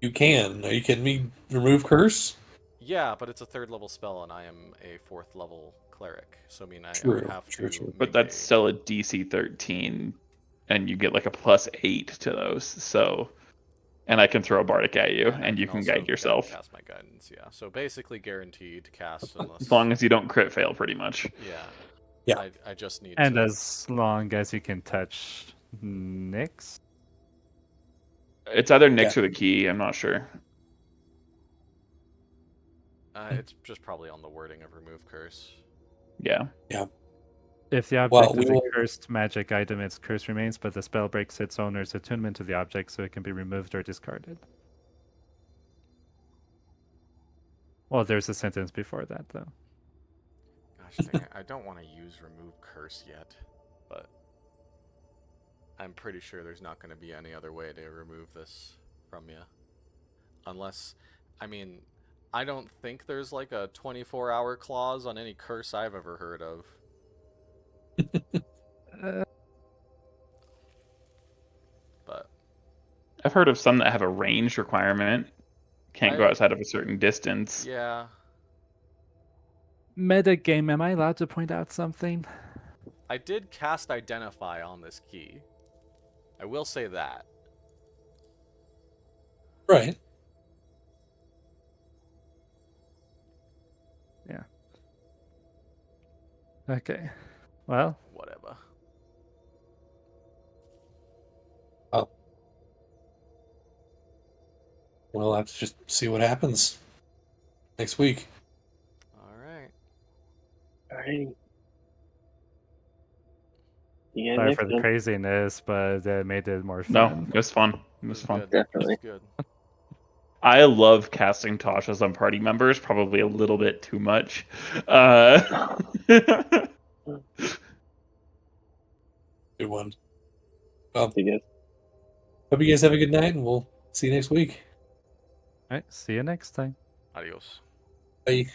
You can. Are you kidding me? Remove curse? yeah, but it's a 3rd level spell and I am a 4th level cleric. So I mean I True, would have true, to true. But make that's a- still a DC 13, and you get like a +8 to those. So, and I can throw a bardic at you, I and you can guide yourself. Cast my guidance, yeah. So basically guaranteed to cast As unless long as you don't crit fail, pretty much. yeah. Yeah. I just need And to as long as you can touch Nyx? It's either Nyx Yeah. or the key. I'm not sure. it's just probably on the wording of remove curse. Yeah. If the object Well, is we a will. cursed magic item, its curse remains, but the spell breaks its owner's attunement to the object, so it can be removed or discarded. Well, there's a sentence before that, though. Gosh dang it, I don't want to use remove curse yet, but I'm pretty sure there's not going to be any other way to remove this from you. Unless, I mean, I don't think there's like a 24-hour clause on any curse I've ever heard of. But I've heard of some that have a range requirement. Can't go outside of a certain distance. yeah, Metagame, am I allowed to point out something? I did cast Identify on this key. I will say that. Right. Yeah. Okay. Well, Whatever. Oh. We'll have to just see what happens. next week. All right. Alrighty. Yeah, Sorry next for the time. craziness, but it made it more No, fun. it was fun. It It was was fun. good. Definitely. It was good. I love casting Tasha's on party members, probably a little bit too much. Good one. Well, I guess. hope you guys have a good night, and we'll see you next week. All right, see you next time. Adios. Bye.